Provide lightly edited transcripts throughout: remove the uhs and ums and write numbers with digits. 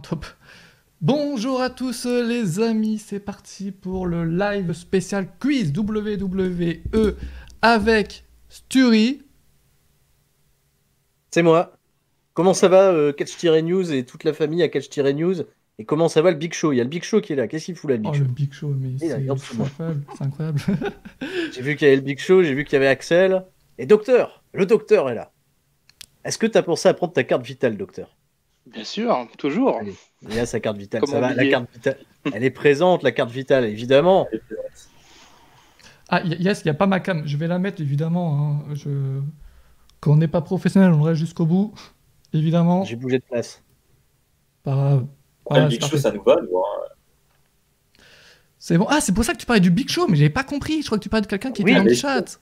Top. Bonjour à tous les amis, c'est parti pour le live spécial quiz WWE avec Sturi. C'est moi. Comment ça va, Catch-News et toute la famille à Catch-News? Et comment ça va le Big Show? Il y a le Big Show qui est là. Qu'est-ce qu'il fout là, le Big Oh Show? le Big Show, mais Il est là, c'est incroyable, c'est incroyable. J'ai vu qu'il y avait le Big Show, j'ai vu qu'il y avait Axel. Et Docteur, le Docteur est là. Est-ce que tu as pensé à prendre ta carte vitale, Docteur? Bien sûr, toujours. Allez, il a sa carte vitale. Comment Ça va, la oublier carte vitale. Elle est présente, la carte vitale, évidemment. Ah yes, il n'y a pas ma cam, je vais la mettre évidemment. Hein. Quand on n'est pas professionnel, on reste jusqu'au bout, évidemment. J'ai bougé de place. Pas grave. Voilà, le Big Show, ça nous va, nous. Hein. C'est bon. Ah, c'est pour ça que tu parlais du Big Show, mais j'avais pas compris. Je crois que tu parlais de quelqu'un qui était dans le chat.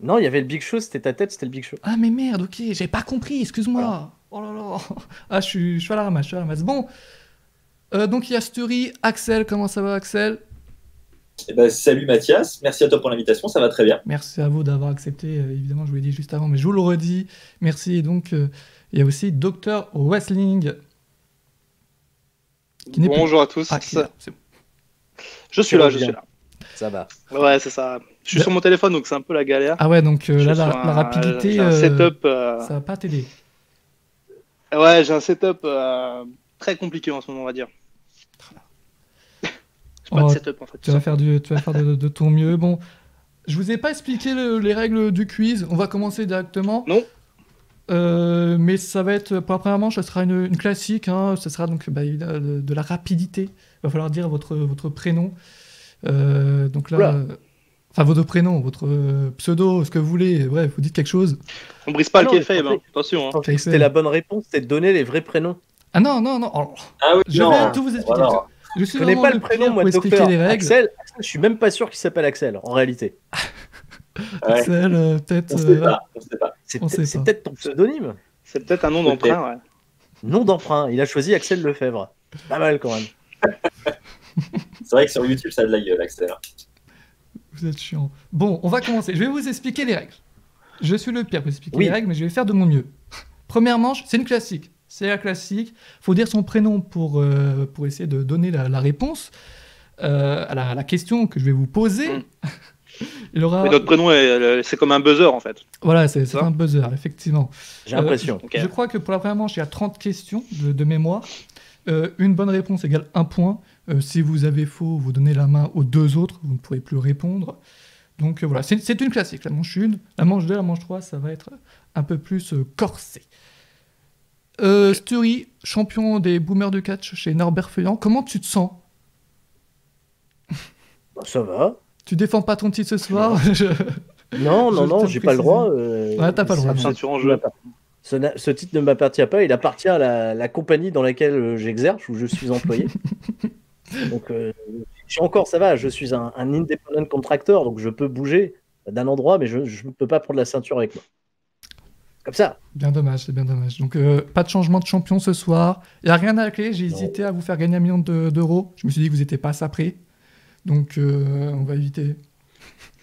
Non, il y avait le Big Show, c'était ta tête, c'était le Big Show. Ah mais merde, ok, j'avais pas compris, excuse-moi. Voilà. Oh là là. Ah, je suis à la ramasse, Bon, donc il y a Sturi, Axel, comment ça va Axel? Eh ben, salut Mathias, merci à toi pour l'invitation, ça va très bien. Merci à vous d'avoir accepté, évidemment, je vous l'ai dit juste avant, mais je vous le redis, merci. Et donc, il y a aussi Dr Wrestling. Bonjour à tous. Ah, c'est bon. Je suis là. Ça va. Ouais, c'est ça. Je suis sur mon téléphone, donc c'est un peu la galère. Ah ouais, donc là, la rapidité, j'ai un setup, ça va pas t'aider. Ouais, j'ai un setup très compliqué en ce moment, on va dire. J'ai pas de setup, en fait. Tu vas faire de ton mieux. Bon, je vous ai pas expliqué les règles du quiz. On va commencer directement. Non. Mais ça va être, pour la première manche, ça sera une classique. Hein. Ça sera donc de la rapidité. Il va falloir dire votre prénom. Donc là, enfin votre prénom, votre pseudo, ce que vous voulez. Bref, vous dites quelque chose. On brise pas le kayfabe, hein. Attention. Hein. C'était la bonne réponse, c'était de donner les vrais prénoms. Ah non. Oh. Ah oui, je vais tout vous expliquer. Voilà. Je connais pas le prénom, moi, de Docteur. Les règles. Axel, je suis même pas sûr qu'il s'appelle Axel, en réalité. Ouais. Axel, peut-être. On sait pas. C'est peut-être ton pseudonyme. C'est peut-être un nom d'emprunt, ouais. Nom d'emprunt, il a choisi Axel Lefebvre. Pas mal quand même. C'est vrai que sur YouTube, ça a de la gueule, Axel. Vous êtes chiant. Bon, on va commencer. Je vais vous expliquer les règles. Je suis le pire pour expliquer les règles, mais je vais faire de mon mieux. Première manche, c'est une classique. C'est la classique. Faut dire son prénom pour essayer de donner la réponse à la question que je vais vous poser. Il aura... Mais notre prénom, c'est comme un buzzer, en fait. Voilà, c'est un buzzer, effectivement. J'ai l'impression. Je crois que pour la première manche, il y a 30 questions de mémoire. Une bonne réponse égale 1 point. Si vous avez faux, vous donnez la main aux deux autres, vous ne pourrez plus répondre. Donc voilà, c'est une classique. La manche 1, la manche 2, la manche 3, ça va être un peu plus corsé. Sturi, champion des boomers de catch chez Norbert Feuillant, comment tu te sens? Ça va. Tu défends pas ton titre ce soir? Non, j'ai pas le droit. Ouais, t'as pas le droit. Ceinture en jeu. Ce titre ne m'appartient pas, il appartient à la compagnie dans laquelle j'exerce, où je suis employé. Donc, ça va, je suis un independent contractor, donc je peux bouger d'un endroit, mais je ne peux pas prendre la ceinture avec moi. Comme ça. Bien dommage, c'est bien dommage. Donc, pas de changement de champion ce soir. Il n'y a rien à la clé, j'ai hésité à vous faire gagner 1 million d'euros. Je me suis dit que vous n'étiez pas ça prêt. Donc, on va éviter.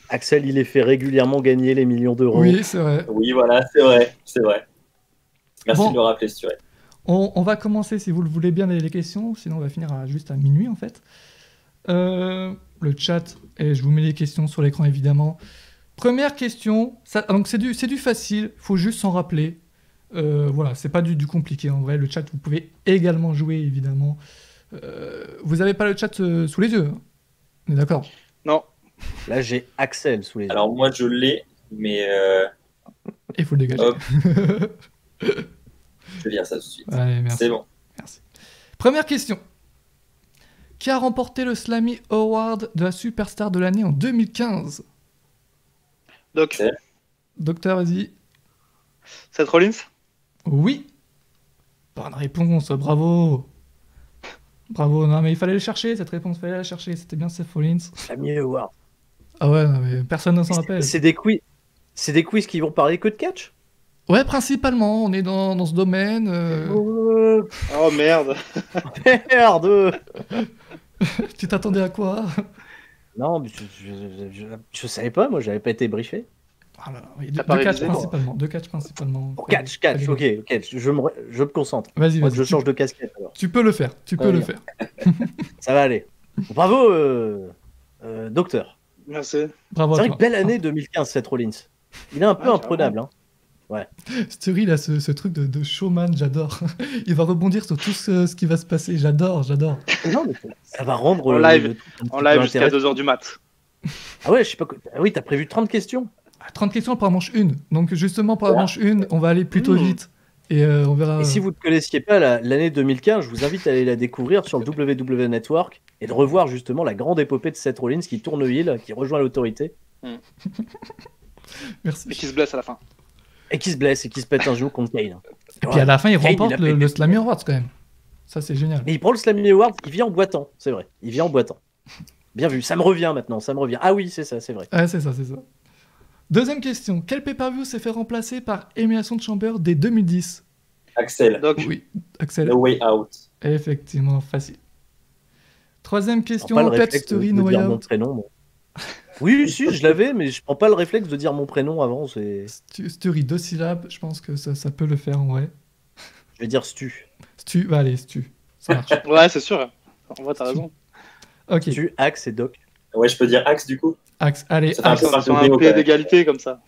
Axel, il les fait régulièrement gagner les millions d'euros. Oui, c'est vrai. Oui, voilà, c'est vrai. Merci de le rappeler, Sturi. On va commencer, si vous le voulez bien, les questions. Sinon, on va finir juste à minuit, en fait. Le chat, et je vous mets les questions sur l'écran, évidemment. Première question. Donc, c'est du facile. Il faut juste s'en rappeler. Voilà, c'est pas du compliqué, en vrai. Le chat, vous pouvez également jouer, évidemment. Vous n'avez pas le chat sous les yeux, hein? On est d'accord? Non. Là, j'ai Axel sous les yeux. Alors, moi, je l'ai, mais... Il faut le dégager. Hop. Je vais dire ça tout de suite. Allez, merci. C'est bon. Merci. Première question. Qui a remporté le Slammy Award de la Superstar de l'année en 2015? Doc. Docteur, vas-y. Seth Rollins? Oui. Bonne réponse, bravo. Bravo, non mais il fallait le chercher, cette réponse, il fallait la chercher, c'était bien Seth Rollins. Slammy Award. Ah ouais, non, mais personne ne s'en rappelle. C'est des quiz qui vont parler que de catch? Ouais, principalement, on est dans ce domaine. Oh merde. Merde. Tu t'attendais à quoi? Non, mais je savais pas, moi, j'avais pas été briefé. Ah là là, oui, T'as deux pas catchs révisé, toi principalement. Deux catchs principalement. Pour catch, ok, je me concentre. Vas-y, Faut que vas-y. je change de casquette alors. Tu peux le faire. Tu peux Ouais, le bien. faire. Ça va aller. Bravo, docteur. Merci. Bravo C'est à vrai toi. que belle année 2015, Seth Rollins. Il est un peu Ouais, imprenable. Hein. Stury, il a ce truc de showman, j'adore. Il va rebondir sur tout ce qui va se passer. J'adore. Non, mais ça va rendre En live. le truc un En petit live peu jusqu'à intéressant. 2h du mat. Ah ouais, je sais pas. Ah oui, t'as prévu 30 questions. 30 questions pour la manche 1. Donc, justement, pour la Ouais. manche 1, on va aller plutôt Mmh. vite. Et on verra. Et si vous ne connaissiez pas l'année 2015, je vous invite à aller la découvrir sur le WWE Network et de revoir justement la grande épopée de Seth Rollins qui tourne heel, qui rejoint l'autorité Merci. Et qui se blesse à la fin. et qui se blesse et qui se pète un genou contre Kane. Et puis à la fin, il Kane, remporte il a pété. le Slammy Awards quand même. Ça, c'est génial. Mais il prend le Slammy Award, il vient en boitant, c'est vrai. Il vient en boitant. Bien vu, ça me revient maintenant, ça me revient. Ah oui, c'est ça, c'est vrai. Ouais, c'est ça. Deuxième question. Quel pay-per-view s'est fait remplacer par Elimination Chamber dès 2010? Axel, Doc. Oui, Axel. No Way Out. Effectivement, facile. Troisième Je prends question. pas le Pet réflexe Story, de No Way dire mon Out. prénom. moi. Oui, si, je l'avais, mais je prends pas le réflexe de dire mon prénom avant. Je Story, 2 syllabes. Je pense que ça peut le faire en vrai. vais dire Stu. Stu, bah, allez, Stu. Ça marche. Ouais, c'est sûr. En vrai, t'as raison. Ok, Stu, Axe et Doc. Ouais, je peux dire Axe du coup. Axe. Allez, Ça fait un Axe. peu Sur Marco un Béo, pied quand même. d'égalité comme ça.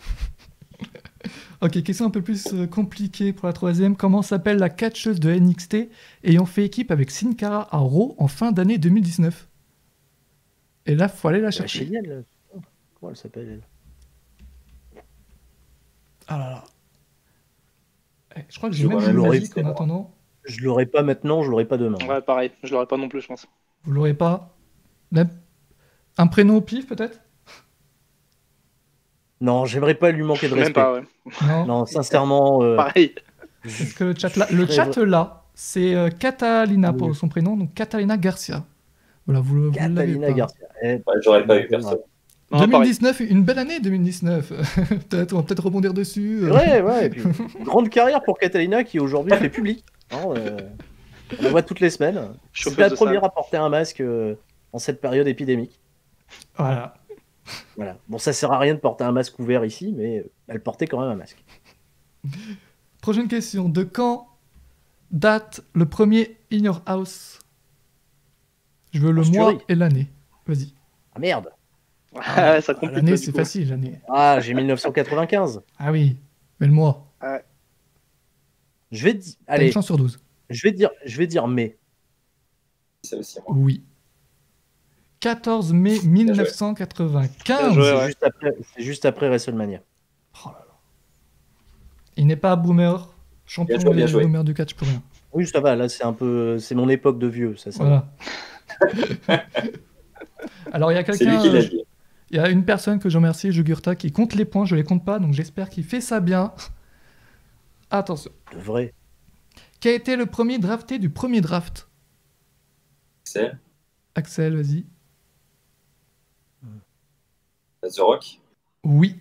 Ok, question un peu plus compliquée pour la troisième. Comment s'appelle la catcheuse de NXT ayant fait équipe avec Sin Cara à Raw en fin d'année 2019? Et là, faut aller la C'est chercher. génial. Là. Comment elle s'appelle elle Ah là là. Je crois que j'ai Je même vois une même musique pas, en moi. attendant. Je l'aurai pas maintenant, je l'aurai pas demain. Ouais, pareil. Je l'aurais pas non plus, je pense. Vous l'aurez pas? Même un prénom au pif, peut-être? Non, j'aimerais pas lui manquer de Même respect. pas, ouais. Non. Non, sincèrement. Pareil. Est-ce que le chat là, c'est Catalina pour son prénom, donc Catalina Garcia. Voilà, vous l'avez Catalina pas. Garcia. Ouais, j'aurais pas eu perso. Non, pareil. 2019, une belle année 2019. On va peut-être rebondir dessus. Ouais, et puis grande carrière pour Catalina qui aujourd'hui fait public. Hein, on la voit toutes les semaines. C'est Chauffeuse la de première salle. à porter un masque en cette période épidémique. Voilà. Voilà. Bon, ça sert à rien de porter un masque ouvert ici, mais elle portait quand même un masque. Prochaine question. De quand date le premier In Your House? Je veux le Stury. mois et l'année. Vas-y. Ah merde. Ouais, ça complique. L'année, là, du c'est coup. facile, l'année. Ah, j'ai 1995. Ah oui, mais le mois. Je vais dire. T'as une Allez, chance sur 12. je vais dire mai. Ça aussi, moi. Oui. 14 mai 1995. Bien joué, ouais. C'est juste après WrestleMania. Oh là là. Il n'est pas boomer, champion Bien joué. boomer du catch pour rien. Oui, ça va. Là, c'est mon époque de vieux. Ça va. Voilà. Alors, il y a C'est lui quelqu'un, qui l'a dit. il y a une personne que je remercie, Jugurta, qui compte les points, je les compte pas, donc j'espère qu'il fait ça bien. Attention. De vrai. Qui a été le premier drafté du premier draft? Axel, Axel, vas-y. The Rock. Oui.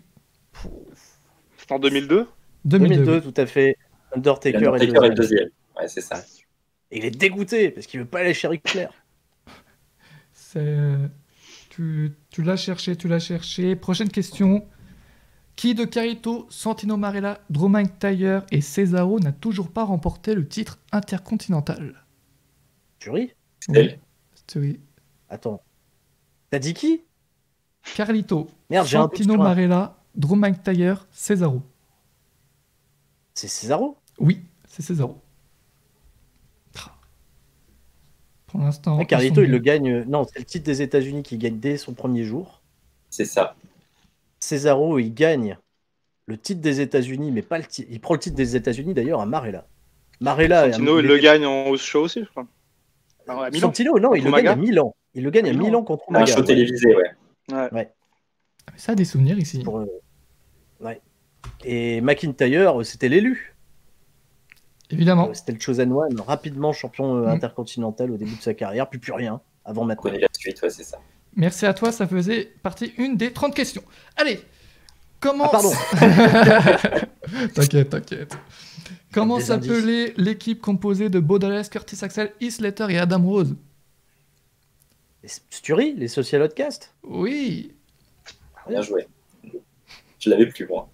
C'était en 2002. 2002. tout à fait. Undertaker, Undertaker est le deuxième. Ouais, c'est ça. Et il est dégoûté parce qu'il veut pas aller chez Ric Flair. C'est... Tu l'as cherché. Prochaine question. Qui de Carito, Santino Marella, Drew McIntyre et Cesaro n'a toujours pas remporté le titre intercontinental? Tu ris? Axel. Oui. Attends. T'as dit qui? Carlito, Merde, j'ai un doute Santino sur un. Marella, Drew McIntyre, Cesaro. C'est Cesaro? Oui, c'est Cesaro. Pour l'instant. Ah, ils Carlito, sont il le nuls. gagne. Non, c'est le titre des États-Unis qui gagne dès son premier jour. C'est ça. Cesaro, il gagne le titre des États-Unis, mais pas le titre. Il prend le titre des États-Unis d'ailleurs à Marella. Marella. Santino, il le gagne en house show aussi, je crois. Ah ouais, à Milan. Santino, non, il Contre le gagne à Umaga. Milan. Il le gagne à Milan. Milan contre Un Umaga. show ouais. télévisé, ouais. Ouais. Ouais. Ah, mais ça a des souvenirs ici. Pour, ouais. Et McIntyre, c'était l'élu. Évidemment. C'était le Chosen One, rapidement champion Mm. intercontinental au début de sa carrière, puis plus rien avant On maintenant. connaît la suite, ouais, c'est ça. Merci à toi, ça faisait partie une des 30 questions. Allez, comment... Ah, pardon. T'inquiète. Comment Des indices. s'appelait l'équipe composée de Bo Dallas, Curtis Axel, Heath Slater et Adam Rose? Les Stury, les Social Outcasts. Oui. Bien joué. Je l'avais plus, moi.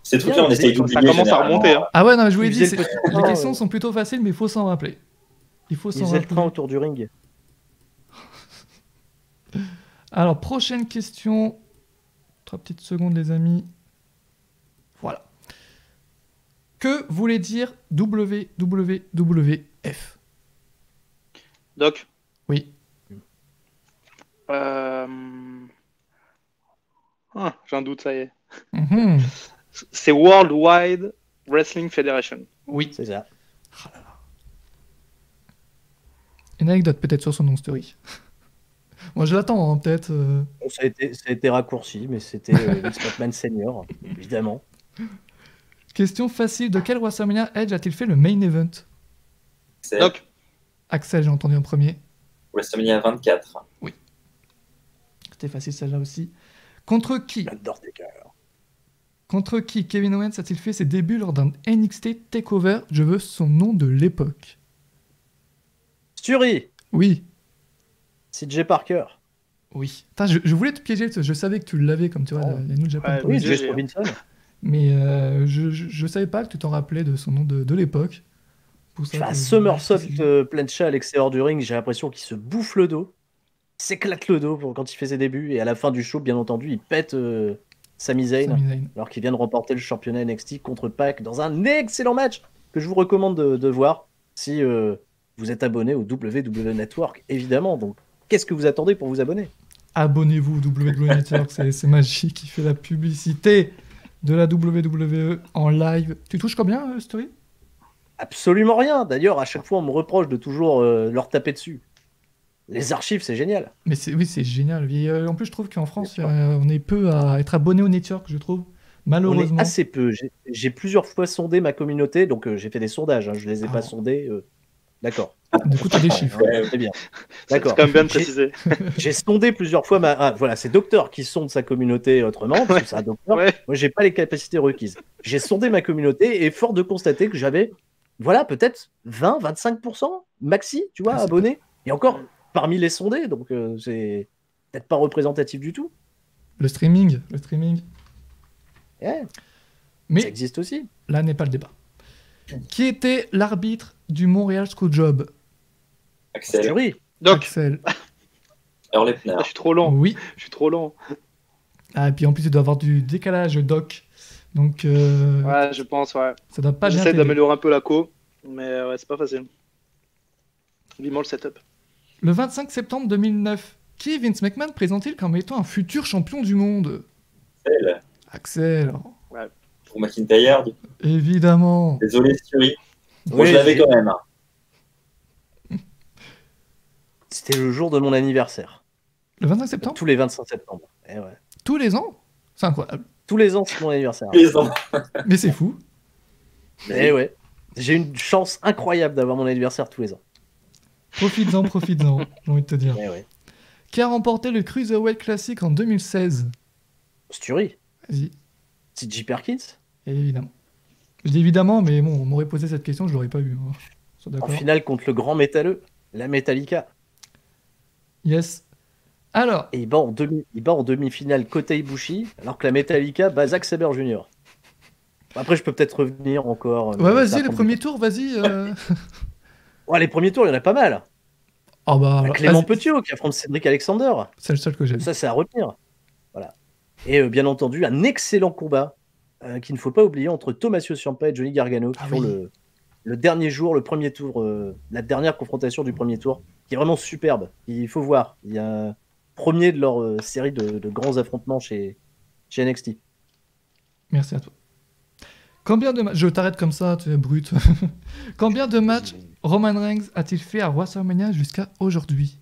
Ces trucs-là, Bien, on essaye ça d'oublier. commence à remonter, généralement. hein. Ah ouais, non, mais je vous l'ai Il dit, faisait le petit les train, questions sont plutôt faciles, mais il faut s'en rappeler. Il faut Il s'en faisait le rappeler. train autour du ring. Alors, prochaine question. 3 petites secondes, les amis. Voilà. Que voulait dire WWWF? Doc. Oui. J'ai un doute, ça y est. Mhm. C'est World Wide Wrestling Federation. Oui. C'est ça. Une anecdote peut-être sur son nom story. Moi, je l'attends, hein, peut-être. Bon, ça a été raccourci, mais c'était Vince McMahon Senior, évidemment. Question facile. De quel WrestleMania Edge a-t-il fait le main event? C'est Doc. Axel, j'ai entendu en premier. WrestleMania 24. C'était facile celle-là aussi. Contre qui Kevin Owens a-t-il fait ses débuts lors d'un NXT Takeover? Je veux son nom de l'époque. Sturi, Oui. CJ Parker. Oui. Putain, je voulais te piéger, je savais que tu l'avais, comme tu vois, Oh. la New Japan Ouais, Oui, Policy. GG, Jess Robinson. Mais je savais pas que tu t'en rappelais de son nom de l'époque. Pour ça Enfin, que- Somersault que- plancha à l'extérieur du ring, j'ai l'impression qu'il se bouffe le dos. Il s'éclate le dos quand il fait ses débuts. Et à la fin du show, bien entendu, il pète Sami Zayn. Sami Zayn. Alors qu'il vient de remporter le championnat NXT contre Pac dans un excellent match que je vous recommande de voir si vous êtes abonné au WWE Network, évidemment. Donc, qu'est-ce que vous attendez pour vous abonner? Abonnez-vous au WWE Network, c'est magique, qui fait la publicité de la WWE en live. Tu touches combien, Story? Absolument rien. D'ailleurs, à chaque fois, on me reproche de toujours leur taper dessus. Les archives, c'est génial. Mais oui, c'est génial. Et, en plus, je trouve qu'en France, Bien sûr. on est peu à être abonné au network, je trouve. On Malheureusement. est assez peu. J'ai plusieurs fois sondé ma communauté, donc j'ai fait des sondages. Hein, je les ai Ah. pas sondés. D'accord. Du coup, tu as des chiffres. Ouais, Très bien. C'est D'accord. quand même bien de J'ai- préciser. J'ai sondé plusieurs fois ma. Ah, voilà, c'est Docteur qui sonde sa communauté autrement, parce que c'est un docteur. Ouais. Moi, j'ai pas les capacités requises. J'ai sondé ma communauté et fort de constater que j'avais, voilà, peut-être 20-25% maxi, tu vois, Ah, c'est abonnés. Et encore, parmi les sondés, donc c'est peut-être pas représentatif du tout. Le streaming. Ouais, ça Mais existe aussi. là n'est pas le débat. Qui était l'arbitre du Montréal Screwjob? Axel. Jury. Doc. Axel. Earl Hebner. Ah, je suis trop lent. Oui. Je suis trop lent. Ah, et puis en plus, il doit avoir du décalage, doc. Donc, Ouais, je pense, ouais. ça doit pas bien J'essaie t'aider. d'améliorer un peu la co, mais ouais, c'est pas facile. Vivement le setup. Le 25 septembre 2009, qui Vince McMahon présente-t-il comme étant un futur champion du monde? Axel. Axel, Pour McIntyre. évidemment. Désolé, Fury. Moi, Oui, je l'avais j'ai- quand même. C'était le jour de mon anniversaire. Le 25 septembre? Tous les 25 septembre. Eh ouais. Tous les ans? C'est incroyable. Tous les ans, c'est mon anniversaire. Les ans. Mais c'est fou. Eh ouais. J'ai une chance incroyable d'avoir mon anniversaire tous les ans. Profites-en, j'ai envie de te dire. Eh ouais. Qui a remporté le Cruiserweight Classic en 2016? Sturi. Vas-y, CJ Perkins. évidemment. Je dis évidemment, mais bon, on m'aurait posé cette question, je l'aurais pas eu. Hein. Sois En d'accord. finale contre le grand métalleux, la Metallica. Yes. Alors, Et il bat en demi-finale Kota Ibushi, alors que la Metallica bat Zack Sabre Jr. Après, je peux peut-être revenir encore. ouais, ça vas-y, va les prendre premiers du temps. tours, vas-y. Ouais, les premiers tours, il y en a pas mal. Ah bah, alors, Clément vas-y. Petiot qui affronte Cédric Alexander. C'est le seul que j'ai. Ça, c'est à retenir. Voilà. Et bien entendu, un excellent combat qu'il ne faut pas oublier entre Tommaso Ciampa et Johnny Gargano qui Ah font oui. le dernier jour, le premier tour, la dernière confrontation du premier tour, qui est vraiment superbe. Il faut voir. Il y a un premier de leur série de grands affrontements chez NXT. Merci à toi. Combien de matchs... Je t'arrête comme ça, tu es brut. Combien de matchs Roman Reigns a-t-il fait à WrestleMania jusqu'à aujourd'hui?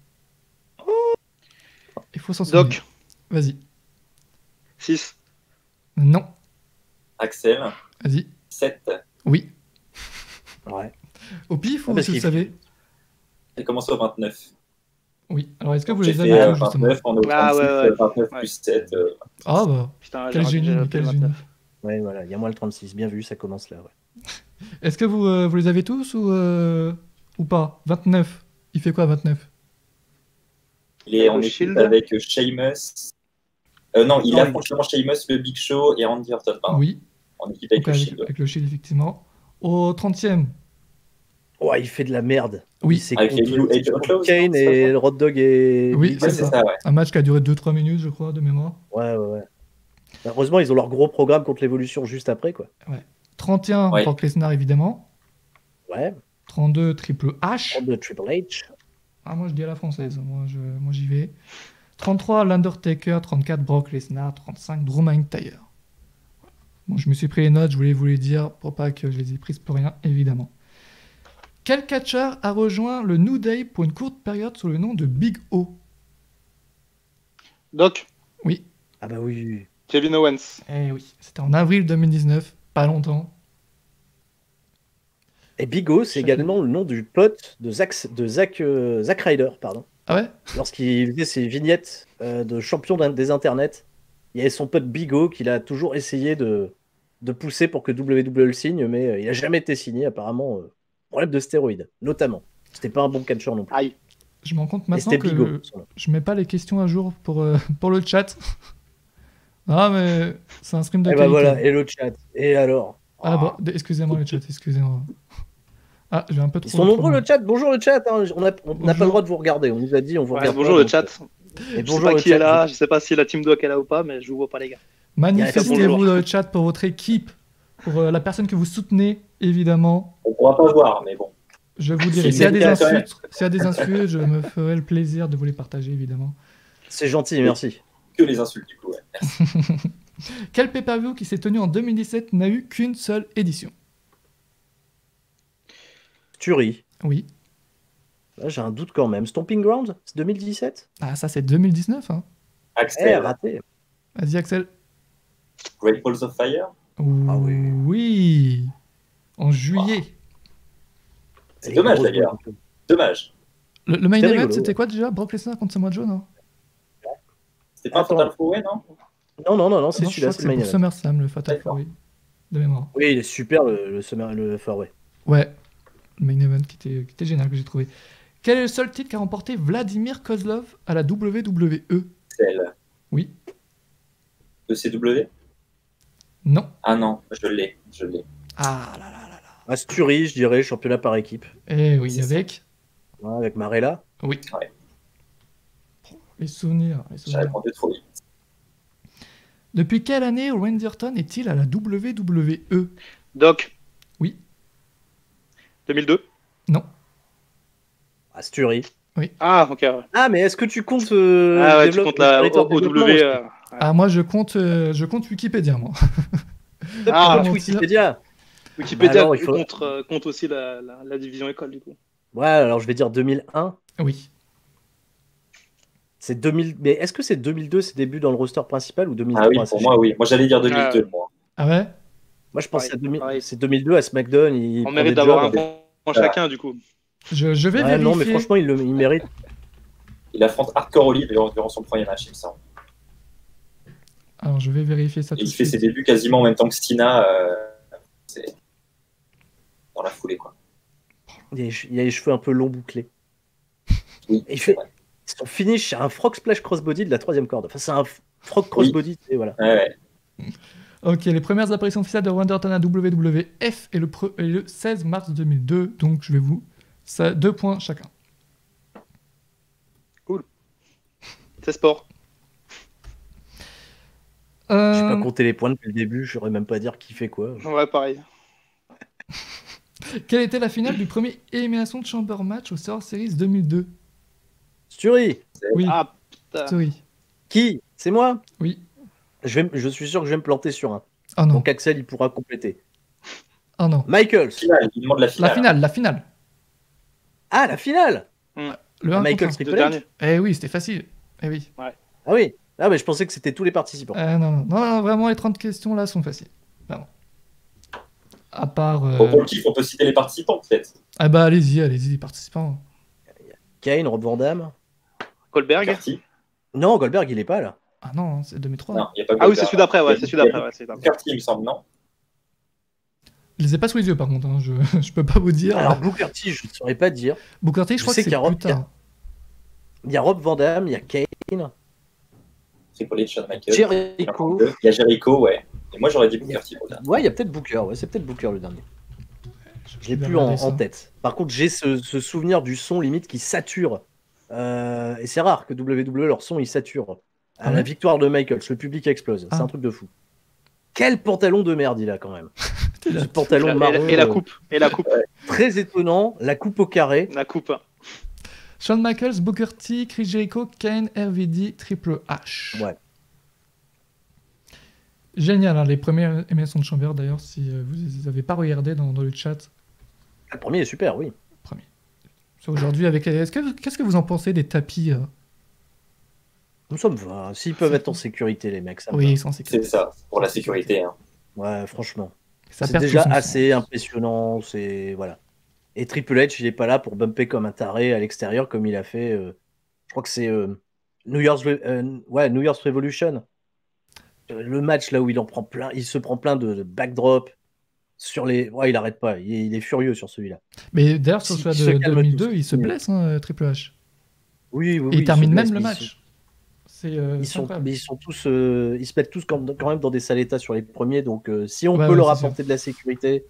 Il faut s'en souvenir. Doc. Vas-y. 6. Non. Axel. Vas-y. 7. Oui. Ouais. Au pif Ah, ou parce si vous qu'il- savez? J'ai commencé au 29. Oui. Alors, est-ce que vous J'ai les fait avez tous, justement? 29, on est au 36, Ah, ouais. 29 Ouais. plus 7. Ah bah, Putain, quel génie, quel génie. Ouais, voilà. Il y a moins le 36. Bien vu, ça commence là. Ouais. Est-ce que vous les avez tous ou pas? 29. Il fait quoi, 29? Il est en Le équipe Shield. avec Sheamus, Non, il Non, affronte justement Sheamus, le Big Show et Randy Orton, pardon, Oui, en équipe avec donc le avec, Shield. avec le Shield, effectivement. Au 30e, Ouais, il fait de la merde. Oui. C'est Avec les New Age contre Outlaws, Kane non, c'est pas et ça Hot Dog et Oui, Big c'est Ouais, Show. c'est ça. ça, ouais. Un match qui a duré 2-3 minutes, je crois, de mémoire. Ouais. Heureusement, ils ont leur gros programme contre l'évolution juste après, quoi. 31, Ouais. Brock Lesnar, évidemment. Ouais, 32, Triple H. de Triple H. Ah, moi, je dis à la française. Moi, j'y vais. 33, l'Undertaker. 34, Brock Lesnar. 35, Drew McIntyre. Bon, je me suis pris les notes, je voulais vous les dire pour pas que je les ai prises pour rien, évidemment. Quel catcheur a rejoint le New Day pour une courte période sous le nom de Big O? Doc, Oui, Ah bah oui. Kevin Owens. eh oui, c'était en avril 2019, pas longtemps. Et Big O, c'est Chacun. également le nom du pote de Zack Ryder, pardon. Ah ouais? Lorsqu'il faisait ses vignettes de champion des internets, il y avait son pote Big O qu'il a toujours essayé de pousser pour que WWE le signe, mais il a jamais été signé, apparemment. Problème de stéroïdes, notamment. C'était pas un bon catcheur non plus. Aïe. Je me rends compte Et maintenant c'était Big O. que son nom. je mets pas les questions à jour pour le chat. Ah, mais c'est un stream de Et bah qualité. voilà, et le chat. Et alors? Ah bon, excusez-moi le chat, excusez-moi. Ah, j'ai un peu trop... Ils sont nombreux trop- le chat. Bonjour le chat. Hein. On n'a pas le Bonjour. droit de vous regarder. On nous a dit, on vous Ouais, regarde. bonjour pas, le donc, chat. Et Je sais bonjour pas le qui chat. est là, je sais pas si la team Doc est là ou pas, mais je vous vois pas les gars. Manifestez-vous bonjour. dans le chat pour votre équipe, pour la personne que vous soutenez, évidemment. On pourra pas voir, mais bon. Je vous dirai. C'est S'il y a le des cas, quand insultes, je me ferai le plaisir de vous les partager, évidemment. C'est gentil, merci. Que les insultes, du coup, ouais. Quel pay-per-view qui s'est tenu en 2017 n'a eu qu'une seule édition? Tuerie. Oui. Là, j'ai un doute quand même. Stomping Ground, c'est 2017? Ah, ça c'est 2019, hein. Axel, Raté. Vas-y, Axel. Great Balls of Fire. Ah oui. Oui. En juillet. C'est Et dommage, grosse d'ailleurs. boîte. Dommage. Le main C'était event, rigolo, c'était ouais. quoi déjà? Brock Lesnar contre Samoa Joe, non? C'était pas un Attends. Fatal 4-Way, non? Non, c'est Non, je celui-là, crois c'est que le main c'est pour event. SummerSlam, le Fatal D'accord. 4-Way. De mémoire. Oui, il est super le Fourway. Ouais, le main event qui était génial que j'ai trouvé. Quel est le seul titre qu'a remporté Vladimir Kozlov à la WWE? Celle Oui. de CW. Non. Ah non, je l'ai. Ah là là là là. Asturie, je dirais, championnat par équipe. Eh oui, C'est ça. avec. Ouais, avec Marella. Oui. Ouais. Les souvenirs. J'ai répondu trop vite. Depuis quelle année Randy Orton est-il à la WWE? Doc. Oui. 2002. Non. Asturie. Ah, ok. Ouais. Ah, mais est-ce que tu comptes Ah ouais, tu comptes la territoire OW. développement aussi Ah, moi je compte Wikipédia, moi. Ah, Compte Wikipédia. Wikipédia Alors, il faut- compte aussi la division école, du coup. Ouais, alors je vais dire 2001. Oui. C'est 2000. Mais est-ce que c'est 2002, c'est début dans le roster principal ou 2003? Ah oui, pour moi, oui. Moi, j'allais dire 2002, moi. Ah ouais? Moi, je pense Pareil, que c'est 2000 pareil. c'est 2002 à SmackDown. Il On prend mérite des d'avoir un jobs. point chacun, du coup. Je vais Ouais, vérifier. non, mais franchement, il mérite. Il affronte Hardcore Holly durant son premier match, il me semble. Alors je vais vérifier ça Et tout il de fait suite. ses débuts quasiment en même temps que Stina. C'est dans la foulée, quoi. Il a les cheveux un peu longs bouclés. Oui, Et il c'est fait. vrai. Son finish, c'est un frog splash crossbody de la troisième corde. Enfin, c'est un frog crossbody, et voilà. Ouais. Ok, les premières apparitions officielles de Randy Orton à WWF est le 16 mars 2002, donc je vais vous... Ça, 2 points chacun. C'est sport. Je Euh, vais pas compter les points depuis le début, je saurais même pas dire qui fait quoi. Ouais, pareil. Quelle était la finale du premier Elimination Chamber match au Survivor Series 2002? Sturi, Oui, Ah, putain. sorry. qui? C'est moi? Oui. Je suis sûr que je vais me planter sur un. Oh non, Donc Axel, il pourra compléter. oh non. Michaels. Finale, il demande la finale. La finale. Ah, la finale! Le 1 Michaels contre Le Triple H. dernier. 1. Eh oui, c'était facile. Eh oui. Ah oui. Ah, mais je pensais que c'était tous les participants. Non, vraiment, les 30 questions là sont faciles. Vraiment. À part... Pour le kiff, on peut citer les participants, peut-être. Ah bah allez-y, les participants. Kane, Rob Van Dam. Colberg. Carty. Non, Goldberg, il est pas là. Ah non, c'est 2003. Non, il n'y a pas Ah oui, Goldberg. c'est celui d'après, ouais, Il y a- c'est celui d'après. Ouais, c'est celui d'après. Carty, il me semble, non? Je les ai pas sous les yeux par contre, hein. je peux pas vous dire. Alors, Booker T, je ne saurais pas dire. Booker T, je je crois sais que c'est qu'il y a plus tard. Il y a Rob Van Dam, il y a Kane. Triple H, Shawn Michaels. Jericho. Il y a Jericho, ouais. Et moi, j'aurais dit Booker T pour le dernier. Ouais, il y a peut-être Booker. Ouais, c'est peut-être Booker le dernier. Je l'ai vais plus regarder ça. en tête. Par contre, j'ai ce souvenir du son limite qui sature. Et c'est rare que WWE, leur son, il sature. À Ah la ouais victoire de Michaels, le public explose. Ah. C'est un truc de fou. Quel pantalon de merde il a quand même. T'es là. Ce pantalon marron. Et la coupe. Et la coupe. Très étonnant. La coupe au carré. La coupe. Shawn Michaels, Booker T, Chris Jericho, Kane, RVD, Triple H. Ouais. Génial, hein, les premières émissions de Chamber d'ailleurs, si vous les avez pas regardées dans le chat. Le premier est super, oui. Premier. Sur aujourd'hui, avec qu'est-ce que vous en pensez des tapis Nous sommes va. S'ils peuvent être en sécurité, les mecs, ça me Oui, va. sans sécurité. C'est ça, pour la sécurité. Hein. Ouais, franchement. Ça C'est perd déjà tout son assez sens. impressionnant. C'est voilà. Et Triple H, il est pas là pour bumper comme un taré à l'extérieur comme il a fait. Je crois que c'est New Year's Revolution. Le match là où il en prend plein, il se prend plein de backdrop sur les. Ouais, il arrête pas. Il est furieux sur celui-là. Mais d'ailleurs, sur Si- celui se de calme 2002, tous. il se blesse, hein, Triple H. Oui, oui, Et oui. il termine se même blesse, le mais match. C'est Ils c'est sont, incroyable. mais ils sont tous, ils se mettent tous quand même dans des sales états sur les premiers. Donc, si on Ouais, peut ouais, leur c'est sûr. apporter de la sécurité,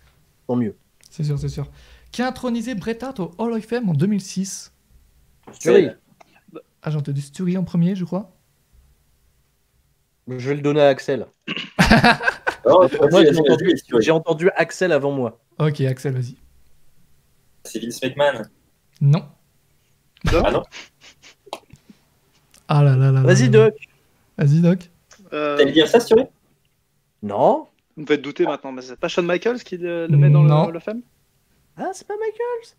tant mieux. C'est sûr, c'est sûr. Qui a intronisé Bret Hart au Hall of Fame en 2006? Fury. Ah, j'ai entendu Stury en premier, je crois. Je vais le donner à Axel. Non, Moi, vas-y, j'ai entendu Axel avant moi. Ok, Axel, vas-y. c'est Vince McMahon. Non. Ah non, Ah là là là. Vas-y, là là. Doc. Vas-y, Doc. t'allais dire ça, Stuart? Non. Vous me faites douter maintenant, mais c'est pas Shawn Michaels qui le met dans Non. le femme? Ah, c'est pas Michaels.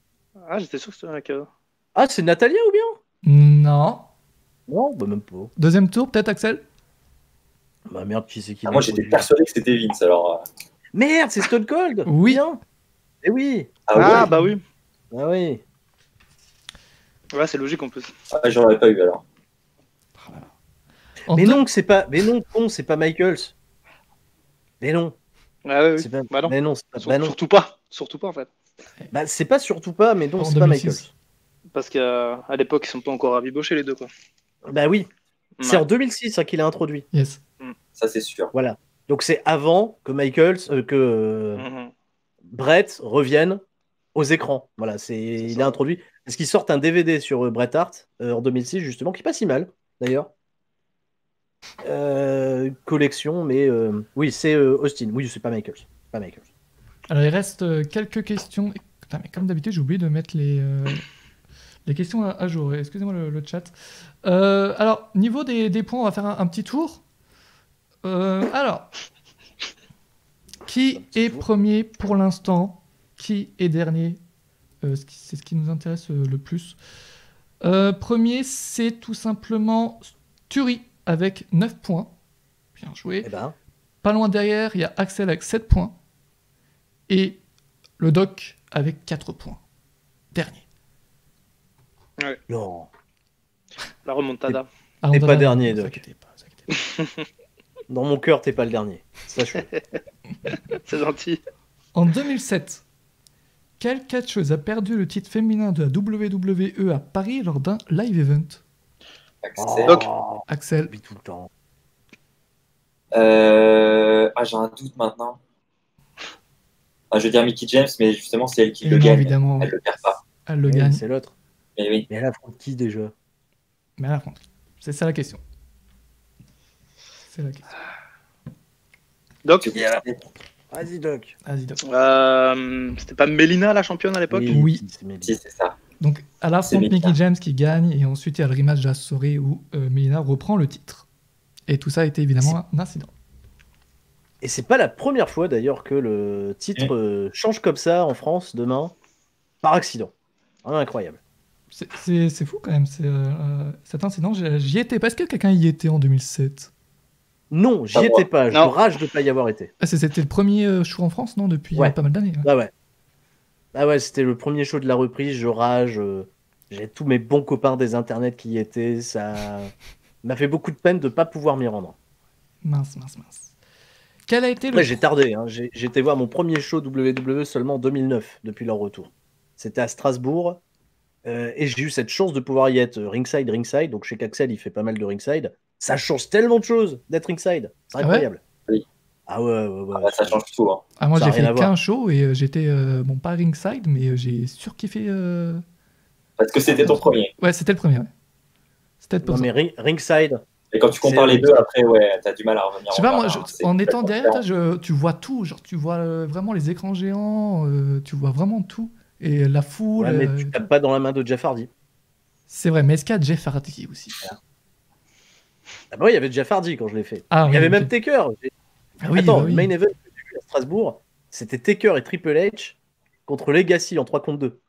Ah, j'étais sûr que c'était Michaels. Ah, c'est Natalia ou bien? Non. Non, bah même pas. Deuxième tour, peut-être, Axel? Bah merde, qui c'est qui Ah, l'a moi, j'étais introduit persuadé que c'était Vince, alors. Merde, c'est Stone Cold. Oui. Bien. Eh oui. Ah, ouais. bah oui. Ah oui. Ouais, c'est logique en plus. Ah, j'en avais pas eu alors. En Mais deux- non, que c'est pas. Mais non, con, c'est pas Michaels. Mais non. Ah, ouais, oui. C'est pas. Bah non. Mais non, c'est pas. Bah non. Surtout pas. Surtout pas en fait. Bah c'est pas surtout pas. Mais non, En c'est pas 2006. Michaels. Parce qu'à l'époque, ils sont pas encore rabibochés les deux quoi. Bah oui. C'est Ouais. en 2006 hein, qu'il a introduit. Yes. Ça, c'est sûr. Voilà. Donc c'est avant que Michaels, Mhm. Brett revienne aux écrans. Voilà, il ça. a introduit. Est-ce qu'ils sortent un DVD sur Bret Hart en 2006 justement, qui est pas si mal d'ailleurs. Collection, mais oui, c'est Austin. Oui, c'est pas Michaels. Pas Michaels. Alors, il reste quelques questions. Putain, mais comme d'habitude, j'ai oublié de mettre les questions à jour. Excusez-moi le chat. Alors, niveau des points, on va faire un petit tour. Alors, qui est premier pour l'instant? Qui est dernier? C'est ce qui nous intéresse le plus. Premier, c'est tout simplement Stury avec 9 points. Bien joué. Eh ben, Pas loin derrière, il y a Axel avec 7 points. Et le Doc avec 4 points. Dernier. non. La remontada. Ah, T'es on pas donne- dernier, vous Doc. inquiétez pas, vous inquiétez pas. Dans mon cœur, t'es pas le dernier. Sache-le. C'est gentil. En 2007, quelle catcheuse a perdu le titre féminin de la WWE à Paris lors d'un live event? Axel. Doc. Axel. Oublie tout le temps. Ah, j'ai un doute maintenant. Ah, je veux dire Mickey James, mais justement, c'est elle qui le Non, gagne. évidemment, Elle le perd pas. elle le Oui, gagne. c'est l'autre. Mais oui. Mais elle affronte qui déjà? Mais à la fin, c'est ça la question. C'est la question. Doc. Vas-y, Doc. Vas-y, Doc. C'était pas Mélina la championne à l'époque? Oui. c'est Mélina. Si, c'est ça. Donc, à la C'est fin, Mélina. Mickey James qui gagne, et ensuite il y a le rematch de la soirée où Melina reprend le titre. Et tout ça a été évidemment un incident. Et c'est pas la première fois d'ailleurs que le titre change comme ça en France demain, par accident. Vraiment incroyable. C'est fou quand même, cet incident. J'y étais pas. Est-ce que quelqu'un y était en 2007? Non, j'y Pas moi. étais pas. Je Non. rage de pas y avoir été. Ah, c'était le premier show en France, non? Depuis Ouais. pas mal d'années. Ouais. Ah ouais. Ah ouais, c'était le premier show de la reprise. Je rage. J'ai tous mes bons copains des internets qui y étaient. Ça m'a fait beaucoup de peine de pas pouvoir m'y rendre. Mince. Quel a été le... Ouais, j'ai tardé. Hein. J'ai été voir mon premier show WWE seulement en 2009, depuis leur retour. C'était à Strasbourg. Et j'ai eu cette chance de pouvoir y être ringside. Donc chez Axel, il fait pas mal de ringside. Ça change tellement de choses d'être ringside. C'est Ah ouais incroyable. Oui. Ah ouais. Ah bah, ça change tout. Hein. Ah, moi, Ça a j'ai rien à fait voir. qu'un show et j'étais, bon, pas ringside, mais j'ai surkiffé. Parce que c'était ton premier. Ouais, c'était le premier. Ouais. C'était Non pour ça. mais ringside, Et quand tu compares les deux, après, ouais, t'as du mal à revenir. Je sais pas, moi, hein, c'est en étant complètement derrière toi, différent. tu vois tout. Genre, tu vois vraiment les écrans géants, tu vois vraiment tout. Et la foule. ouais, mais tu tapes pas dans la main de Jeff Hardy. C'est vrai, mais est-ce qu'il y a Jeff Hardy aussi? Ah bah oui, il y avait Jeff Hardy quand je l'ai fait. Ah Il y oui, avait ok. même Taker. Ah oui, Attends, bah le oui. main event que j'ai vu à Strasbourg, c'était Taker et Triple H contre Legacy en 3 contre 2.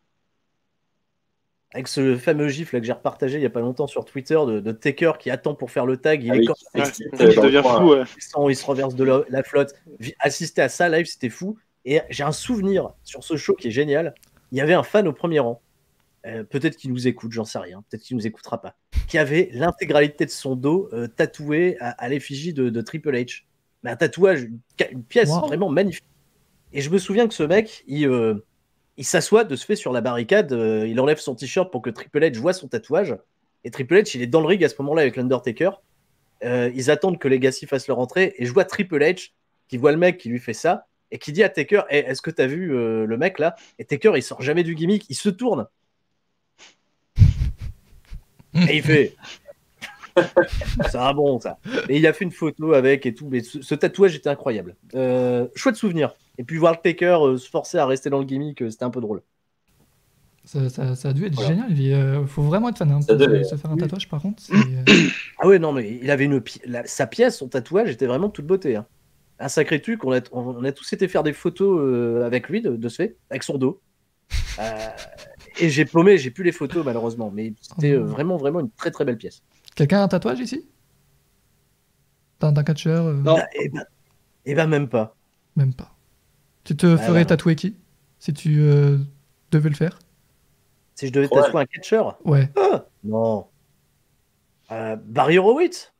Avec ce fameux gif là que j'ai repartagé il y a pas longtemps sur Twitter de Taker qui attend pour faire le tag, il Ah est oui, comme qui Ouais, s'excite qui dans le devient coin. fou. Ouais. il se reverse de la flotte. Assister à ça live, c'était fou. Et j'ai un souvenir sur ce show qui est génial. Il y avait un fan au premier rang. Peut-être qu'il nous écoute, j'en sais rien. Peut-être qu'il nous écoutera pas. Qui avait l'intégralité de son dos tatoué à l'effigie de Triple H. Mais un tatouage, une pièce Wow. vraiment magnifique. Et je me souviens que ce mec, il s'assoit de ce fait sur la barricade, il enlève son t-shirt pour que Triple H voit son tatouage. Et Triple H, il est dans le ring à ce moment-là avec l'Undertaker. Ils attendent que Legacy fasse leur entrée. Et je vois Triple H qui voit le mec qui lui fait ça et qui dit à Taker, hey, est-ce que t'as vu le mec là? Et Taker, il sort jamais du gimmick, il se tourne. Et il fait. C'est un bon ça. Et il a fait une photo avec et tout. Mais ce tatouage était incroyable. Chouette souvenir. Et puis voir le Taker se forcer à rester dans le gimmick, c'était un peu drôle. Ça a dû être Voilà. génial. Il faut vraiment être fan hein, Ça pour devait. se faire un Oui. tatouage, par contre. Ah ouais, non, mais il avait sa pièce, son tatouage était vraiment de toute beauté. Hein. Un sacré truc, on a tous été faire des photos avec lui, de ce fait, avec son dos. Et j'ai plus les photos malheureusement, mais c'était Oh non. vraiment, vraiment une très très belle pièce. Quelqu'un a un tatouage ici? D'un catcheur Non. Et ben même pas. Même pas. Tu te ferais non. tatouer qui? Si tu devais le faire? Si je devais Ouais. tatouer un catcheur, Ouais. non. Barry Horowitz?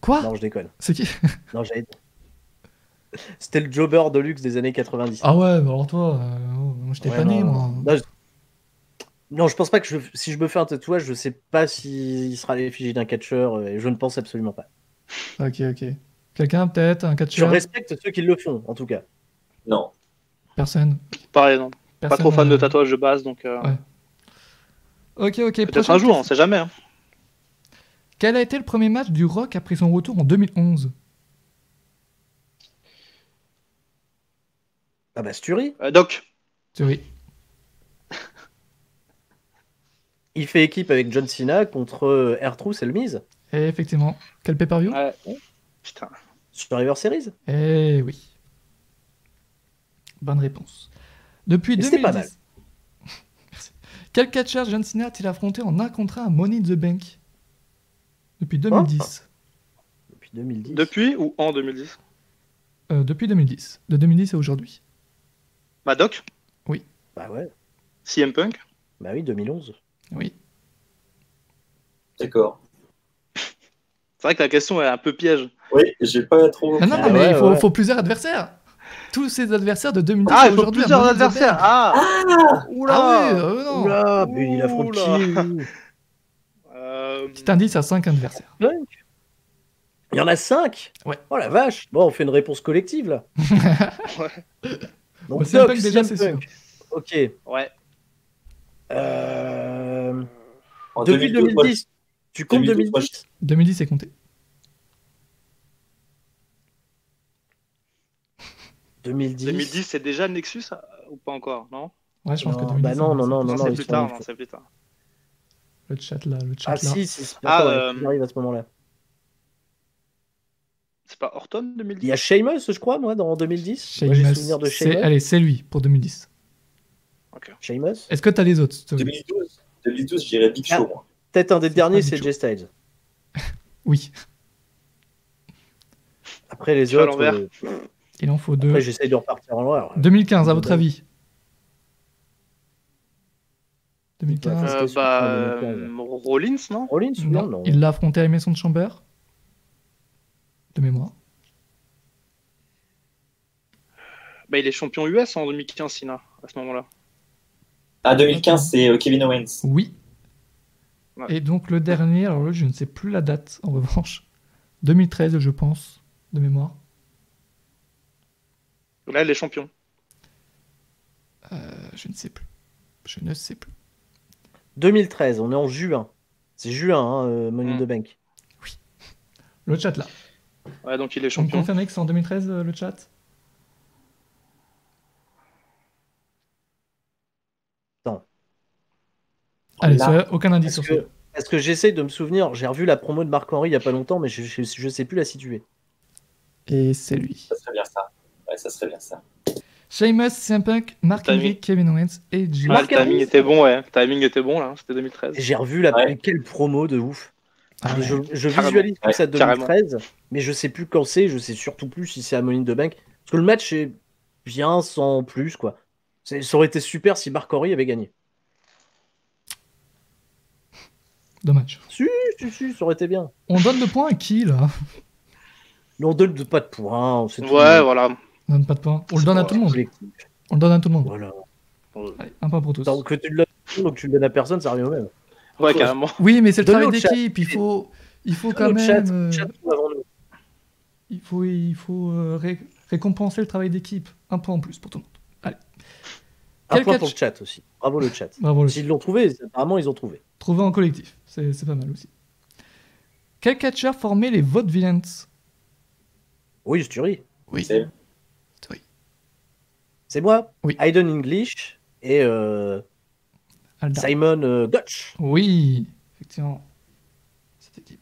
Quoi? Non, je déconne. C'est qui? Non, c'était le jobber de luxe des années 90. Ah ouais, bah alors toi, moi j'étais Ouais, pas né, non, moi. non, je pense pas que si je me fais un tatouage, je sais pas s'il sera à l'effigie d'un catcheur, et je ne pense absolument pas. Ok. Quelqu'un peut-être, un Je catcheur? respecte ceux qui le font, en tout cas. Non. Personne. Pareil, non. Pas trop fan de tatouage. tatouage de base, donc Ouais. Ok. peut-être prochaine un jour, on question. sait jamais. Hein. Quel a été le premier match du Rock après son retour en 2011? Ah bah, Sturi, Doc, Oui. il fait équipe avec John Cena contre R-Truth et le Miz Et effectivement. Quel pay-per-view? ouais. Putain. Survivor Series. Eh oui. Bonne réponse. Depuis Et c'était 2010. pas mal. Merci. Quel catcheur John Cena a-t-il affronté en 1 contre 1 à Money in the Bank? Depuis 2010. Depuis 2010. Depuis ou en 2010? Depuis 2010. De 2010 à aujourd'hui. Bah Doc, Bah ouais, CM Punk. bah oui, 2011. Oui. D'accord. C'est vrai que la question est un peu piège. Oui, j'ai pas trop. Non, Ah mais ouais, il faut, ouais. faut plusieurs adversaires. Tous ces adversaires de 2010 Ah, à il faut aujourd'hui. à plusieurs Money in the adversaires. Bank. Ah, oula. Ah oui, non. Oula, mais il affronte Oula. qui Petit indice à 5 adversaires. Punk. Il y en a 5. Ouais. Oh la vache. Bon, on fait une réponse collective là. Ouais. Donc CM Doc, Punk, déjà, CM c'est Punk. Ok. Ouais. En Depuis 2010, tu comptes 2012, moi, 2010 2010 est compté. 2010, c'est déjà le Nexus ou pas encore, non? Ouais, je pense que Non, 2010. bah non, non, non, Non, non, c'est ils plus sont- tard. ils Non, sont- c'est plus tard. Le chat là. Ah si, c'est Ah, attends, il arrive à ce moment-là. C'est pas Orton Il 2010? y a Sheamus, je crois, moi, dans 2010. Moi, j'ai Sheamus. souvenir de C'est- Sheamus. Allez, c'est lui pour 2010. Sheamus. Est-ce que t'as les autres? 2012, je dirais Big Show, moi. Peut-être un des C'est derniers, pas c'est Big Jay Styles. Oui. Après les Je suis à autres, l'envers. Il en faut 2. après j'essaye de repartir en l'heure. 2015, à votre avis? 2015. C'était sur Bah, 2015. Rollins, non? Rollins, Non, non. il l'a affronté à Mason Chamber. De mémoire. Bah, il est champion US en 2015, Cena, à ce moment-là. Ah, 2015, c'est Kevin Owens. Oui. Ouais. Et donc le dernier, alors là, je ne sais plus la date, en revanche. 2013, je pense, de mémoire. Là, elle est champion. Je ne sais plus. Je ne sais plus. 2013, on est en juin. C'est juin, hein, Money in the Bank. Le chat là. Ouais, donc il est On me champion. confirmez que c'est en 2013 le chat? Attends. Allez, Là. aucun indice sur ça. Parce que j'essaye de me souvenir, j'ai revu la promo de Marc-Henri il y a pas longtemps, mais je sais plus la situer. Et c'est lui. Ça serait bien ça. Ouais, ça serait bien ça. Sheamus, CM Punk, Mark Timing. Henry, Kevin Owens et Jey. Ah, le timing était bon, ouais. Le timing était bon, là. C'était 2013. J'ai revu la Ouais. quelle promo de ouf. Ah Et ouais. je Carrément. visualise tout Ouais, ça de carrément. 2013, mais je sais plus quand c'est, je sais surtout plus si c'est à Money in the Bank. Parce que le match est bien sans plus, quoi. Ça aurait été super si Marc Henry avait gagné. Dommage. Si, ça aurait été bien. On donne le point à qui là? Mais on donne pas de points. C'est tout. Ouais, voilà. On donne pas de point. On le donne à tout le monde. Collectif. On le donne à tout le monde. Voilà. Allez, un point pour tous. Donc que tu le donnes, donc tu le donnes à personne, ça revient au même. Ouais, carrément. Oui, mais c'est le Donne-le travail au chat. d'équipe. Il faut quand Au chat, même. chat avant nous. Il faut récompenser le travail d'équipe. Un point en plus pour tout le monde. Allez. Un Quel point catch- pour le chat aussi. Bravo le chat. Bravo le S'ils l'ont trouvé, apparemment ils ont trouvé. Trouvé en collectif. C'est pas mal aussi. Quel catcheur formait les Vaudevillains? Oui, Stury. Oui. C'est- Oui. C'est moi. Oui. Hayden English et Alda. Simon Gotch. Oui, effectivement. Cette équipe.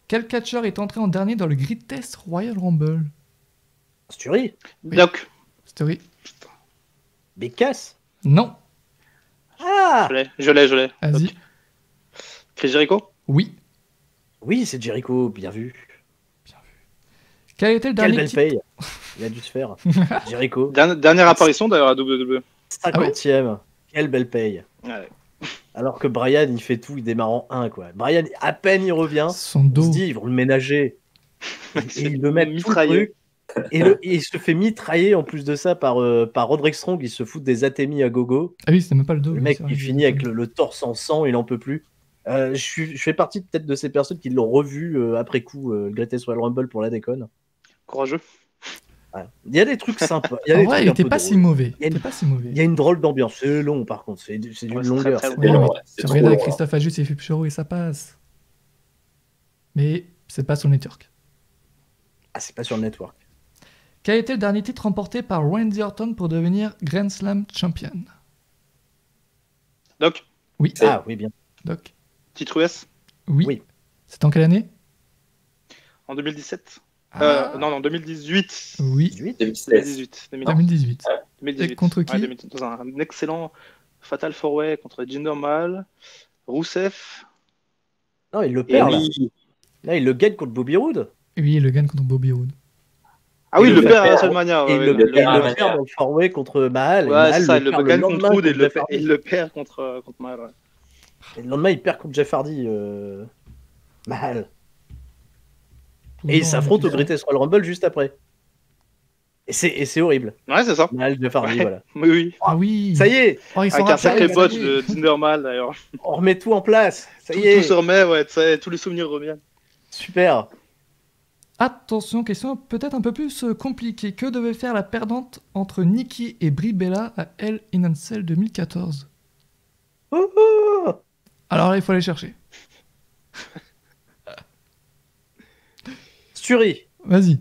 Quel catcheur est entré en dernier dans le Greatest Royal Rumble? Stury. Oui. Doc, Story. Bécasse. Non. Ah je l'ai. Vas-y. Doc. Chris Jericho. Oui. Oui, c'est Jericho, bien vu. Quel était le Quelle dernier belle titre? paye. Il a dû se faire. Jericho. Dernière apparition d'ailleurs à WWE. 50e. Quelle belle paye. Ouais. Alors que Brian, il fait tout, il démarre en 1, quoi. Brian, à peine il revient, Son on se dos. dit, ils vont le ménager. Et ils le mettent tout le mitraillé. truc. Et il se fait mitrailler en plus de ça par Roderick Strong, il se fout des atémies à gogo. Ah oui, c'était même pas le dos. Le oui, mec, c'est vrai, il j'ai- finit avec le torse en sang, il en peut plus. Je fais partie peut-être de ces personnes qui l'ont revu après coup, le Greatest Royal Rumble pour la déconne. Courageux. Ouais. Il y a des trucs sympas. Il y a En des vrai, trucs il un était peu pas drôles. si mauvais. Il y a une- Il était pas si mauvais. Il y a une drôle d'ambiance. C'est long par contre, c'est d'une Ouais, c'est très, longueur. très c'est long. Ouais, long. mais ouais, c'est tu trop regardes avec long, Christophe Ajus et Philippe Choro et ça passe. Mais c'est pas sur le network. Ah, c'est pas sur le network. Quel a été le dernier titre remporté par Randy Orton pour devenir Grand Slam Champion? Doc, Oui. C'est- Ah oui, bien. Doc. titre US Oui. Oui. C'est en quelle année? en 2017. Ah. Non, 2018. Oui. 18. 2016. 2018. 2018. 2018. Et contre qui? 2018. Dans un excellent Fatal 4-Way contre Jinder Mahal, Rousseff. Non, il le Et perd là. Oui, Là, il le gagne contre Bobby Roode. Oui, il le gagne contre Bobby Roode. Ah oui, Et il le le perd à perd, WrestleMania. Et il ouais, le ouais, et il perd à le Mania. perd dans le four-way contre Mahal. Et Ouais, Mahal c'est ça, le il le perd gagne lendemain contre Wood et Jeff Hardy. il le perd contre Mahal. Ouais. Et le lendemain, il perd contre Jeff Hardy. Mahal. Et il s'affronte au Greatest Royal Rumble juste après. Et c'est horrible. Ouais, c'est ça. Mahal, Jeff Hardy, Ouais. voilà. Oui, oui. Ah oui. Ça y est, Oh, ils sont Avec un rappelés, sacré ça botch y est. de Jinder Mahal d'ailleurs. on remet tout en place. Ça Tout, y est, tout se remet, ouais, tu sais, tous les souvenirs reviennent. super. Attention, question peut-être un peu plus compliquée. Que devait faire la perdante entre Nikki et Brie Bella à Hell in a Cell 2014? Oh, oh. Alors là, il faut aller chercher. Sturi. Vas-y.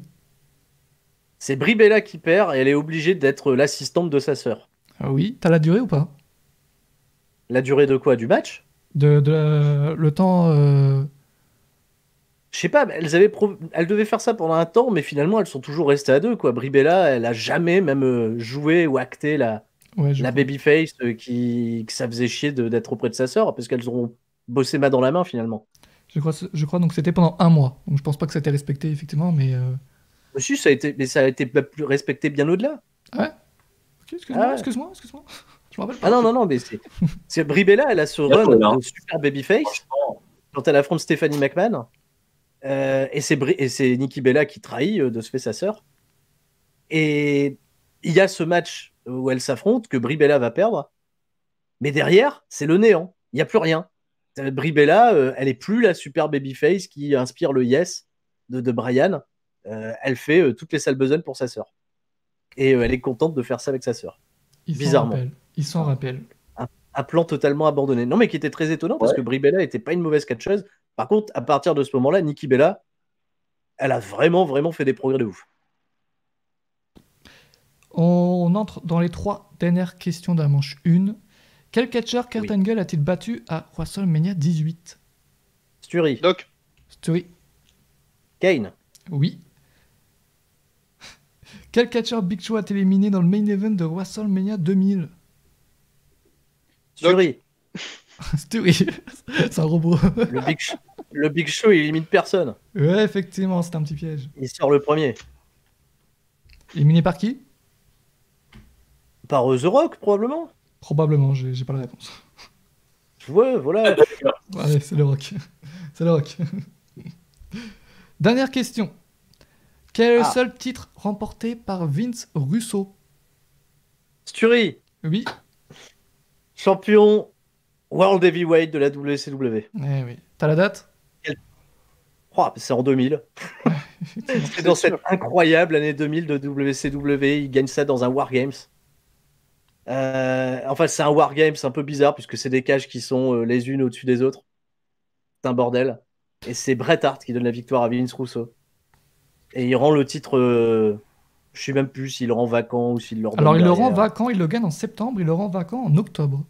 C'est Brie Bella qui perd et elle est obligée d'être l'assistante de sa sœur. Ah oui, t'as la durée ou pas? La durée de quoi? Du match? Le temps. Je sais pas, elles devaient faire ça pendant un temps, mais finalement elles sont toujours restées à deux, quoi. Brie Bella, elle a jamais même joué ou acté la Ouais, je crois. babyface que ça faisait chier d'être auprès de sa sœur, parce qu'elles ont bossé main dans la main finalement. Je crois donc c'était pendant un mois. Donc je pense pas que ça a été respecté effectivement, mais. Mais si, ça a été plus respecté bien au-delà. Ok, excuse-moi, Ah ouais. excuse-moi. Je me rappelle pas. Ah non, mais c'est Brie Bella, elle a ce Bien run joué, hein. de super babyface franchement. quand elle affronte Stephanie McMahon. Et c'est Nikki Bella qui trahit de ce fait sa sœur. Et il y a ce match où elles s'affrontent que Brie Bella va perdre. Mais derrière, c'est le néant. Il n'y a plus rien. Brie Bella, elle est plus la super babyface qui inspire le yes. de Bryan, elle fait toutes les sales besognes pour sa sœur. Et elle est contente de faire ça avec sa sœur. Bizarrement. Il s'en rappelle. Un plan totalement abandonné. Non, mais qui était très étonnant parce que Brie Bella était pas une mauvaise catcheuse. Par contre, à partir de ce moment-là, Nikki Bella, elle a vraiment, vraiment fait des progrès de ouf. On entre dans les 3 dernières questions de la manche 1. Quel catcheur Kurt Angle a-t-il battu à WrestleMania 18? Sturi. Doc. Sturi. Kane. Oui. Quel catcheur Big Show a-t-il éliminé dans le main event de WrestleMania 2000? Sturi. Sturi. C'est un robot. Le Big Show, il élimine personne. Ouais, effectivement, c'est un petit piège. Il sort le premier. Éliminé par qui? Par The Rock, probablement. Probablement, j'ai pas la réponse. Ouais, voilà. Ouais, c'est le Rock. C'est le Rock. Dernière question. Quel est le seul titre remporté par Vince Russo? Sturi. Oui. Champion World Heavyweight de la WCW. Eh oui. T'as la date? C'est en 2000. C'est dans cette incroyable année 2000 de WCW. Il gagne ça dans un War Games. Enfin, c'est un War Games un peu bizarre puisque c'est des cages qui sont les unes au-dessus des autres. C'est un bordel. Et c'est Bret Hart qui donne la victoire à Vince Russo. Et il rend le titre, je sais même plus s'il le rend vacant ou s'il le redonne. Alors il le derrière. rend vacant, il le gagne en septembre, il le rend vacant en octobre.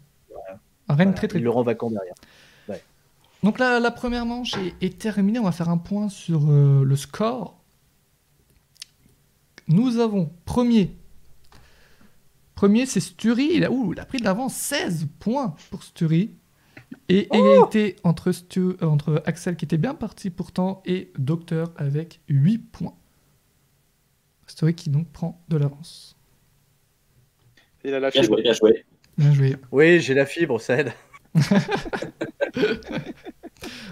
Un règne très très Il le rend vacant derrière. Ouais. Donc la première manche est terminée, on va faire un point sur le score. Nous avons premier c'est Sturi, il a pris de l'avance, 16 points pour Sturi. Et égalité entre Axel qui était bien parti pourtant et Docteur avec 8 points. Sturi qui donc prend de l'avance. Il a la Bien fibre. joué, bien joué. Bien joué. Oui, j'ai la fibre, ça aide.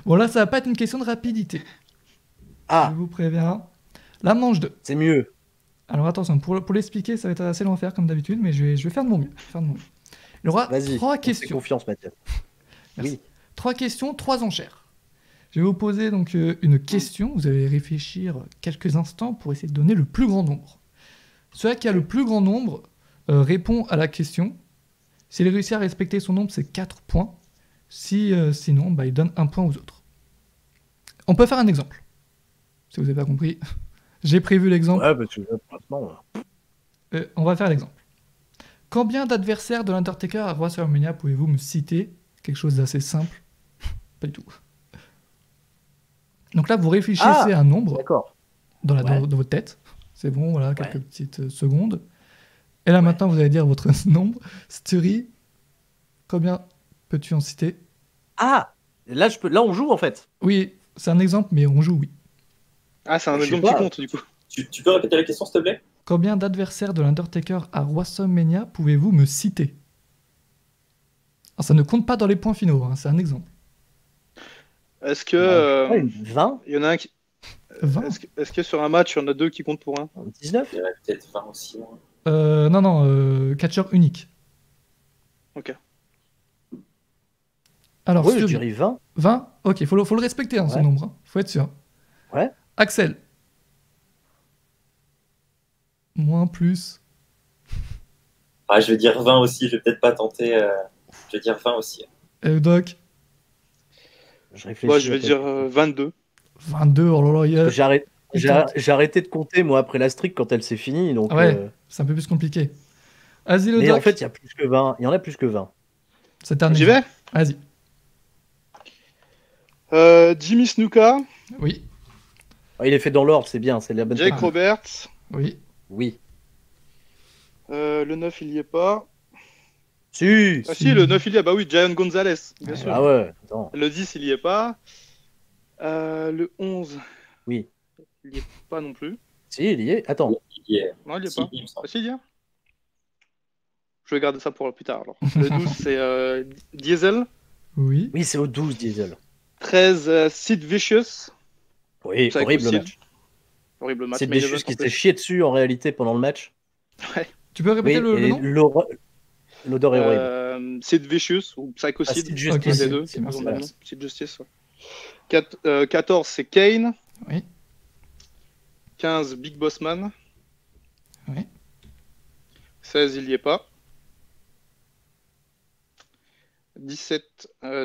Bon là ça va pas être une question de rapidité. Je vous préviens. La manche 2. C'est mieux. Alors attention, pour l'expliquer, ça va être assez l'enfer comme d'habitude, mais je vais faire de mon mieux. Il y aura 3 questions. Confiance, Mathieu. Merci. Oui. 3 questions, 3 enchères. Je vais vous poser donc une question. Vous allez réfléchir quelques instants pour essayer de donner le plus grand nombre. Celui qui a le plus grand nombre répond à la question. S'il réussit à respecter son nombre, c'est 4 points. Sinon, il donne 1 point aux autres. On peut faire un exemple. Si vous n'avez pas compris. J'ai prévu l'exemple. Ouais, parce que maintenant. On va faire l'exemple. Combien d'adversaires de l'Undertaker à WrestleMania pouvez-vous me citer? Quelque chose d'assez simple. Pas du tout. Donc là, vous réfléchissez à un nombre dans votre tête. C'est bon, voilà, quelques petites secondes. Et là, maintenant, vous allez dire votre nombre. Sturi, combien peux-tu en citer? Ah, là, on joue en fait. Oui, c'est un exemple, mais on joue, oui. Ah, c'est un exemple qui compte, du coup. Tu peux répéter la question, s'il te plaît? Combien d'adversaires de l'Undertaker à WrestleMania pouvez-vous me citer? Alors, ça ne compte pas dans les points finaux, hein, c'est un exemple. Est-ce que... 20 il y en a un qui... 20 Est-ce que sur un match, il y en a 2 qui comptent pour un? 19 Il y en a peut-être 20 aussi. Moi. Non, catcheur unique. Ok. Alors, oui, je dirais 20. 20. Ok, faut le respecter, ce nombre. Hein. Faut être sûr. Ouais. Axel. Moins, plus. Ah, je vais dire 20 aussi, je vais peut-être pas tenter. Je vais dire 20 aussi. Doc. Je réfléchis. Moi, je vais dire 22. 22, oh là là, j'ai arrêté de compter, moi, après la streak, quand elle s'est finie. Donc, c'est un peu plus compliqué. Vas-y, le mais Doc. en fait, il y a plus que 20. Il y en a plus que 20. J'y vais? Vas-y. Jimmy Snuka. Oui. Il est fait dans l'ordre, c'est bien, c'est la bonne Jake technique. Roberts. Oui. Oui. Le 9, il y est pas. Si. Ah si, le 9, il y est. Bah oui, Giant Gonzalez, bien sûr. Ah ouais, attends. Le 10, il y est pas. Le 11. Oui. Il y est pas non plus. Si, il y est. Attends. Il y est. Non, il y est Si, pas. il me semble. Ah si, il y est. Je vais garder ça pour plus tard, alors. Le 12, c'est Diesel. Oui. Oui, c'est au 12, Diesel. 13, Sid Vicious. Oui, Ça, horrible Sid. match. Horrible match. C'est mais Vicious qui s'est chié dessus en réalité pendant le match. Ouais. Tu peux répéter le nom? L'odeur est horrible. Sid Vicious ou Psycho Sid. Sid Justice. Un des deux. C'est merci. Sid Justice. Ouais. 14, c'est Kane. Oui. 15, Big Boss Man. Oui. 16, il y est pas. 17,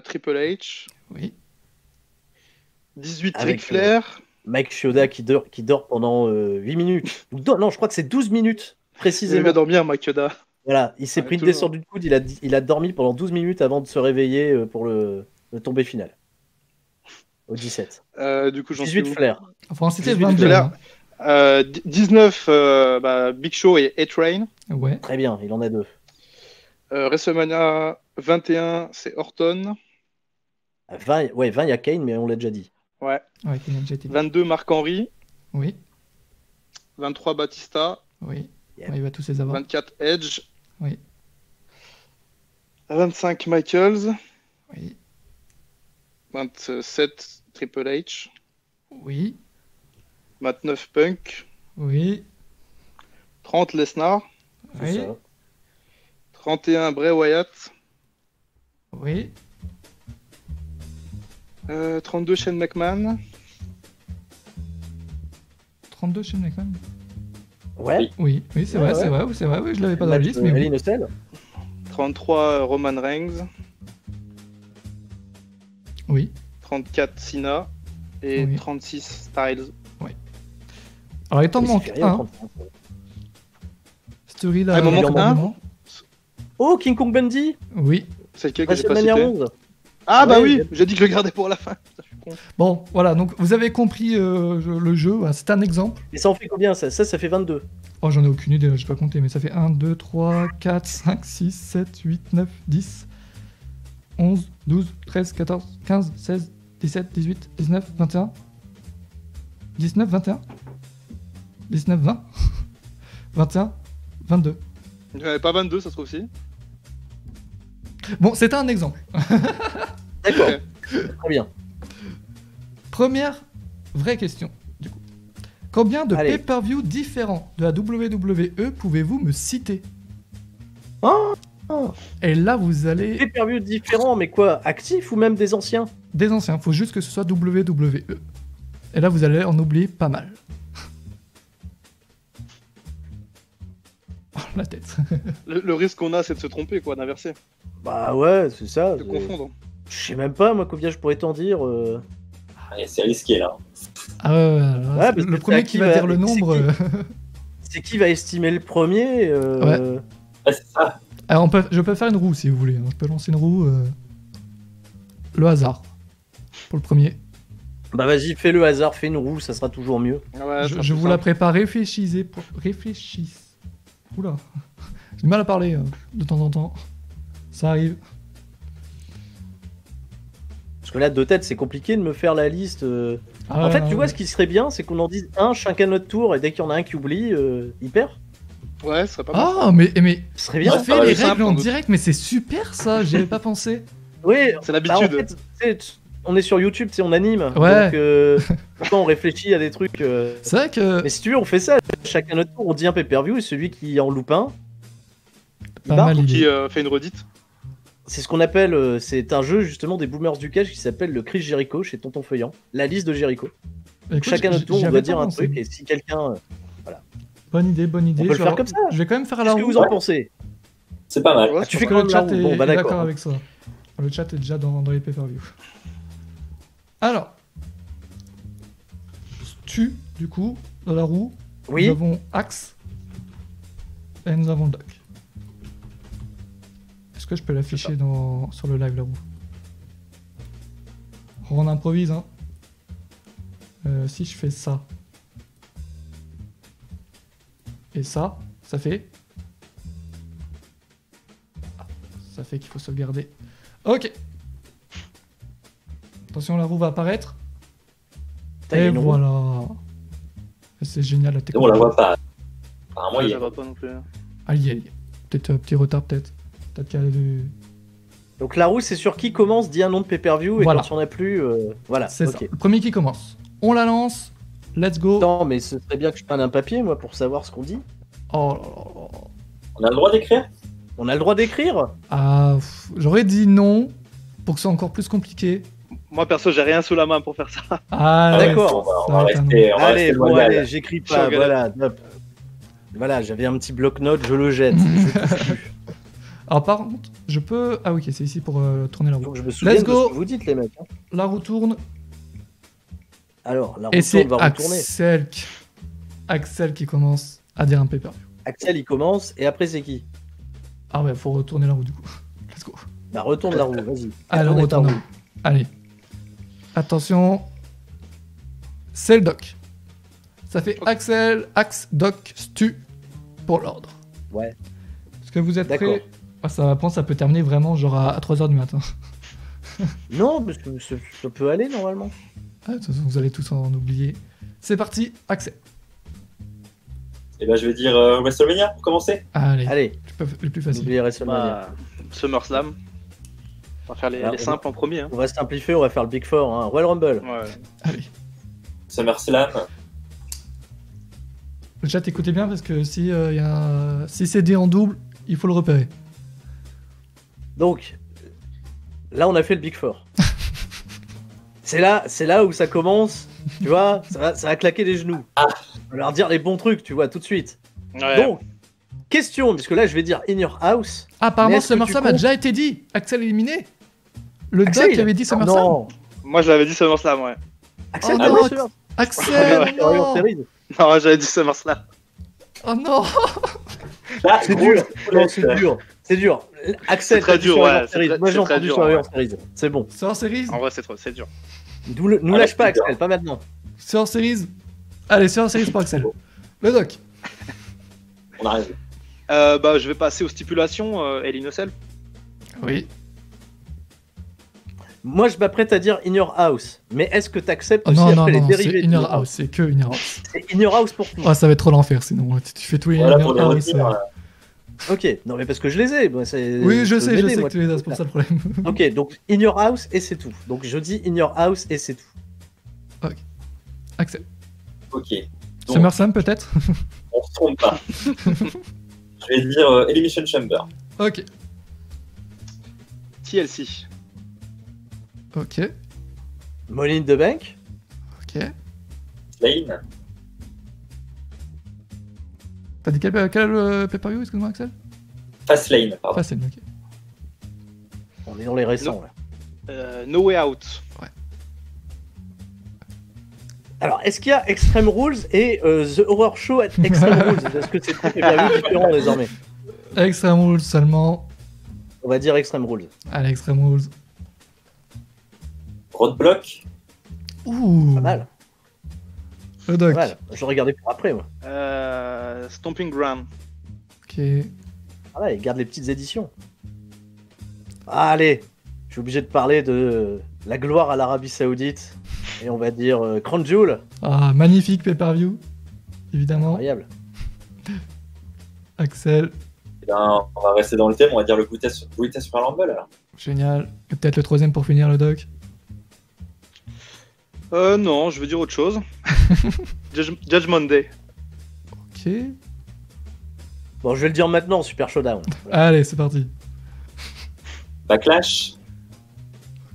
Triple H. Oui. 18, Avec, Ric Flair. Mike Chioda qui dort pendant 8 minutes. Non, je crois que c'est 12 minutes, Il précisément. va dormir, Mike Yoda. Voilà, il s'est Ouais, pris une toujours. descente du coude, il a dormi pendant 12 minutes avant de se réveiller pour le tombé final. Au 17. Du coup, j'en suis 18 où Flair. Enfin, c'était 18 22. Flair. Hein. 19, Big Show et A-Train. Ouais. Très bien, il en a 2. WrestleMania 21, c'est Orton. 20, il y a Kane, mais on l'a déjà dit. Ouais. Ouais, qui n'a déjà été. 22, Marc Henry. Oui. 23, Batista. Oui. Yep. Ouais, il va tous les avoir. 24, Edge. Oui. 25, Michaels. Oui. 27, Triple H. Oui. 29, Punk. Oui. 30, Lesnar. C'est Oui. ça. 31, Bray Wyatt. Oui. 32, Shane McMahon. 32 chez McMahon. Ouais. Oui, oui, c'est Ouais, vrai, ouais. c'est vrai, oui, c'est vrai, oui, je l'avais pas dans la Match liste, de mais oui. Hell in a Cell. 33, Roman Reigns. Oui. 34, Cena. Et Oui. 36, Styles. Alors, il t'en Mais ça manque fait rien, un. 35. Story là. Ah, il m'en manque évidemment. Oh, King Kong Bundy. Oui. C'est lequel que j'ai pas WrestleMania cité 11. Ah bah Ouais, oui, j'ai- j'ai dit que je le gardais pour la fin. Putain, je suis con. Bon, voilà, donc vous avez compris le jeu, voilà, c'est un exemple. Et ça en fait combien ça fait 22. Oh, j'en ai aucune idée, je vais pas compter, mais ça fait 1, 2, 3, 4, 5, 6, 7, 8, 9, 10, 11, 12, 13, 14, 15, 16, 17, 18, 19, 21. 19, 21 19, 20 21, 22. Il n'y en avait pas 22, ça se trouve aussi. Bon, c'était un exemple. D'accord. Ok. Très bien. Première vraie question, du coup. Combien de Allez. pay-per-view différents de la WWE pouvez-vous me citer? Oh, Et là, vous allez... pay-per-view différents, mais quoi, actifs ou même des anciens? Des anciens, faut juste que ce soit WWE. Et là, vous allez en oublier pas mal. Oh, la tête. Le risque qu'on a, c'est de se tromper, quoi, d'inverser, Bah ouais, c'est ça. de confondre. Je sais même pas, moi, combien je pourrais t'en dire. Allez, c'est risqué là. Ah ouais, alors, Ouais, parce le que premier c'est qui à va qui dire va- le c'est nombre... qui C'est qui va estimer le premier Ouais. Ouais, c'est ça. Alors, je peux faire une roue, si vous voulez. Je peux lancer une roue... Le hasard. Pour le premier. Bah vas-y, fais le hasard, fais une roue, ça sera toujours mieux. Ouais, c'est un Je peu vous la simple. prépare, réfléchissez. Réfléchissez. Oula. J'ai du mal à parler de temps en temps. Ça arrive. Parce que là, de tête, c'est compliqué de me faire la liste. Ah En fait, ouais, tu vois, ouais. ce qui serait bien, c'est qu'on en dise un chacun notre tour, et dès qu'il y en a un qui oublie, il perd. Ouais, ce serait pas mal. Ah, mais Ce serait il bien. Ouais, fait ça va les être règles simple, en sans doute. direct, mais c'est super ça, j'y avais pas pensé. Oui, C'est bah, l'habitude. en fait, tu sais, on est sur YouTube, tu sais, on anime. Ouais. Donc, pourquoi on réfléchit à des trucs. C'est vrai que. Mais si tu veux, on fait ça. Chacun notre tour, on dit un pay-per-view, et celui qui en loupe un, il Pas bat. mal Qui idée. fait une redite. C'est ce qu'on appelle. C'est un jeu justement des boomers du cash qui s'appelle le Chris Jericho chez Tonton Feuillant. La liste de Jericho. Écoute, Chacun notre tour, j'y on avais doit dire pas un pensé. truc, et si quelqu'un. Bonne idée, bonne idée. On peut le Je vais faire avoir- comme ça. Je vais quand même faire la Qu'est-ce que roue. vous en pensez? C'est pas mal. Ouais, Ah, c'est tu pas fais Que quand le même chat la roue. Bon, bah est d'accord. d'accord avec ça. Le chat est déjà dans les pay-per-view. Alors. Tu, du coup, dans la roue, Oui. nous avons Axe et nous avons Doc. Est-ce que je peux l'afficher sur le live la roue? On improvise, hein. Si je fais ça. Et ça fait. Ah, ça fait qu'il faut sauvegarder. Ok. Attention, la roue va apparaître. T'as Et une roue. voilà. C'est génial la On technologie. la voit pas. Apparemment, Ouais, il y ça a... va pas non plus. Aïe, aïe. Peut-être un petit retard, peut-être. Peut-être qu'il y a du... Donc la roue, c'est sur qui commence, dit un nom de pay-per-view, et Voilà. quand il n'y en a plus, voilà. C'est ok. ça. Le premier qui commence. On la lance. Let's go. Attends, mais ce serait bien que je prenne un papier, moi, pour savoir ce qu'on dit. Oh là là là. On a le droit d'écrire? On a le droit d'écrire? Ah, j'aurais dit non pour que ce soit encore plus compliqué. Moi, perso, j'ai rien sous la main pour faire ça. Ah, D'accord. On va Ça va être un rester, on va Allez, rester bon, loyal. allez, j'écris Je suis en pas. galère. Voilà, hop. Voilà, j'avais un petit bloc-notes, je le jette. Je touche plus. Alors par contre, je peux... Ah oui, ok, c'est ici pour tourner la roue. Donc je me souviens de Let's go. ce que vous dites, les mecs. hein. La roue tourne, Alors, la et roue c'est tourne va retourner. Axel qui commence à dire un pay-per-view. Axel, il commence, et après, c'est qui? Ah ouais, faut retourner la roue du coup. Let's go. Bah, retourne la roue, vas-y. Allez, on Retourne ta retourne la roue. roue. Allez. Attention. C'est le doc. Ça fait Axel, Axe, Doc, Stu pour l'ordre. Ouais, Est-ce que vous êtes d'accord. prêts? Ah, ça va prendre, ça peut terminer vraiment genre à 3h du matin. Non, parce que ça peut aller, normalement. Ah, de toute façon, vous allez tous en oublier. C'est parti, Axel. Et ben, je vais dire WrestleMania pour commencer. Allez, Allez, le plus facile. n'oubliez WrestleMania. Bah, SummerSlam. On va faire les Alors, simples en premier. Hein. On va simplifier, on va faire le Big Four. Hein. Royal Rumble. Ouais. Allez. SummerSlam. Le chat, écoutez bien parce que si, si c'est dit en double, il faut le repérer. Donc, là, on a fait le Big Four. c'est là où ça commence, tu vois, ça va claquer des genoux. On va leur dire les bons trucs, tu vois, tout de suite. Ouais. Donc, question, puisque là, je vais dire In Your House. Ah, apparemment, Mais est-ce que SummerSlam tu a comptes- déjà été dit. Axel éliminé. Le Axel, doc avait dit Ah, SummerSlam. non, Moi, je l'avais dit SummerSlam, ouais. Axel, Oh t'as non, dit SummerSlam. Axel, Survivor non. Series. Non, j'avais dit SummerSlam. Oh non. Là, C'est grosse dur, non, boulette. c'est dur, c'est dur. Axel, C'est très t'as dit dur, Survivor ouais, c'est Series. très- Moi, j'ai c'est très entendu dur, Survivor ouais. Series. C'est bon. Sort Series. En vrai, c'est dur. Nous Ah, lâche pas, c'est dur. Axel, pas maintenant. Sort Series. Allez, Sort Series pour Axel. Le doc. On arrive. Bah, je vais passer aux stipulations, Hell in a Cell. Oui. Moi, je m'apprête à dire In Your House. Mais est-ce que t'acceptes Oh, aussi non, non, après les non, c'est dérivés de Inner In Your House. C'est que Inner House. C'est In Your House pour tout. Ah, ça va être trop l'enfer sinon. Tu fais tous les Voilà Inner pour les House. retenir. Ok, non mais parce que je les ai. Moi, Oui, je sais m'aider, que moi. tu les as, c'est pour ça le problème. Ok, donc In Your House et c'est tout. Donc je dis In Your House et c'est tout. Axel. Ok. Donc, SummerSlam peut-être. on se trompe pas. Je vais dire Elimination Chamber. Ok. TLC. Ok. Money in the Bank. Ok. Lane. T'as dit quel pay-per-view, excuse-moi, Axel? Fastlane, pardon. Facile, ok. On est dans les récents Non. là. No Way Out. Alors, est-ce qu'il y a Extreme Rules et The Horror Show at Extreme Rules? Est-ce que c'est très différent désormais? Extreme Rules seulement. On va dire Extreme Rules. Allez, Extreme Rules. Roadblock. Ouh. Pas mal. Le doc. Pas mal. Je regardais pour après moi. Stomping Ground. Ok. Ah ouais, il garde les petites éditions. Ah, allez, je suis obligé de parler de la gloire à l'Arabie Saoudite. Et on va dire Crown Jewel. Ah, magnifique pay-per-view. Évidemment. Incroyable. Axel. Eh ben, on va rester dans le thème, on va dire le Greatest Royal Rumble alors. Génial. Et peut-être le troisième pour finir, le doc. Non, je veux dire autre chose. Judgment Day. Ok. Bon, je vais le dire maintenant, Super Showdown. Voilà. Allez, c'est parti. Backlash.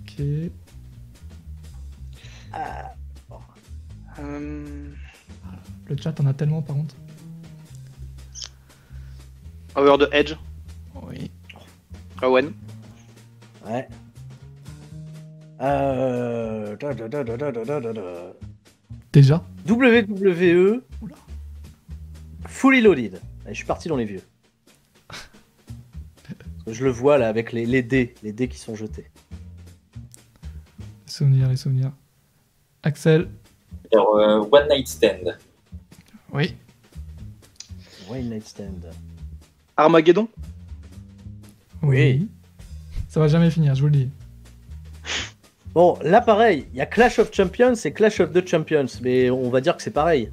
Ok. Euh, Le chat en a tellement, par contre. Over the Edge. Oui. Owen. Ouais. Déjà. WWE Oula. Fully Loaded. Allez, je suis parti dans les vieux. Je le vois là avec les dés qui sont jetés. Les souvenirs. Axel. Alors, One Night Stand. Oui. One Night Stand. Armageddon. Oui. Ça va jamais finir, je vous le dis. Bon, là pareil, il y a Clash of Champions et Clash of the Champions, mais on va dire que c'est pareil.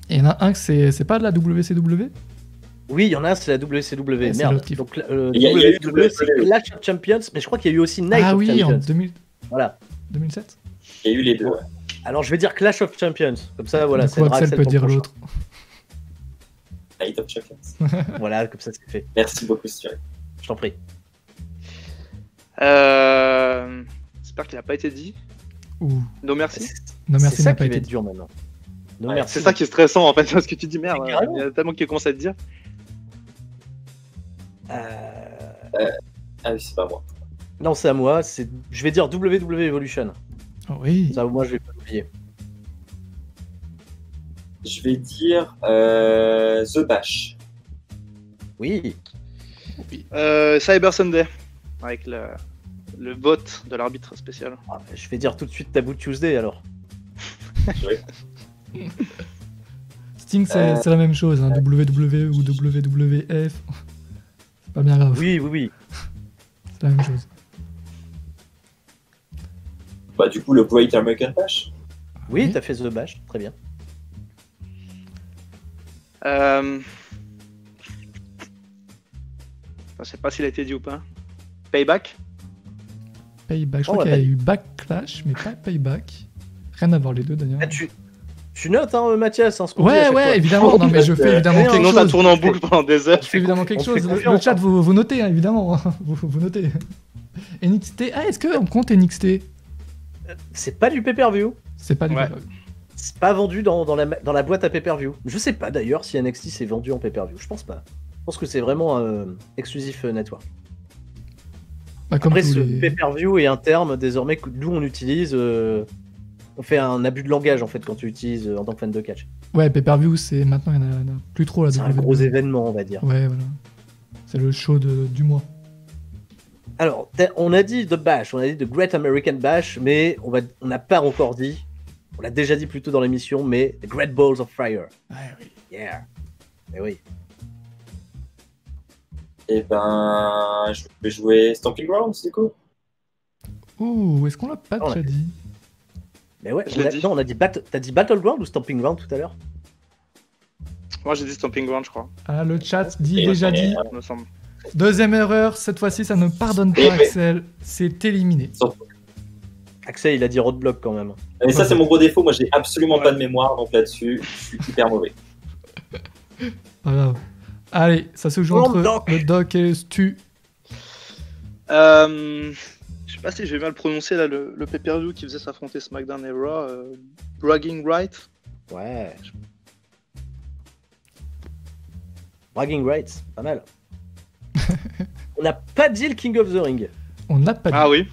Et il y en a un que c'est pas de la WCW. Oui, il y en a un, c'est la WCW. Ouais, c'est Merde. l'autre qui- Donc, Il y a eu WWE, c'est WWE. Clash of Champions, mais je crois qu'il y a eu aussi Night Ah of oui, en Champions. 2000... Voilà. 2007. Il y a eu les deux. Ouais. Alors, je vais dire Clash of Champions. Comme ça, voilà, du coup, aidera Axel peut ton dire prochain. l'autre. Night of Champions. Voilà, comme ça, c'est fait. Merci beaucoup, Stuart. Je t'en prie. J'espère qu'il n'a pas été dit. Ouh. No merci. Non, C'est merci, ça n'a qui pas va été être dit. dur maintenant. Non, Ouais, merci. C'est ça qui est stressant en fait, parce que tu dis merde, Carrément. il y a tellement qui commence à te dire. Ah oui, c'est pas moi. Non, c'est à moi. Je vais dire WWE Evolution. Oh, oui. Ça, moi, je vais pas l'oublier. Je vais dire The Bash. Oui. Cyber Sunday, avec le vote de l'arbitre spécial. Ah, je vais dire tout de suite Taboo Tuesday alors. Sting, c'est la même chose. Hein. WWE ou WWF. C'est pas bien grave. Oui, oui, oui. C'est la même chose. Bah, du coup, le Great American Bash. Oui, Oui. t'as fait The Bash. Très bien. Je sais pas s'il a été dit ou pas. Payback. Payback. Je Oh, crois qu'il y bah, a eu Backlash, mais pas Payback. Rien à voir les deux d'ailleurs. Ah, tu notes, hein, Mathias, hein, ce qu'on dit à Ouais, chaque ouais, fois. évidemment. Non, mais je fais évidemment Rien, quelque Sinon, ça chose. tourne en boucle pendant des heures. Je fais évidemment quelque on fait chose. confiance, Le chat, vous notez, hein, évidemment. Vous notez. NXT. Ah, est-ce qu'on compte NXT? C'est pas du pay-per-view. C'est pas du Ouais. C'est pas vendu dans la boîte à pay-per-view. Je sais pas d'ailleurs si NXT s'est vendu en pay-per-view. Je pense pas. Je pense que c'est vraiment exclusif network. Bah, comme Après, tous ce les- pay-per-view est un terme désormais que nous on utilise. On fait un abus de langage en fait quand tu utilises en tant que fan de catch. Ouais, pay-per-view, c'est maintenant, il y en a plus trop là. C'est un gros événement, on va dire. Ouais, voilà. C'est le show du mois. Alors, on a dit The Bash, on a dit The Great American Bash, mais on n'a pas encore dit, on l'a déjà dit plus tôt dans l'émission, mais The Great Balls of Fire. Ouais, oui. Yeah. Eh oui. Et ben, je vais jouer Stomping Grounds, du coup. Ouh, est-ce qu'on l'a pas On l'a déjà dit? Mais ouais, Je l'ai dit. non, on a dit t'as dit Battleground ou Stomping Ground tout à l'heure? Moi j'ai dit Stomping Ground, je crois, Ah, le chat dit Et- déjà et- dit. il me semble. Deuxième erreur, cette fois-ci, ça ne pardonne Et- pas, Axel. C'est éliminé. Axel, il a dit Roadblock quand même. Et ça, c'est mon gros défaut. Moi, j'ai absolument pas de mémoire, donc là-dessus, je suis hyper mauvais. Pas grave. Allez, ça se joue Oh, entre Doc. le Doc et Stu. Je sais pas si j'ai mal prononcé là le pay-per-view qui faisait s'affronter SmackDown et Raw. Bragging Right. Ouais. Bragging Rights, pas mal. On n'a pas dit le King of the Ring. On n'a pas dit. Ah oui.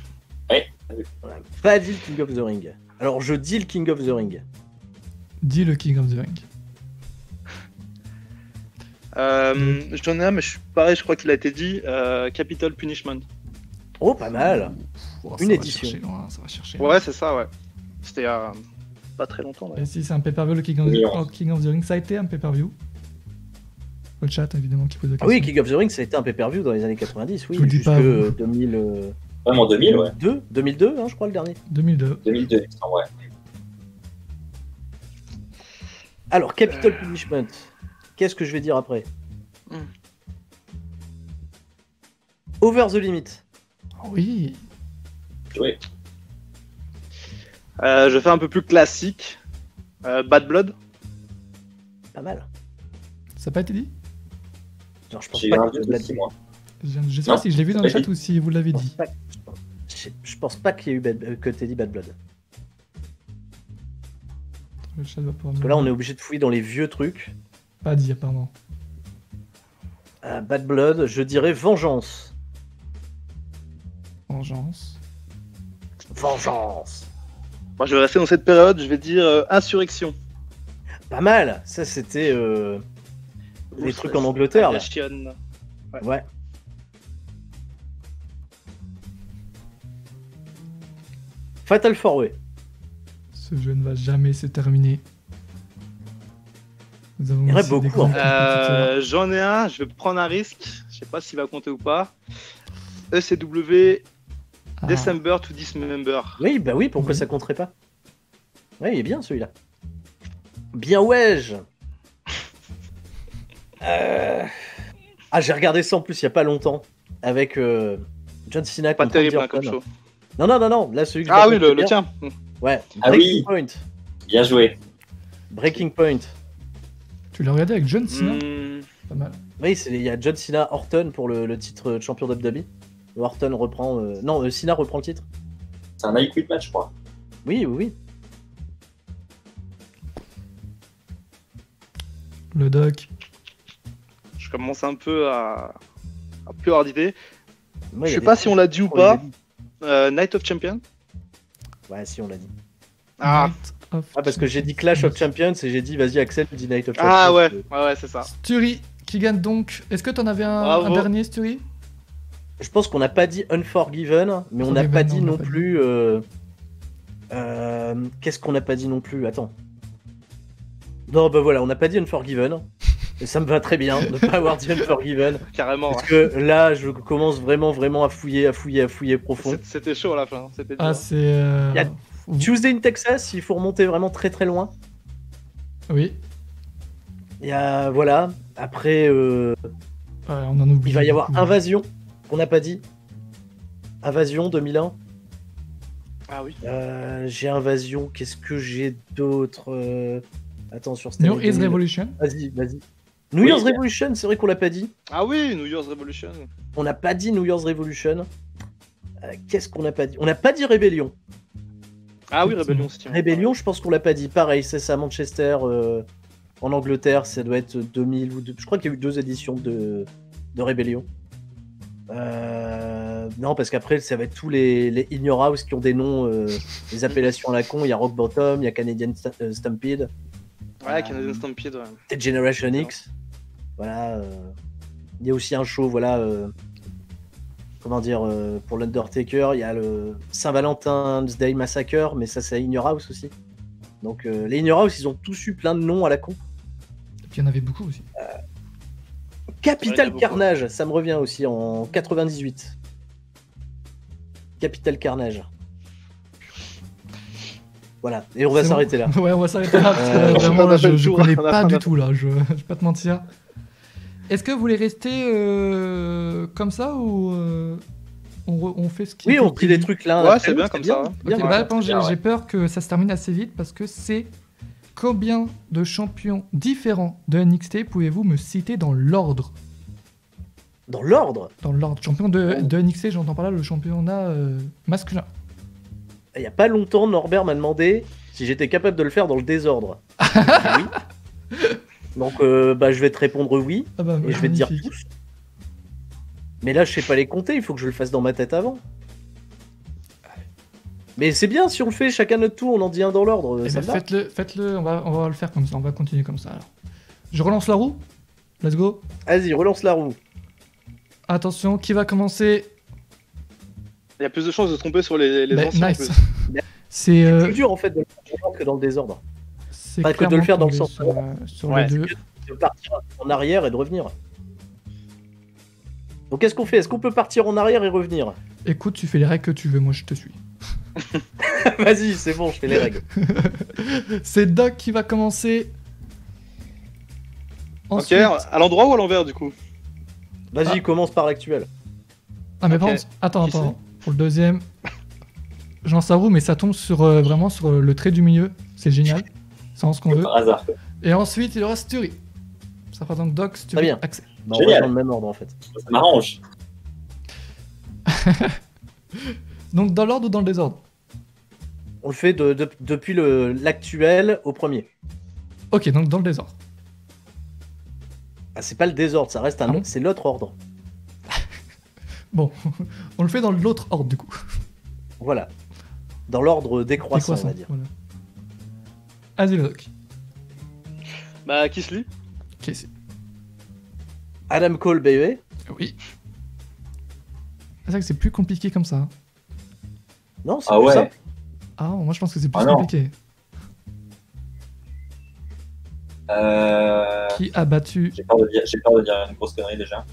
On n'a pas dit le King of the Ring. Alors je dis le King of the Ring. Dis le King of the Ring. J'en ai un, mais pareil, je crois qu'il a été dit. Capital Punishment. Oh, pas mal. Oh, Une ça va édition. chercher loin, ça va chercher. Ouais, c'est ça, ouais. C'était il y a pas très longtemps. Et d'ailleurs. si c'est un pay-per-view, le King of, Oui, King of the Ring, ça a été un pay-per-view. Le chat, évidemment, qui pose la Ah question. oui, King of the Ring, ça a été un pay-per-view dans les années 90, oui. Je vous le dis Jusque pas, vous. 2000, Vraiment, 2000, ouais. 2002, hein, je crois, le dernier. 2002. 2002, il me semble, ouais. Alors, Capital Punishment. Qu'est-ce que je vais dire après Hmm. Over the Limit. Oui. Joué. Je fais un peu plus classique. Bad Blood. Pas mal. Ça n'a pas été dit? Genre, je pense J'ai eu pas un que doute Bad- aussi, moi. Je sais pas Non, si je l'ai vu dans le pas chat dit. ou si vous l'avez dit. Je pense pas qu'il y ait eu que t'aies dit Bad Blood. Le chat va pouvoir Parce me que là, on est obligé de fouiller dans les vieux trucs. Pas dit, apparemment. Bad Blood, je dirais Vengeance. Vengeance. Vengeance. Moi, je vais rester dans cette période. Je vais dire Insurrection. Pas mal. Ça, c'était les trucs en Angleterre, là. Aggression. Ouais. Fatal 4-Way. Ce jeu ne va jamais se terminer. Nous avons Il y en a aussi des beaucoup, en grands fait. compétiteurs. J'en ai un. Je vais prendre un risque. Je sais pas s'il va compter ou pas. ECW Ah, December to Dismember. Oui, bah oui, pourquoi Oui. ça compterait pas? Ouais, il est bien celui-là. Bien ouais. Ah, j'ai regardé ça en plus il y a pas longtemps avec John Cena Pas contre terrible Randy hein, comme Orton. show. Non, là celui que je Ah raconte, oui, c'est le bien. tien. Ouais. Ah Breaking oui. Point. Bien joué. Breaking Point. tu l'as regardé avec John Cena Hmm, Pas mal. Oui, il y a John Cena Orton pour le titre de champion WWE. Orton reprend. Non, Cena reprend le titre. C'est un I Quit match, je crois. Oui, oui, oui. Le doc. Je commence un peu à peu avoir d'idées. Moi, il Je y a sais des pas trucs, si on l'a dit ou on les a pas. dit. Night of Champions. Ouais, si, on l'a dit. Ah, Night of Ah, parce que j'ai dit Clash of Champions et j'ai dit, vas-y, Axel, dis Night of Champions. ah ouais, ouais, c'est ça. Sturi qui gagne donc. Est-ce que t'en avais un Bravo. dernier, Sturi? Je pense qu'on n'a pas dit Unforgiven, mais on n'a Unforgiven, pas non, dit on l'a non pas dit. plus. Qu'est-ce qu'on n'a pas dit non plus? Attends. Non, bah voilà, on n'a pas dit Unforgiven. Et ça me va très bien de ne pas avoir dit Unforgiven. Carrément. Parce ouais. que là, je commence vraiment à fouiller profond. C'était chaud à la fin. C'était Ah, dur. c'est. Il y a Tuesday in Texas, il faut remonter vraiment très loin. Oui. Il y a, voilà. Après, Ouais, on en oublie. il va y avoir beaucoup. Invasion, qu'on n'a pas dit. Invasion 2001. Ah oui. J'ai Invasion, qu'est-ce que j'ai d'autre Attends, sur cette New année Year's 2000. Revolution. Vas-y. New Year's Oui. Revolution, c'est vrai qu'on l'a pas dit. Ah oui, New Year's Revolution. On n'a pas dit New Year's Revolution. Qu'est-ce qu'on n'a pas dit? On n'a pas dit Rébellion. Ah oui, Rébellion, c'est Rébellion, je pense qu'on l'a pas dit. Pareil, c'est ça à Manchester, en Angleterre, ça doit être 2000 ou je crois qu'il y a eu 2 éditions de Rébellion. Non, parce qu'après, ça va être tous les In Your House qui ont des noms, des appellations à la con. Il y a Rock Bottom, il y a Canadian Stampede, Ouais, Canadian Stampede, ouais. peut-être Generation X. Voilà. Il y a aussi un show, voilà. Comment dire, pour l'Undertaker, il y a le Saint-Valentin's Day Massacre, mais ça, c'est In Your House aussi. Donc, les In Your House, ils ont tous eu plein de noms à la con. Et puis il y en avait beaucoup aussi. Capital beaucoup. Carnage, ça me revient aussi en 98. Capital Carnage. Voilà, et on va C'est s'arrêter bon. là. Ouais, on va s'arrêter là. Parce que on vraiment, a là, fait le je tour, connais on a pas fait du le tout là. Je vais pas te mentir. Est-ce que vous voulez rester comme ça ou on fait ce qui Oui, était on prie prévu les trucs là. Ouais, après, c'est bien comme ça, hein. bien. Ok, Ouais, bah, attends, c'est bien, j'ai ouais. peur que ça se termine assez vite parce que c'est combien de champions différents de NXT pouvez-vous me citer dans l'ordre? Dans l'ordre, Dans l'ordre. Champion de NXT, j'entends par là le championnat masculin. il y a pas longtemps, Norbert m'a demandé si j'étais capable de le faire dans le désordre. Oui. Donc, bah, je vais te répondre oui, Ah bah, et je vais te dire magnifique. tous. Mais là, je sais pas les compter, il faut que je le fasse dans ma tête avant. Mais c'est bien si on le fait chacun notre tour, on en dit un dans l'ordre. Eh Ça ben, me va. faites-le, on va le faire comme ça, on va continuer comme ça. Alors. Je relance la roue. Let's go. Vas-y, relance la roue. Attention, qui va commencer? Il y a plus de chances de se tromper sur les Bah, anciens. en nice. plus. C'est C'est plus dur en fait de le faire dans l'ordre que dans le désordre. c'est pas que de le clairement faire dans le tombé sens. sur Ouais, les deux. De partir en arrière et de revenir. Donc qu'est-ce qu'on fait? Est-ce qu'on peut partir en arrière et revenir? Écoute, tu fais les règles que tu veux, moi je te suis. Vas-y, c'est bon, je fais les règles. C'est Doc qui va commencer. Ok, Ensuite... à l'endroit ou à l'envers du coup? Vas-y, commence par l'actuel. Ah mais Ok. par contre, attends, Qui pour le deuxième, je lance la roue, mais ça tombe sur vraiment sur le trait du milieu. C'est génial. C'est vraiment ce qu'on veut. Par hasard. Et ensuite, il y aura Sturi. Ça fera donc Doc, Sturi, Très bien. Axel. Bah, on va Génial. dans le même ordre en fait. Ça m'arrange. Donc dans l'ordre ou dans le désordre? On le fait depuis l'actuel au premier. Ok, donc dans le désordre. Ah, c'est pas le désordre, ça reste Ah bon c'est l'autre ordre. Bon, on le fait dans l'autre ordre du coup. Voilà. Dans l'ordre décroissant, on Décroissant, va dire. voilà. Vas-y le Doc. Bah, qui se lit? Ok, c'est... Adam Cole, baby. Oui. C'est vrai que c'est plus compliqué comme ça. hein. Non, c'est Ah plus ouais. simple. Ah, moi je pense que c'est plus Ah non. compliqué. Qui a battu... J'ai peur de dire une grosse connerie déjà.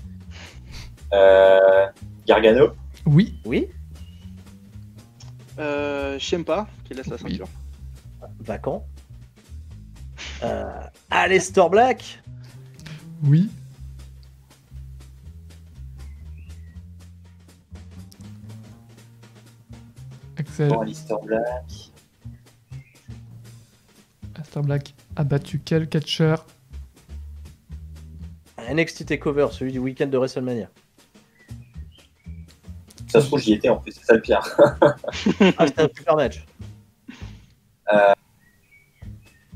Gargano. Oui, Oui, Shempa, qui laisse la Oui. ceinture. vacant. Aleister Black. oui. Axel, Bon, Alistair Black. Aleister Black a battu quel catcheur? NXT TakeOver, celui du week-end de WrestleMania. Ça se trouve, j'y étais en plus, c'est ça le pire. Ah, c'était un super match.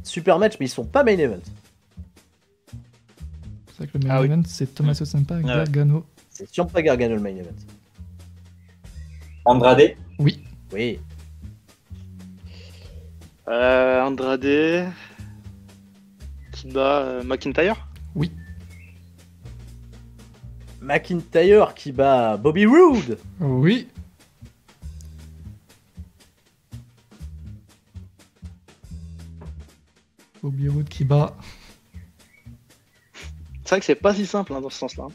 Super match, mais ils sont pas main event. C'est vrai que le main Ah oui. event, c'est Tommaso Ciampa avec Ouais. Gargano. C'est Ciampa Gargano le main event. Andrade, Oui. Oui. Andrade qui bat McIntyre. McIntyre qui bat Bobby Roode. Oui. Bobby Roode qui bat. C'est vrai que c'est pas si simple dans ce sens-là.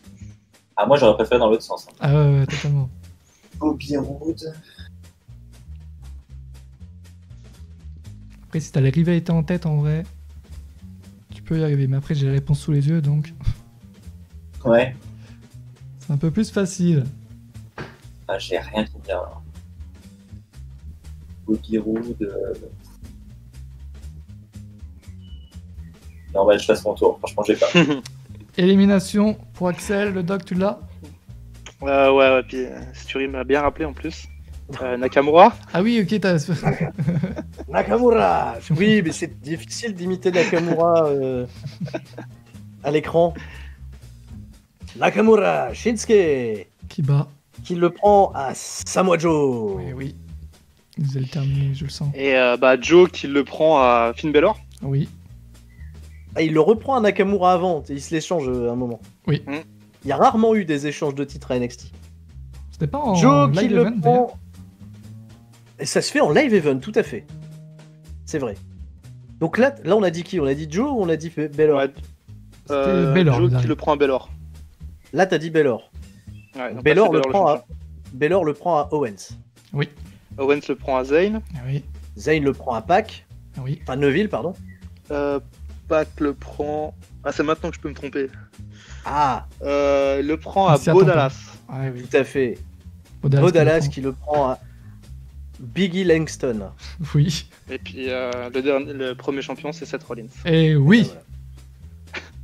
ah, moi j'aurais préféré dans l'autre sens. Ah ouais, totalement. Bobby Roode. Après, si t'as les rivalités en tête, en vrai, tu peux y arriver. Mais après, j'ai la réponse sous les yeux, donc Ouais. c'est un peu plus facile. Ah, j'ai rien qui me vient. là. Bobby Roode. Non, bah, je fasse mon tour. Franchement, j'ai pas. Élimination pour Axel, le doc, tu l'as? Ouais, puis Sturi m'a bien rappelé en plus. Nakamura. Ah oui, ok, t'as. Nakamura. Oui, mais c'est difficile d'imiter Nakamura à l'écran. Nakamura, Shinsuke, Qui bat. qui le prend à Samoa Joe. Oui, oui. Vous allez terminer, je le sens. Et Joe qui le prend à Finn Balor. Oui. Ah, il le reprend à Nakamura avant, il se l'échange à un moment. Oui. Il y a rarement eu des échanges de titres à NXT. C'était pas en Joe qui live le event, d'ailleurs. prend. Et ça se fait en live event, tout à fait. C'est vrai. Donc là, on a dit qui? On a dit Joe ou on a dit Baylor? Ouais. C'était Baylor, Joe vous qui avez. le prend à Balor. Là, t'as dit Baylor. Ouais, donc Baylor là, le c'est prend champion. Baylor le prend à Owens. Owens le prend à Zayn. Ah oui. Zayn le prend à Pac. Ah oui. Enfin, Neville, pardon. Pac le prend. Ah, c'est maintenant que je peux me tromper. Ah, Le prend On à s'y Bo attend pas. Dallas. Ah oui. tout à fait. Bo Bo qui le Dallas prend. qui le prend à Biggie Langston. Oui. Et puis le premier champion, c'est Seth Rollins. Et oui. Voilà.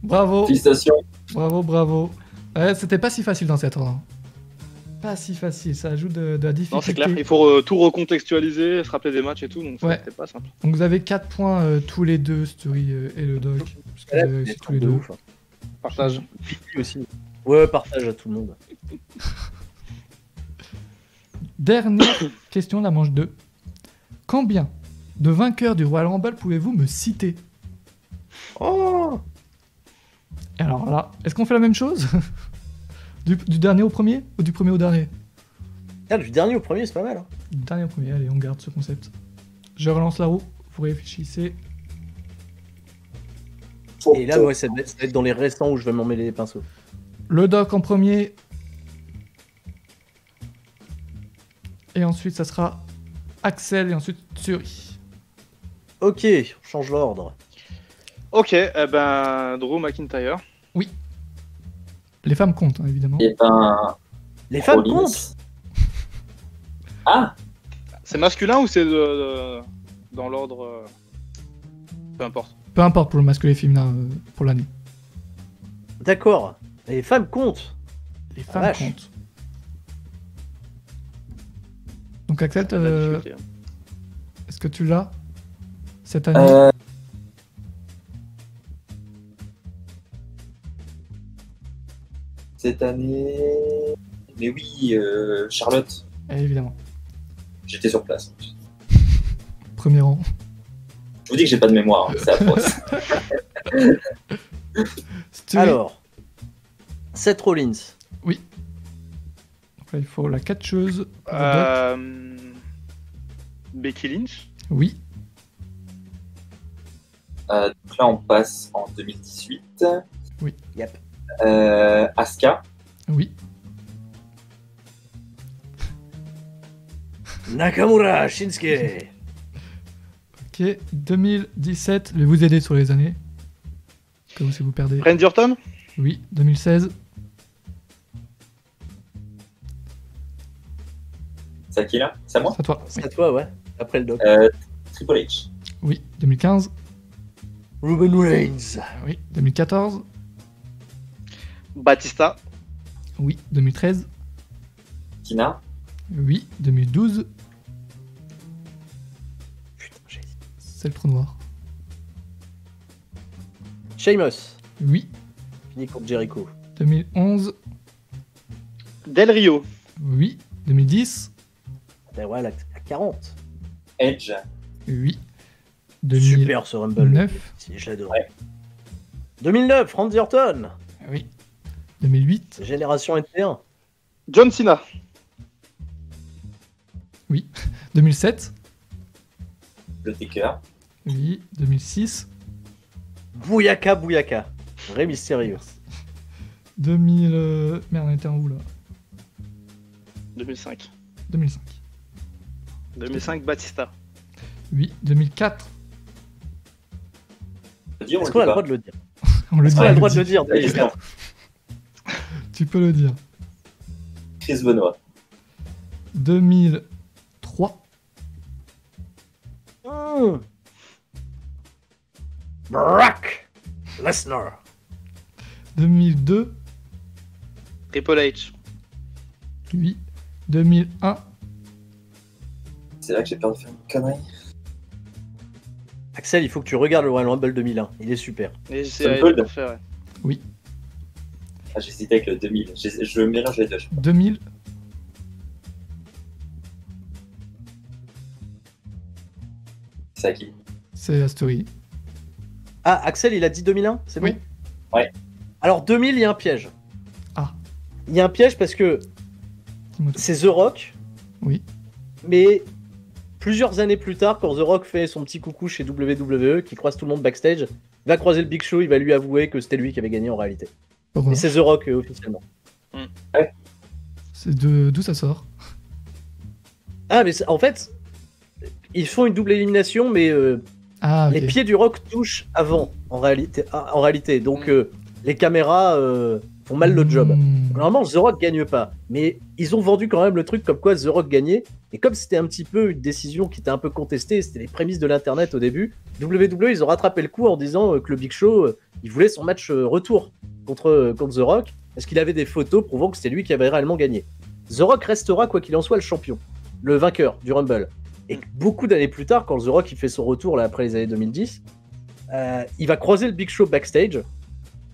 Bravo. Félicitations. Bravo, bravo. Ouais, c'était pas si facile dans cet ordre. Pas si facile, ça ajoute de la difficulté. Non, c'est clair. Il faut tout recontextualiser, se rappeler des matchs et tout, donc Ouais. c'était pas simple. Donc vous avez 4 points tous les deux, Story et le doc. Parce que vous avez réussi tous les De deux. ouf, hein. Partage. Biggie aussi. Ouais, partage à tout le monde. Dernière question, la manche 2. Combien de vainqueurs du Royal Rumble pouvez-vous me citer? Oh, Et alors là, est-ce qu'on fait la même chose? du dernier au premier ou du premier au dernier? ah, du dernier au premier, c'est pas mal. Hein. Du dernier au premier, allez, on garde ce concept. Je relance la roue, vous réfléchissez. Et là, ouais, ça va être dans les récents où je vais m'emmêler les pinceaux. Le doc en premier. Et ensuite, ça sera Axel et ensuite Suri. Ok, on change l'ordre. Ok, Drew McIntyre. Les femmes comptent, hein, évidemment. Et ben. Les femmes Rollins. comptent. Ah, C'est masculin ou c'est dans l'ordre peu importe. Peu importe pour le masculin et féminin pour l'année. D'accord. Les femmes comptent. Les femmes vache. comptent. Donc Axel, C'est la difficulté, hein. est-ce que tu l'as cette année? Cette année. Mais oui, Charlotte. Évidemment. J'étais sur place. Premier rang. Je vous dis que j'ai pas de mémoire, hein, c'est atroce. Stewie. Alors, Seth Rollins. Donc là, il faut la catcheuse. le doc. Becky Lynch. Oui. Donc là, on passe en 2018. Oui. Yep. Asuka. Oui. Nakamura, Shinsuke. Ok. 2017. Je vais vous aider sur les années. Que vous, si vous perdez. Randy Orton. Oui. 2016. C'est à qui là? C'est à moi? C'est à toi. Oui. C'est à toi, ouais. Après le doc. Triple H. Oui. 2015. Roman Reigns. Oui. 2014. Batista. Oui. 2013. Tina. Oui. 2012, Putain, j'ai hésité. c'est le trou noir. Sheamus. Oui. Fini contre Jericho. 2011, Del Rio. oui. 2010, Ben ouais, la 40. Edge. oui. Super ce Rumble. 2009, Si, je l'adore. Ouais. 2009, Randy Orton. oui. 2008, Génération NT1. John Cena. 2007, Le Taker. oui. 2006, Bouyaka Bouyaka. Rey Mysterio. 2000... Merde, on était en où là 2005. 2005. 2005, Batista. Oui. 2004, On le dit, on Est-ce le qu'on a dit le pas. droit de le dire on le Est-ce dit. qu'on a on le le droit de dit. le dire Allez, c'est bon. Tu peux le dire. Chris Benoit. 2003, Brock Lesnar. 2002, Triple H. oui. 2001, C'est là que j'ai peur de faire une connerie. Axel, il faut que tu regardes le Royal Rumble 2001. Il est super. Et Stone c'est Cold. parfait, ouais. Ah, j'hésitais avec le 2000. Je mélange les deux. 2000, C'est à qui? c'est la story. Ah, Axel, il a dit 2001, c'est bon? Oui. Ouais. Alors 2000, il y a un piège. Ah. Il y a un piège parce que Dis-moi tout. c'est The Rock. Oui. Mais plusieurs années plus tard, quand The Rock fait son petit coucou chez WWE, qui croise tout le monde backstage, il va croiser le Big Show, il va lui avouer que c'était lui qui avait gagné en réalité. Pourquoi Et c'est The Rock officiellement. C'est d'où ça sort? Ah, mais en fait, ils font une double élimination, mais Ah, ok. les pieds du Rock touchent avant, en réalité. Donc les caméras font mal le job. Hmm. Normalement, The Rock gagne pas, mais ils ont vendu quand même le truc comme quoi The Rock gagnait. Et comme c'était un petit peu une décision qui était un peu contestée, c'était les prémices de l'internet au début, WWE ils ont rattrapé le coup en disant que le Big Show il voulait son match retour contre The Rock parce qu'il avait des photos prouvant que c'était lui qui avait réellement gagné. The Rock restera quoi qu'il en soit le champion, le vainqueur du Rumble. Et beaucoup d'années plus tard, quand The Rock il fait son retour là après les années 2010, il va croiser le Big Show backstage.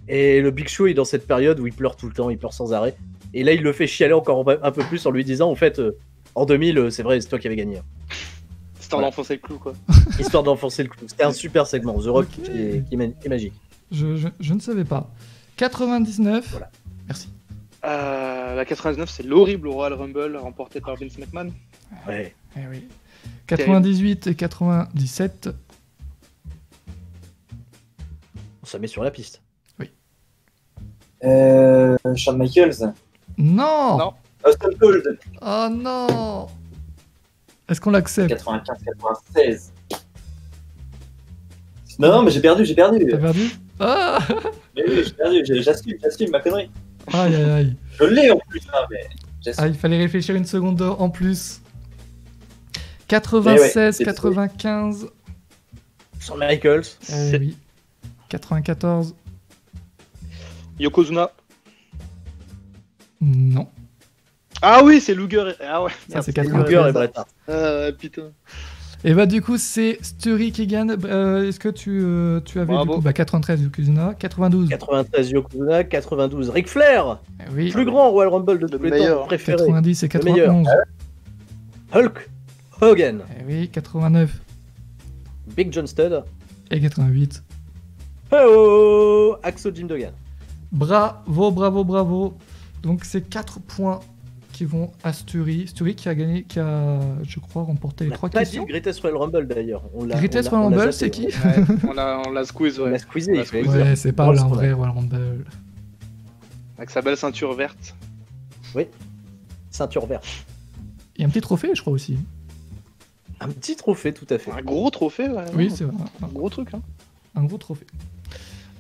Et le Big Show est dans cette période où il pleure tout le temps, il pleure sans arrêt. Et là, il le fait chialer encore un peu plus en lui disant, en fait, en 2000, c'est vrai, c'est toi qui avais gagné. Histoire Ouais. d'enfoncer le clou, quoi. Histoire d'enfoncer le clou. C'était un super segment. The Rock Ok. qui est magique. Je ne savais pas. 99. Voilà. Merci. La 99, c'est l'horrible Royal Rumble remporté par Vince McMahon. Ouais. Eh oui. 98 et 97. Ça met sur la piste. Shawn Michaels. Non, Non. Stone Cold. Oh non. Est-ce qu'on l'accepte? 95-96. Non, mais j'ai perdu. T'as perdu? Ah. Mais oui, j'ai perdu. J'assume ma connerie. Aïe aïe aïe. Je l'ai en plus, hein, mais j'assume. Ah, il fallait réfléchir une seconde en plus. 96, c'est 95. Shawn Michaels. C'est Oui. 94. Yokozuna. Non. Ah oui, c'est Luger. Ah ouais. Ça, c'est Luger 93. et Bret Hart. Putain. Et bah du coup c'est Story qui gagne. Est-ce que tu avais Bravo. du coup 93 Yokozuna, 92. 93 Yokozuna, 92 Ric Flair. Oui. Plus grand Royal Rumble de tous les meilleur. temps, préféré. 90 et Le meilleur. 91. Hulk Hogan. Oui, 89 Big John Studd. et 88. Oh, Axo Jim Duggan. Bravo, bravo, bravo. Donc c'est 4 points qui vont à Story. Story qui a gagné, qui a, je crois, remporté On les n'a 3 pas dit questions. le Greatest Royal Rumble d'ailleurs. Greatest Royal Rumble, c'est qui? Ouais, on l'a squeeze, On ouais. l'a squeezé. On l'a il fallait squeezé. le dire. Ouais, c'est pas Grosse là en problème. vrai Royal Rumble. Avec sa belle ceinture verte. Ceinture verte. Il y a un petit trophée, je crois aussi. Un petit trophée, tout à fait. Un gros trophée, ouais. Oui, non, c'est vrai. un gros truc, hein. Un gros trophée.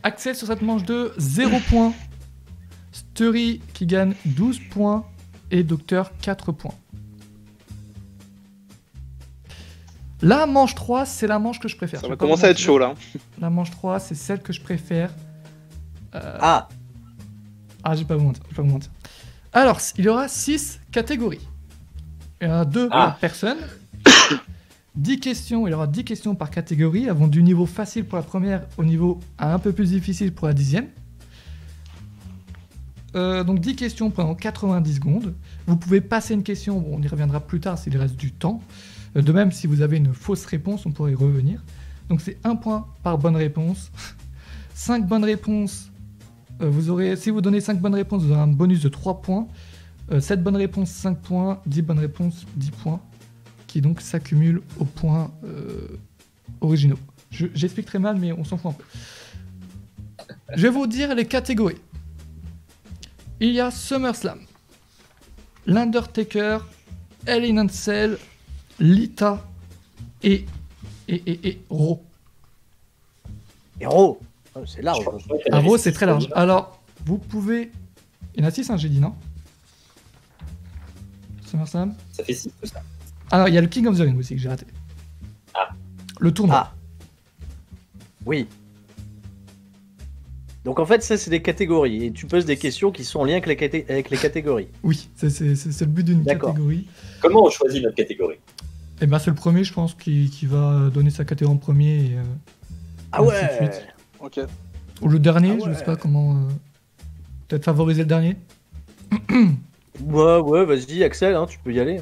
Axel sur cette manche 2, 0 points. Story qui gagne 12 points. Et Docteur 4 points. La manche 3, c'est la manche que je préfère. Ça Je va vais pas commencer vous à être mentir. chaud, là. La manche 3, c'est celle que je préfère. Ah, Ah, je vais pas vous mentir. Alors, il y aura 6 catégories. Il y en a 2 Ah. par personne. 10 questions, il y aura 10 questions par catégorie, elles vont du niveau facile pour la première au niveau un peu plus difficile pour la 10e. Donc 10 questions pendant 90 secondes. Vous pouvez passer une question, bon, on y reviendra plus tard s'il reste du temps. De même, si vous avez une fausse réponse, on pourrait y revenir. Donc c'est 1 point par bonne réponse. 5 bonnes réponses, si vous donnez 5 bonnes réponses, vous aurez un bonus de 3 points. 7 bonnes réponses, 5 points. 10 bonnes réponses, 10 points. Qui donc s'accumulent aux points originaux. J'explique très mal, mais on s'en fout un peu. Je vais vous dire les catégories. Il y a SummerSlam, l'Undertaker, Hell in a Cell, Lita et Raw. Héros. C'est large. Ah, Raw, c'est très large. Alors, vous pouvez... Il y en a 6, hein, j'ai dit, non? SummerSlam. Ça fait 6 tout ça. Alors, il y a le King of the Ring aussi que j'ai raté. Ah. Le tournoi. Ah. Oui. Donc en fait, ça, c'est des catégories. Et tu poses des questions qui sont en lien avec les catégories. Oui, c'est le but d'une D'accord. catégorie. Comment on choisit notre catégorie? Et ben c'est le premier, je pense, qui va donner sa catégorie en premier. Et, Ah ainsi de ouais. suite. Ok. Ou le dernier, Ah ouais. je sais pas comment. Peut-être favoriser le dernier. Ouais, vas-y, Axel, hein, tu peux y aller.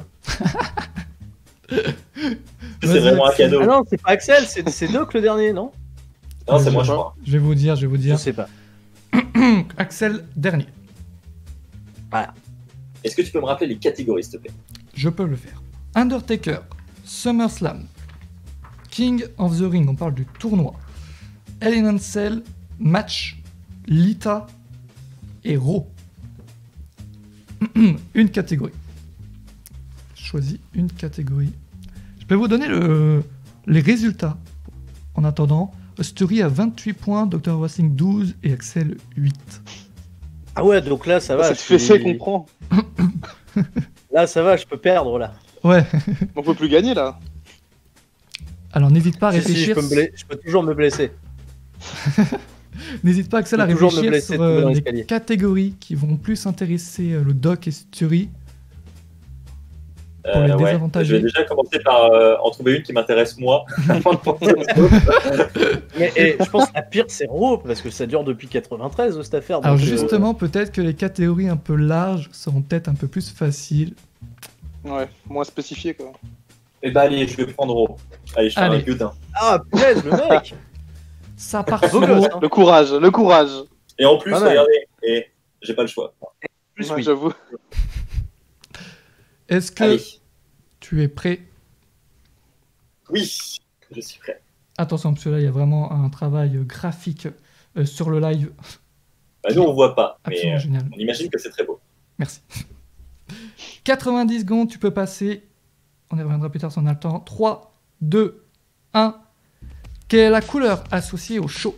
C'est Vas-y, vraiment un Axel. cadeau. Ah non, c'est pas Axel, c'est Doc le dernier, non? Non, c'est je moi, sais je pas. crois. Je vais vous dire. Je sais pas. Axel, dernier. Est-ce que tu peux me rappeler les catégories, s'il te plaît? Je peux le faire. Undertaker, SummerSlam, King of the Ring, on parle du tournoi. Hell in a Cell, match, Lita et Raw. Une catégorie. Choisis une catégorie. Je peux vous donner les résultats. En attendant, Story a 28 points, Dr. Wrestling 12 et Axel 8. Ah ouais, donc là, ça va. Cette je fessée suis- qu'on prend. Là, ça va, je peux perdre, là. Ouais. On peut plus gagner là. Alors n'hésite pas à Si, si, réfléchir. je peux toujours me blesser. N'hésite pas, Axel, à Je peux toujours me réfléchir blesser sur de tomber dans les l'escalier. catégories qui vont plus intéresser le Doc et Story. Pour les Ouais. désavantager. Je vais déjà commencer par en trouver une qui m'intéresse moi. Avant de penser aux autres. Mais je pense que la pire, c'est Raw, parce que ça dure depuis 93, cette affaire. Alors donc, justement, peut-être que les catégories un peu larges seront peut-être un peu plus faciles. Ouais, moins spécifié quoi. Eh ben allez, je vais prendre Raw. Allez, je fais Allez. un gueudin. Ah, punaise, le mec. Ça part Beau sur gosse, Raw. hein. Le courage, le courage. Et en plus, Pas mal. regardez, et j'ai pas le choix. Plus, Ouais, oui. j'avoue. Est-ce que Allez. tu es prêt? Oui, je suis prêt. Attention, parce que là, il y a vraiment un travail graphique sur le live. Bah, nous, on voit pas, Absolument mais génial. on imagine que c'est très beau. Merci. 90 secondes, tu peux passer. On y reviendra plus tard si on a le temps. 3, 2, 1. Quelle est la couleur associée au show?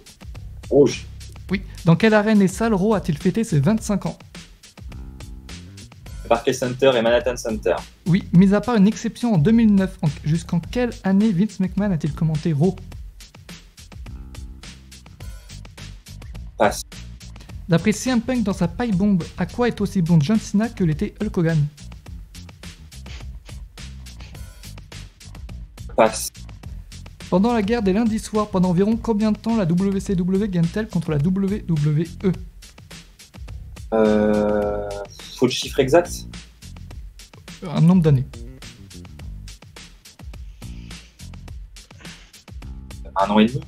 Rouge. Oui. Dans quelle arène et salle Raw a-t-il fêté ses 25 ans? Barclays Center et Manhattan Center. Oui, mis à part une exception en 2009, jusqu'en quelle année Vince McMahon a-t-il commenté Raw? Passe. D'après CM Punk dans sa paille bombe, à quoi est aussi bon John Cena que l'était Hulk Hogan? Passe. Pendant la guerre des lundis soirs, pendant environ combien de temps la WCW gagne-t-elle contre la WWE? Faut le chiffre exact? Un nombre d'années. Un an et demi.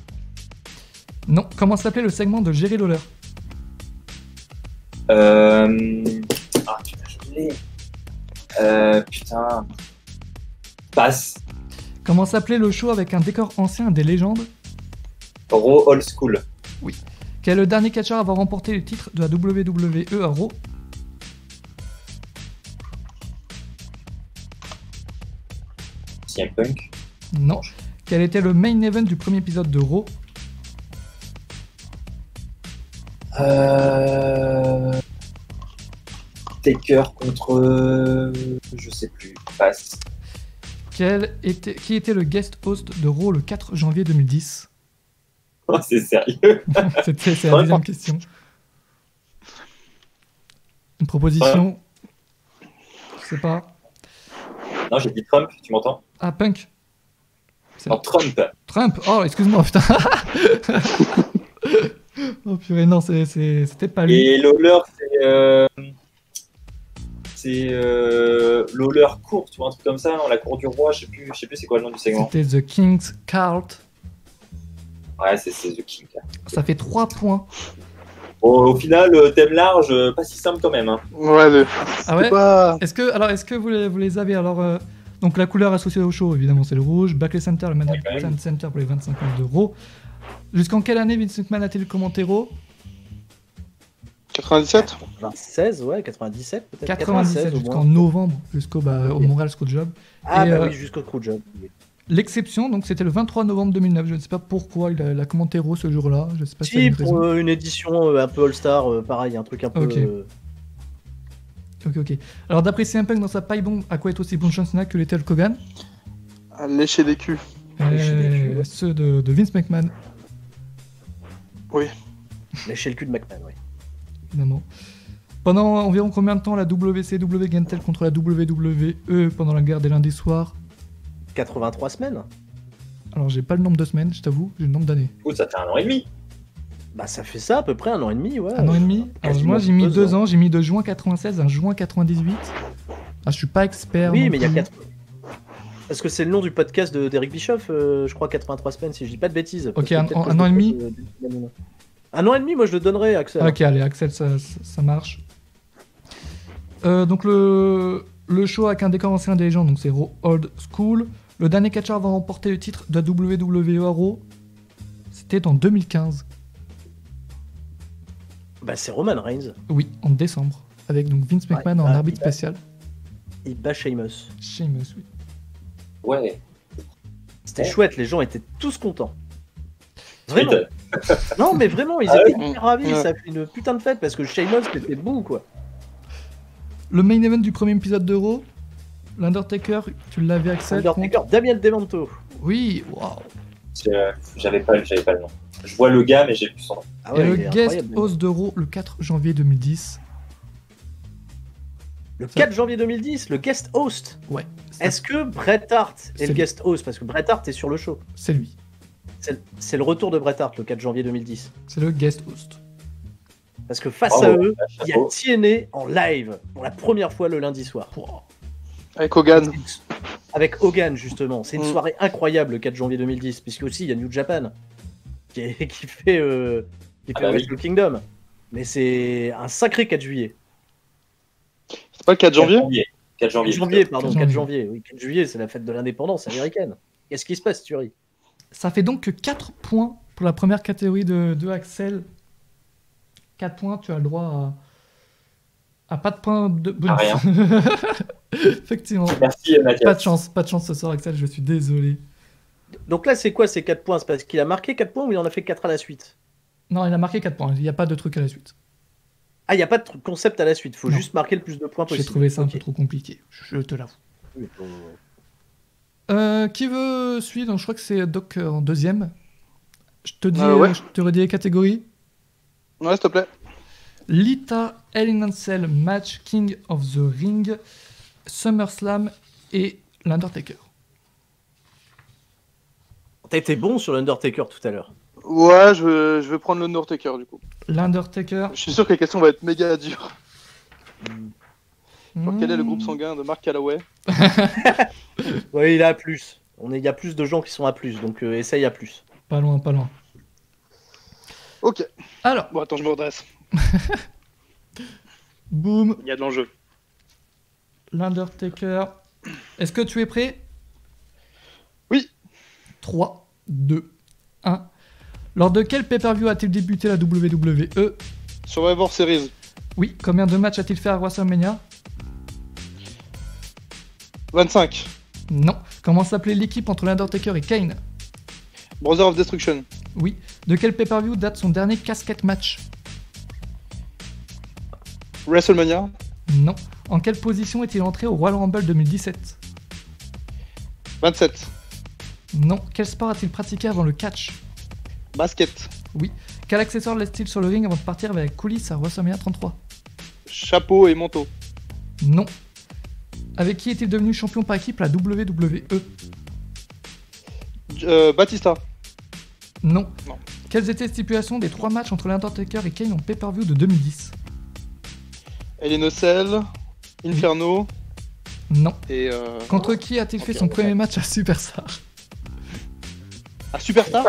Non, comment s'appelait le segment de Jerry Lawler? Ah putain, je l'ai. Putain. Passe. Comment s'appelait le show avec un décor ancien des légendes? Raw Old School. Quel est le dernier catcheur à avoir remporté le titre de la WWE à Raw? CM Punk. Non. Quel était le main event du premier épisode de Raw? Taker contre. Je sais plus. Passe. Qui était le guest host de Raw le 4 janvier 2010? Oh, c'est sérieux. C'est la deuxième question. Une proposition? Je sais pas. Non, j'ai dit Trump, tu m'entends? Ah, Punk. Non, Trump. Trump. Oh, excuse-moi, putain. Oh purée, non, c'était pas lui. Et Lawler, c'est Lawler Court, tu vois, un truc comme ça, la cour du roi, je sais plus c'est quoi le nom du segment. C'était The King's Court. Ouais, c'est The King. Ça fait 3 points. Bon, au final, thème large, pas si simple quand même. Hein. Ouais, Ah ouais. pas... Est-ce que vous les avez alors donc la couleur associée au show, évidemment, c'est le rouge. Barclays Center, le Manhattan Center pour les 25 millions €. Jusqu'en quelle année Vince McMahon a-t-il commenté Raw? 97 96, ouais, 97 peut-être. 97 au jusqu'en moins. novembre, au Montréal Screwjob. Ah, Et, bah oui, jusqu'au Screwjob. L'exception, donc c'était le 23 novembre 2009. Je ne sais pas pourquoi il a commenté Raw ce jour-là. Je sais pas si Si, pour une édition un peu All-Star, pareil, un truc un peu. Ok. Ok. Alors d'après CM Punk dans sa paille bombe, à quoi est aussi bon chance que les Hulk Hogan? À lécher des culs. Lécher des culs, ouais. Ceux de Vince McMahon, Lécher le cul de McMahon, oui. évidemment. Pendant environ combien de temps la WCW gagne-t-elle contre la WWE pendant la guerre des lundis soirs? 83 semaines. Alors j'ai pas le nombre de semaines, je t'avoue, j'ai le nombre d'années. Écoute, ça fait 1 an et demi. Bah, ça fait ça à peu près 1 an et demi, ouais. 1 an et demi. Alors Quasiment moi j'ai mis 2 ans. ans, j'ai mis de juin 96 à juin 98. Ah, je suis pas expert. Oui, non mais il y a plus. 4. Parce que c'est le nom du podcast d'Eric Bischoff, je crois 83 semaines, si je dis pas de bêtises. Ok, Parce que peut-être que un je an et me demi. trompe. 1 an et demi, moi je le donnerais, Axel. Ok, allez, Axel, ça marche. Donc le show avec un décor ancien des légendes, donc c'est Raw Old School. Le dernier catcheur à avoir remporté le titre de la WWE à Raw, c'était en 2015. Bah, c'est Roman Reigns. Oui, en décembre. Avec donc Vince McMahon en arbitre spécial. Il bat Sheamus. Sheamus, oui. Ouais. C'était Ouais. chouette, les gens étaient tous contents. Tu Vraiment. m'étonnes. Non, mais vraiment, ils Ah étaient ouais. hyper ravis. Ouais. Ça a fait une putain de fête parce que Sheamus c'était beau, quoi. Le main event du premier épisode de Raw, l'Undertaker, tu l'avais Axel Undertaker, contre... Damien Demanto. Oui, waouh. J'avais pas le nom. Je vois le gars, mais j'ai plus son nom. Ah Et ouais, le il est guest incroyable. host de Raw le 4 janvier 2010. Le 4 janvier 2010, le guest host. Ouais, Est-ce que Bret Hart est C'est le lui. guest host? Parce que Bret Hart est sur le show. c'est lui. C'est le retour de Bret Hart le 4 janvier 2010. C'est le guest host. Parce que face Bravo. à eux, il y a Chapeau. TNA en live pour la première fois le lundi soir. Avec Hogan. Avec Hogan, justement. C'est une Mm. soirée incroyable le 4 janvier 2010, puisque aussi il y a New Japan qui fait Ah bah oui. Wrestle Kingdom. Mais c'est un sacré 4 juillet. C'est pas le 4 janvier 4 janvier. 4 janvier, pardon, 4 4 janvier. janvier. Oui, 4 juillet, c'est la fête de l'indépendance américaine. Qu'est-ce qui se passe, Thury? Ça fait donc que 4 points pour la première catégorie de Axel. 4 points, tu as le droit à pas de points de bonus. rien. Effectivement. Merci Mathias. Pas de chance ce soir, Axel, je suis désolé. Donc là, c'est quoi ces 4 points? C'est parce qu'il a marqué 4 points ou il en a fait 4 à la suite? Non, il a marqué 4 points, il n'y a pas de truc à la suite. Ah, il n'y a pas de concept à la suite, faut Non. juste marquer le plus de points J'ai possible. trouvé ça un Ok. peu trop compliqué, je te l'avoue. Oui, faut- Qui veut suivre? Donc, je crois que c'est Doc en deuxième. Je te dis, Ouais. je te redis les catégories. Ouais, s'il te plaît. Lita, Hell in a Cell, Match, King of the Ring, SummerSlam et l'Undertaker. T'as été bon sur l'Undertaker tout à l'heure. Ouais, je vais prendre l'Undertaker du coup. L'Undertaker. Je suis sûr que les questions vont être méga dures. Genre, quel est le Hmm. groupe sanguin de Mark Calloway? Ouais, il est à plus. Il y a plus de gens qui sont à plus, donc essaye à plus. Pas loin, pas loin. Ok. Alors, Bon, attends, je me redresse. boum, Il y a de l'enjeu. l'Undertaker. Est-ce que tu es prêt? Oui. 3, 2, 1. Lors de quel pay-per-view a-t-il débuté la WWE? Survivor Series. Oui. Combien de matchs a-t-il fait à WrestleMania? 25. Non. Comment s'appelait l'équipe entre l'Undertaker et Kane? Brother of Destruction. Oui. De quel pay-per-view date son dernier casquette match? WrestleMania. Non. En quelle position est-il entré au Royal Rumble 2017? 27. Non. Quel sport a-t-il pratiqué avant le catch? Basket. Oui. Quel accessoire laisse-t-il sur le ring avant de partir avec la coulisse à WrestleMania 33? Chapeau et manteau. Non. Avec qui est-il devenu champion par équipe la WWE? Batista. Non. Non. Quelles étaient les stipulations des 3 matchs entre l'Undertaker et Kane en pay-per-view de 2010? Hell in a Cell, Inferno Non. et. Contre qui a-t-il fait ok, son on premier match à Superstar? Ah, Superstar.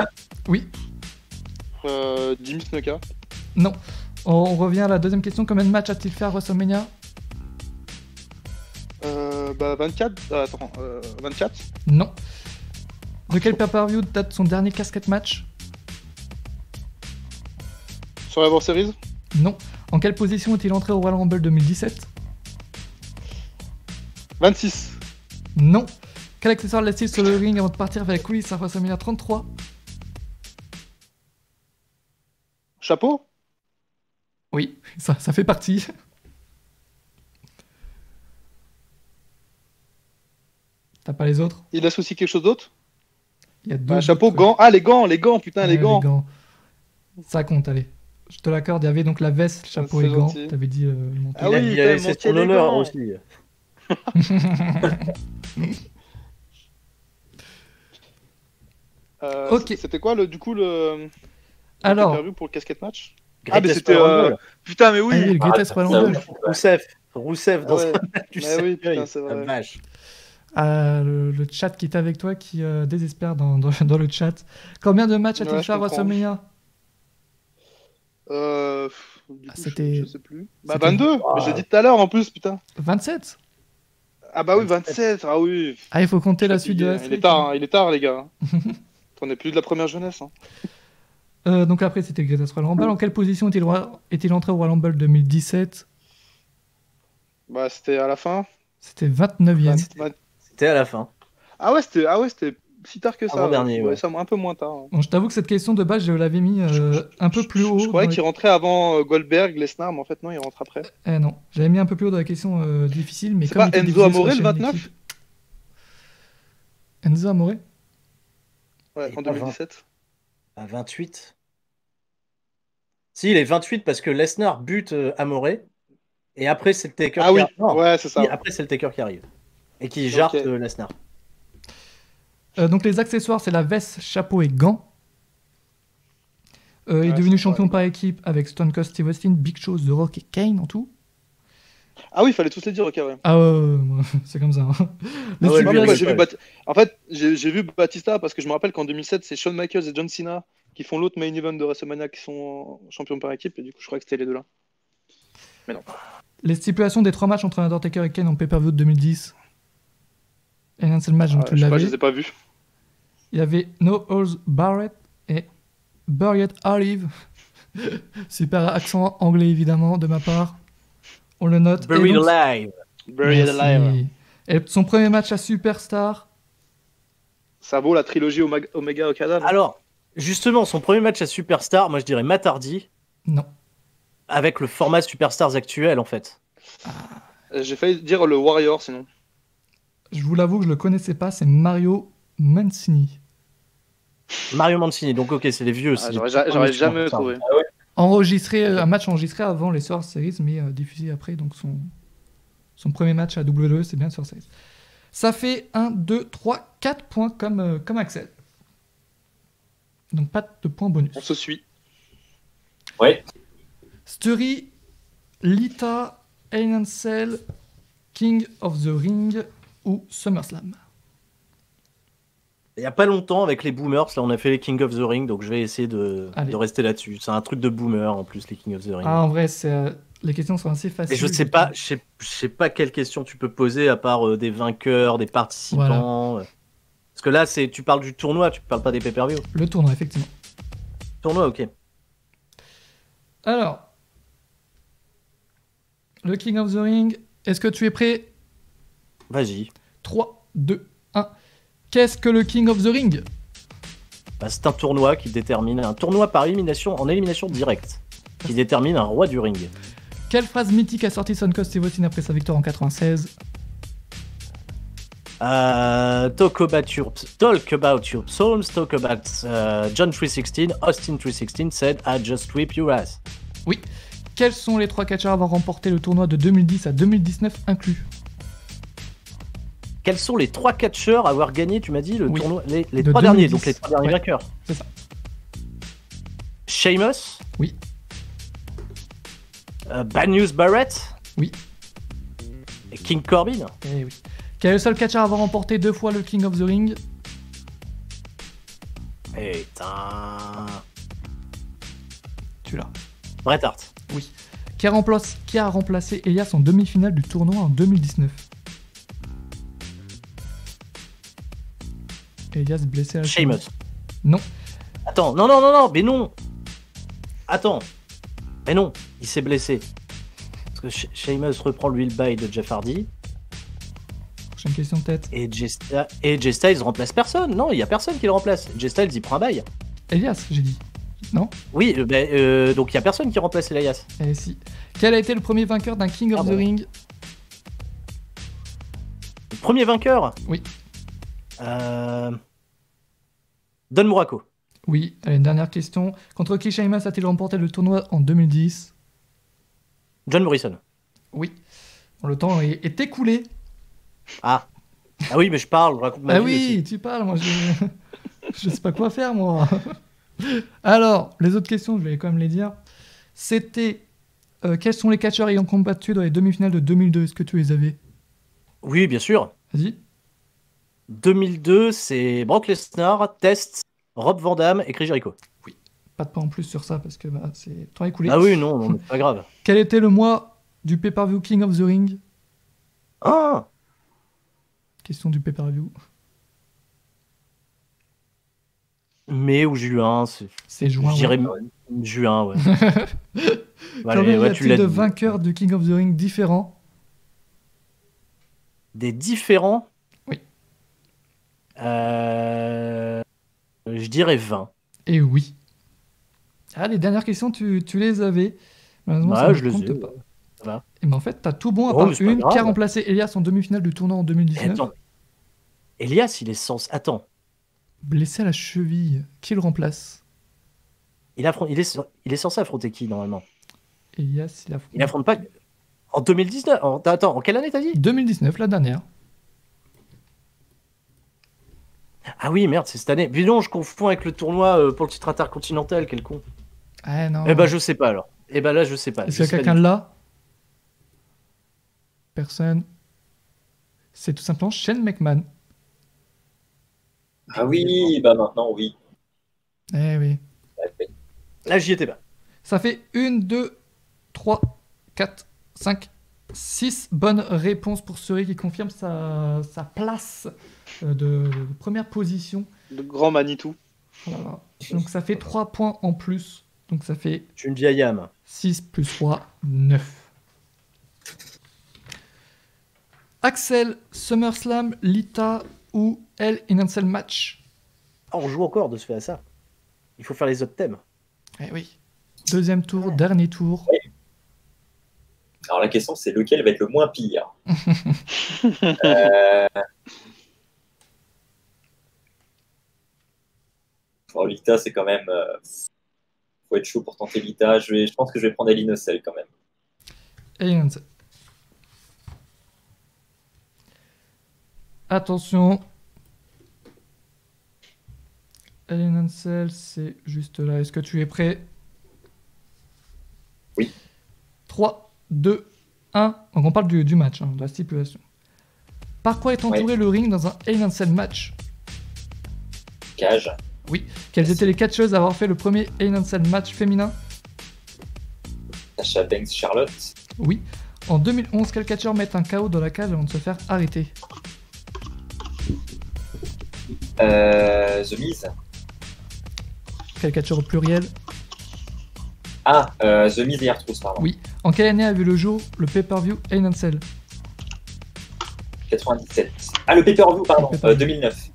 Oui. Jimmy Snuka. Non. On revient à la deuxième question. Combien de matchs a-t-il fait à WrestleMania? 24. Attends, 24. Non. De quel pay-per-view date son dernier casquette match? Survivor Series. Non. En quelle position est-il entré au Royal Rumble 2017? 26. Non. Quel accessoire laisse-t-il sur le ring avant de partir vers les coulisses à WrestleMania 33? Chapeau. Oui, ça fait partie. T'as pas les autres? Il associe quelque chose d'autre. Il y a deux. Chapeau, autres. gants. Ah, les gants, putain, Ouais, les gants. Ça compte, allez. Je te l'accorde, il y avait donc la veste, chapeau C'est et gants. gentil. T'avais dit le manteau. Ah oui, il quand a même, laissé manqué son les honneur gants. aussi. Ok. C'était quoi du coup le Alors. pay-per-view pour le casquette match? Ah, mais Greatest c'était. Royal Rumble. Putain, mais Ah oui, oui. le Greatest Royal ça, Rumble. Rousseff dans Ah ouais. un match du Mais oui, cercueil. putain, c'est vrai. La vache. Le chat qui est avec toi qui désespère dans le chat. Combien de matchs a-t-il Ouais, fait à je comprends. WrestleMania? Du coup, c'était- je sais plus. Bah, c'était- 22. Mais j'ai dit tout à l'heure en plus, putain. 27? Ah, bah oui, 27. Ah oui. Ah, il faut compter la suite de la Il série. est tard, hein, il est tard, les gars. On est plus de la première jeunesse. Hein. Donc après, c'était le Greatest Royal Rumble. En quelle position est-il entré au Royal Rumble 2017? Bah, c'était à la fin. C'était 29e. C'était à la fin. Ah ouais, c'était si tard que ça. Avant-dernier, ouais. Ça, un peu moins tard. Hein. Bon, je t'avoue que cette question de base, je l'avais mis un peu plus haut. Je croyais dans qu'il rentrait avant Goldberg, Lesnar, mais en fait, non, il rentre après. les- non, j'avais mis un peu plus haut dans la question difficile, mais C'est comme pas il était Enzo diffusé sur Amore, la le chaîne 29? d'équipe- Enzo Amore? Ouais, Et en pas 2017. À 28. Si, il est 28 parce que Lesnar bute Amoré. Et après, c'est le Taker Ah qui oui, arrive. Non, ouais, c'est ça. si, après, c'est le Taker qui arrive. Et qui jarte Ok. Lesnar. Donc les accessoires, c'est la veste, chapeau et gants. Il est Ouais, devenu c'est champion vrai. par équipe avec Stone Cold Steve Austin, Big Show, The Rock et Kane en tout. Ah oui, il fallait tous les dire, ok, ouais. Ah ouais, moi, c'est comme ça. hein. Les Ah ouais, Moi, lui, moi, il j'ai vu rigole. En fait, j'ai vu Batista parce que je me rappelle qu'en 2007, c'est Shawn Michaels et John Cena qui font l'autre main event de WrestleMania qui sont champions par équipe, et du coup, je crois que c'était les deux là. Mais non. Les stipulations des 3 matchs entre Undertaker et Kane en pay-per-view de 2010. Et un seul match, donc tu Je sais pas, je l'avais. les ai pas vus. Il y avait No Holds Barrett et Buried Alive. Super accent anglais évidemment de ma part. On le note. Et Buried donc- Alive. Buried Merci. Alive. Et son premier match à Superstar. Ça vaut la trilogie Omega Okada. non Alors, justement, son premier match à Superstar, moi je dirais Matt Hardy, Non. avec le format Superstars actuel en fait. J'ai failli dire le Warrior sinon. Je vous l'avoue que je le connaissais pas, c'est Mario Mancini. Mario Mancini, donc ok, c'est les vieux. Ah, c'est j'aurais les ja- premiers j'aurais jamais Superstars. trouvé. Enregistré, un match enregistré avant les Survivor Series, mais diffusé après, donc son premier match à WWE, c'est bien Survivor Series. Ça fait 1, 2, 3, 4 points comme Axel. Donc pas de points bonus. On se suit. Ouais. Story, Lita, Hell in a Cell, King of the Ring ou SummerSlam. Il n'y a pas longtemps, avec les Boomers, là on a fait les King of the Ring, donc je vais essayer Allez. de rester là-dessus. C'est un truc de boomer en plus, les King of the Ring. Ah, en vrai, les questions sont assez faciles. Et je sais pas quelle question tu peux poser à part des vainqueurs, des participants. Parce que là, tu parles du tournoi, tu parles pas des pay-per-view. Le tournoi, effectivement. Tournoi, ok. Alors, le King of the Ring, est-ce que tu es prêt? Vas-y. 3, 2, 1. Qu'est-ce que le King of the Ring? Bah, c'est un tournoi qui détermine un tournoi par élimination en élimination directe, qui détermine un roi du ring. Quelle phrase mythique a sorti Stone Cold Steve Austin après sa victoire en 96? Talk about your psalms, talk about John 316, Austin 316 said I just whip your ass. Oui. Quels sont les 3 catcheurs à avoir remporté le tournoi de 2010 à 2019 inclus? Quels sont les 3 catcheurs à avoir gagné, tu m'as dit, le Oui. tournoi, les De 3 derniers, 2010. donc les 3 derniers Ouais. vainqueurs. C'est ça. Sheamus. Oui. Banyus Barrett. Oui. Et King Corbin. Eh oui. Quel est le seul catcheur à avoir remporté 2 fois le King of the Ring? Putain. Tu l'as. Bret Hart. Oui. Qui a remplacé Elias en demi-finale du tournoi en 2019? Elias blessé à la cheville. Sheamus. Non. Attends, non, mais non. Attends. Mais non, il s'est blessé. Parce que Sheamus reprend lui le bail de Jeff Hardy. Prochaine question peut-être. Et Jay Styles remplace personne. Non, il y a personne qui le remplace. Jay Styles, il prend un bail. Elias, j'ai dit. Non? Oui, donc il y a personne qui remplace Elias. Eh si. Quel a été le premier vainqueur d'un King of Ah the bon. Ring? Le premier vainqueur. Oui. Don Muraco. Oui. Allez, une dernière question. Contre qui Sheamus a-t-il remporté le tournoi en 2010? John Morrison. Oui. Bon, le temps est écoulé. Ah oui, mais je parle, je raconte ma Ah vie oui, aussi. tu parles, moi je sais pas quoi faire moi. Alors, les autres questions, je vais quand même les dire. C'était quels sont les catcheurs ayant combattu dans les demi-finales de 2002? Est-ce que tu les avais? Oui, bien sûr. Vas-y. 2002, c'est Brock Lesnar, Test, Rob Van Dam et Chris Jericho. Pas de pas en plus sur ça parce que c'est temps écoulé. Ah oui, non, mais c'est pas grave. Quel était le mois du pay-per-view King of the Ring? Ah, Question du pay-per-view. mai ou juin, C'est juin. je dirais ouais. juin, ouais. Combien y ouais, a-t-il de vainqueurs du King of the Ring différents? Des différents. Oui. Je dirais 20. Et oui. Ah, les dernières questions, tu les avais. Malheureusement, Ouais, ça je ne les compte ai. pas. Ça va. Et ben en fait, t'as tout bon à Oh, part mais c'est pas une grave. qui a remplacé Elias en demi-finale du tournoi en 2019. Attends. Elias, il est sans. Attends. Blessé à la cheville. Qui le remplace? Il est censé affronter qui normalement? Elias, Il affronte pas. En 2019. Attends, en quelle année t'as dit? 2019, la dernière. Ah oui, merde, c'est cette année. Mais non, je confonds avec le tournoi pour le titre intercontinental, quel con. Ah non. Eh ben, je sais pas alors. Eh ben là, je sais pas. Est-ce Je qu'il y a sais pas quelqu'un du tout. là? Personne. C'est tout simplement Shane McMahon. Ah oui, bah maintenant, oui. Eh oui. Là, j'y étais pas. Ça fait 1, 2, 3, 4, 5, 6 bonnes réponses pour Suri qui confirme sa place de première position. Le grand Manitou. Voilà. Donc ça fait 3 points en plus. Donc ça fait Je suis une vieille âme. 6 plus 3, 9. Axel, SummerSlam, Lita ou Hell in a Cell match? Ah, on joue encore de ce fait à ça. Il faut faire les autres thèmes. Eh oui. Deuxième tour, dernier tour. Alors la question, c'est lequel va être le moins pire. euh... bon, Lita, c'est quand même... faut être chaud pour tenter Lita. Je pense que je vais prendre Hell in a Cell quand même. Hell in a Cell. Attention. Hell in a Cell, c'est juste là. Est-ce que tu es prêt? Oui. 3, 2, 1. Donc on parle du match, de la stipulation. Par quoi est entouré le ring dans un Hell in a Cell match? Cage. Oui. Quelles étaient les catcheuses à avoir fait le premier Hell in a Cell match féminin? Sasha Banks, Charlotte. Oui. En 2011, quel catcheur met un KO dans la cage avant de se faire arrêter? The Miz. Quel catcheur au pluriel? Ah, The Miz et R-Truth, pardon. Oui. En quelle année a vu le jour le pay-per-view Hell in a Cell? 97. Ah, le pay-per-view, pardon. Le pay-per-view. 2009.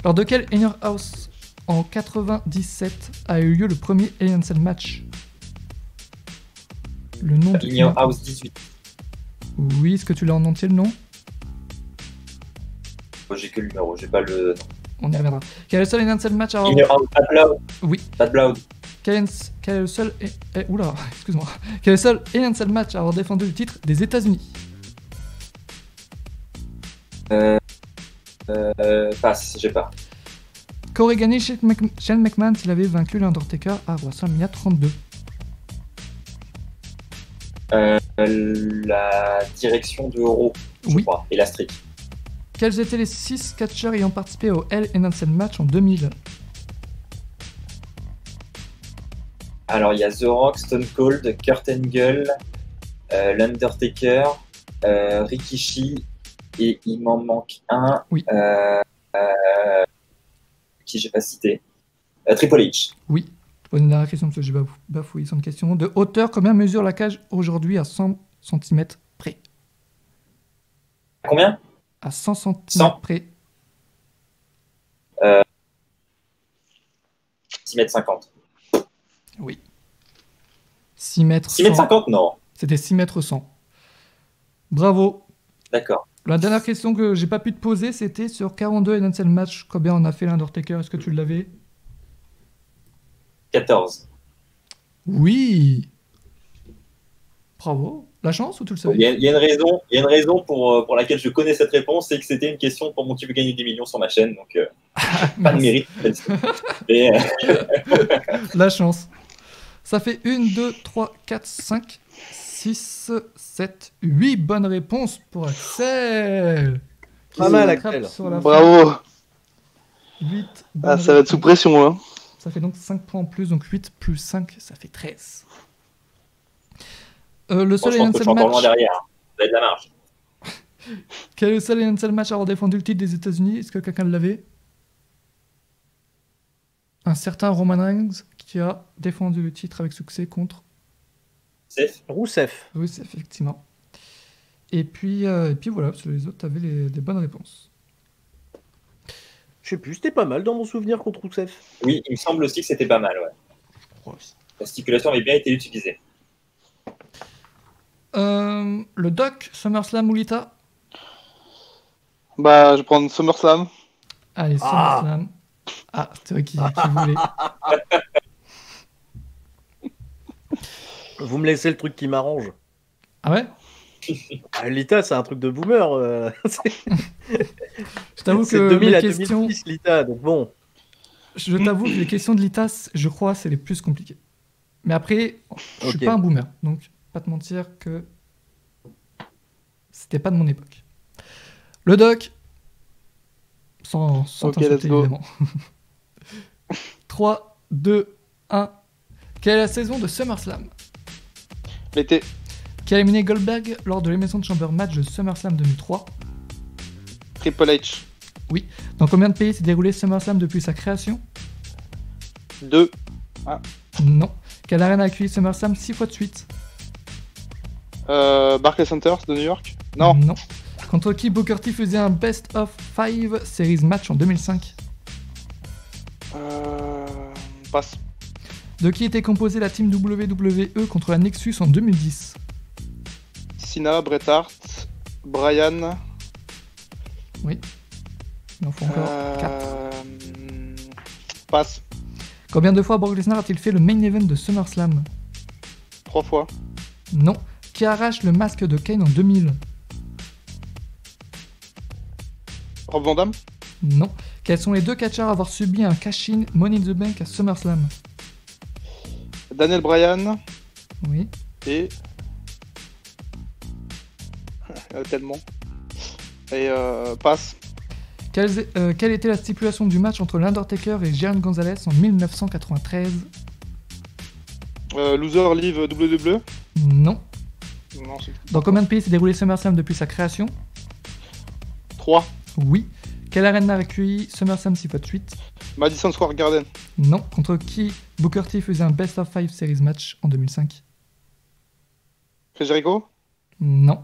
Lors de quel In Your House en 97 a eu lieu le premier Hell in a Cell match? Le nom du In Your House 18. Oui, est-ce que tu l'as en entier le nom? J'ai que le numéro, j'ai pas le... On y reviendra. Quel est le seul Hell in a Cell match à avoir... In Your House, Bad Blood. Oui. Bad Blood. Quel est le seul... Oula, excuse-moi. Quel est le seul Hell in a Cell match à avoir défendu le titre des États-Unis? Passe, j'ai pas. Qu'aurait gagné Shane McMahon s'il avait vaincu l'Undertaker à WrestleMania 32? La direction de Raw, je Oui. crois, et la streak. Quels étaient les 6 catcheurs ayant participé au Hell in a Cell match en 2000? Alors, il y a The Rock, Stone Cold, Kurt Angle, l'Undertaker, Rikishi, et il m'en manque un. Oui. Qui j'ai pas cité. Triple H. Oui. Une dernière question, parce que j'ai bafouillé sans question. De hauteur, combien mesure la cage aujourd'hui à 100 cm près? Combien? À 100 cm 100. près. 6 mètres 50. Oui. 6 mètres 6 mètres 50, non. C'était 6 mètres 100. Bravo. D'accord. La dernière question que j'ai pas pu te poser, c'était sur 42 et Cell match. Combien on a fait l'Undertaker? Est-ce que tu l'avais? 14. Oui. Bravo. La chance ou tu le savais? Il y a une raison pour laquelle je connais cette réponse, c'est que c'était une question pour mon qui veut gagner des millions sur ma chaîne, donc pas de mérite. Mais, La chance. Ça fait 1, 2, 3, 4, 5, 6, 7, 8 bonnes réponses pour Axel. Pas mal, Qui se rattrape Axel. sur la fin. Bravo. 8 Ah, bonnes ça va être sous réponses. pression, hein. Ça fait donc 5 points en plus, donc 8 plus 5, ça fait 13. Le bon, seul je et pense un que je seul suis encore loin match. derrière. Vous avez de la marge. Quel est le seul et un seul match à avoir défendu le titre des États-Unis? Est-ce que quelqu'un l'avait? Un certain Roman Reigns qui a défendu le titre avec succès contre Safe. Rousseff. Russe, effectivement. Et puis voilà, sur les autres, t'avais des bonnes réponses. Je sais plus, c'était pas mal dans mon souvenir contre Rousseff. Oui, il me semble aussi que c'était pas mal, ouais. La stipulation avait bien été utilisée. Le doc, SummerSlam ou Lita? Bah, je vais prendre SummerSlam. Allez, SummerSlam. Ah, c'est vrai qui voulait. Vous me laissez le truc qui m'arrange. Ah ouais? Lita, c'est un truc de boomer. Je t'avoue C'est que 2000 les à questions... 2006, Lita, donc bon. Je t'avoue que les questions de Lita, je crois, c'est les plus compliquées. Mais après, je suis Ok. pas un boomer, donc pas te mentir que c'était pas de mon époque. Le doc, sans Ok, t'insulter, let's go. évidemment. 3, 2, 1. Quelle est la saison de SummerSlam? L'été. Qui a éliminé Goldberg lors de l'émission de Chamber match de SummerSlam 2003? Triple H. Dans combien de pays s'est déroulé SummerSlam depuis sa création? 2. Non. Quelle arène a accueilli SummerSlam 6 fois de suite? Barclays Center de New York. Non. Non. Contre qui Booker T faisait un Best of 5 Series match en 2005? Passe. De qui était composée la team WWE contre la Nexus en 2010? Cena, Bret Hart, Bryan. Oui. Il en faut encore 4. Passe. Combien de fois Brock Lesnar a-t-il fait le main event de SummerSlam? 3 fois. Non. Qui arrache le masque de Kane en 2000? Rob Van Dam. Non. Quels sont les deux catcheurs à avoir subi un cash-in Money in the Bank à SummerSlam? Daniel Bryan. Oui. Et. Tellement. Et passe. Quelle était la stipulation du match entre l'Undertaker et Giant Gonzalez en 1993? Loser Live WWE. Non. Non, c'est Dans combien de pays s'est déroulé SummerSlam depuis sa création? 3. Oui. Quelle arène a accueilli SummerSlam 6 fois de suite? Madison Square Garden. Non. Contre qui Booker T faisait un Best of 5 Series match en 2005? Chris Jericho. Non.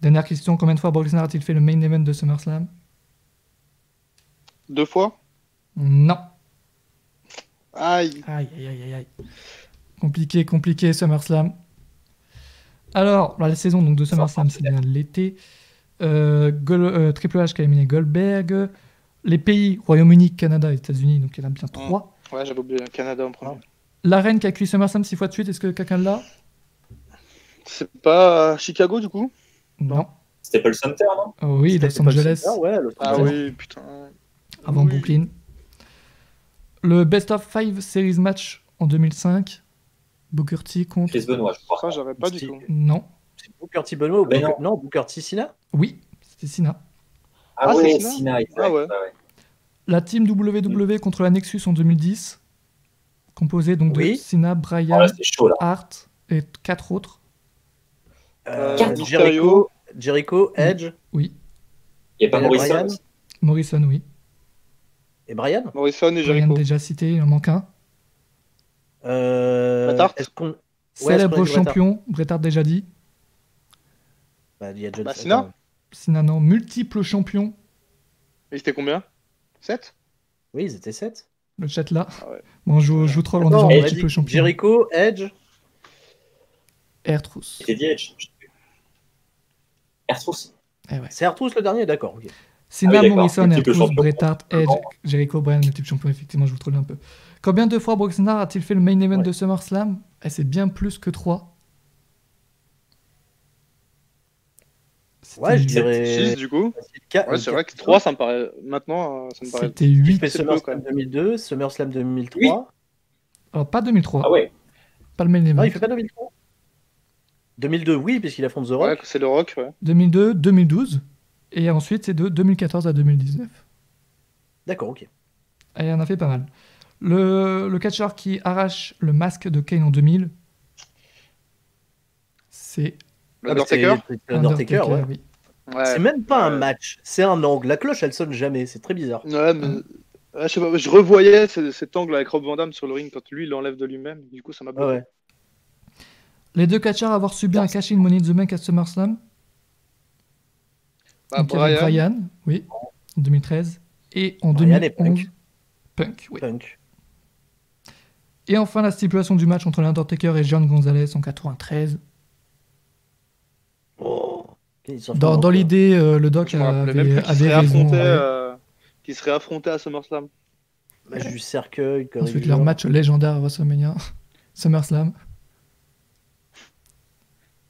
Dernière question, combien de fois Brock Lesnar a-t-il fait le main event de SummerSlam? 2 fois. Non. Aïe. Aïe, aïe, aïe, aïe, aïe. Compliqué, SummerSlam. Alors, la saison donc, de SummerSlam, c'est bien l'été. Triple H qui a éliminé Goldberg. Les pays, Royaume-Uni, Canada et États-Unis, donc il y en a bien 3. Ouais, j'avais oublié le Canada en premier. L'arène qui a accueilli SummerSlam 6 fois de suite, est-ce que quelqu'un l'a? C'est pas Chicago du coup? Non. Staples Center, non? Oh oui, C'était Los pas le Angeles, Center, ouais, Los Ah Angeles. oui, putain. avant Oui. Brooklyn. Le Best of 5 Series match en 2005. Booker T contre... Chris Benoit, je crois. Ça, j'aurais pas du Si. tout. Non. C'est Booker T. Benoit ou Mais Booker... non. Non, Booker T. Sina. Oui, c'était Sina. Ah, Ah, ouais, c'est Sina, exact. Ah ouais. La team WWE contre la Nexus en 2010. Composée donc de Oui. Sina, Oh, Bryan, là, c'est chaud, là. Hart et 4 autres. Jericho, Edge Oui. Il n'y a pas Daniel Morrison Bryan. aussi. Morrison, oui. et Brian. Morrison et Bryan Jericho. déjà cité, il en manque un. Bret Hart. Est-ce qu'on... Célèbre est-ce qu'on a dit Bret Hart champion, Bret Hart déjà dit. Bah, il y a John Bah, Cena. Cena. Sina, non. Multiple champion. Et c'était combien 7 Oui, ils étaient 7. Le chat là. Ah ouais. Bon, je vous troll en Non, disant on a multiple dit champion. Jericho, Edge. R-Truth. C'était dit Edge. R-Truth. Eh ouais. C'est R-Truth le dernier, d'accord. ok. Sina, Ah oui, d'accord. Morrison, Multiple R-Truth, champion. Bret Hart, Edge, Bon. Jericho, Bryan, multiple champion. Effectivement, je vous troll un peu. Combien de fois Brock Lesnar a-t-il fait le main event Ouais. de SummerSlam? Eh, c'est bien plus que 3. Ouais, je Six dirais. du coup. Quatre- Ouais, c'est vrai que 3, ça me paraît. Maintenant, ça me paraît. C'était Il 8. fait C'est peu, quand SummerSlam même. 2002, SummerSlam 2003. Alors, pas 2003. Ah ouais. Pas le main event. Non, il fait pas 2003. 2002, oui, puisqu'il affronte The Rock. Ouais, c'est le Rock, ouais. 2002, 2012. Et ensuite, c'est de 2014 à 2019. D'accord, ok. Et il en a fait pas mal. Le catcheur qui arrache le masque de Kane en 2000, c'est L'Undertaker. C'est Undertaker, ouais. oui. Ouais. C'est même pas un Ouais. match, c'est un angle. La cloche, elle sonne jamais, c'est très bizarre. Ouais, mais. Ouais, je sais pas, je revoyais cet angle avec Rob Van Dam sur le ring quand lui il l'enlève de lui-même. Du coup, ça m'a Ah bloqué. ouais. Les deux catcheurs à avoir subi un cash-in Money in the Bank à SummerSlam. Bah, Donc, il y avait Brian. Bryan, oui, en 2013. Et en Bryan et 2011, Punk, oui. Punk. Et enfin, la stipulation du match entre l'Undertaker et John Gonzalez en 93. Oh. Ils sont Dans vraiment- l'idée, le doc Je me rappelais même avait, plus qu'il avait serait raison. affronté, ouais. qu'il serait affronté à SummerSlam. Match du cercueil. Ensuite, leur match légendaire à WrestleMania, SummerSlam.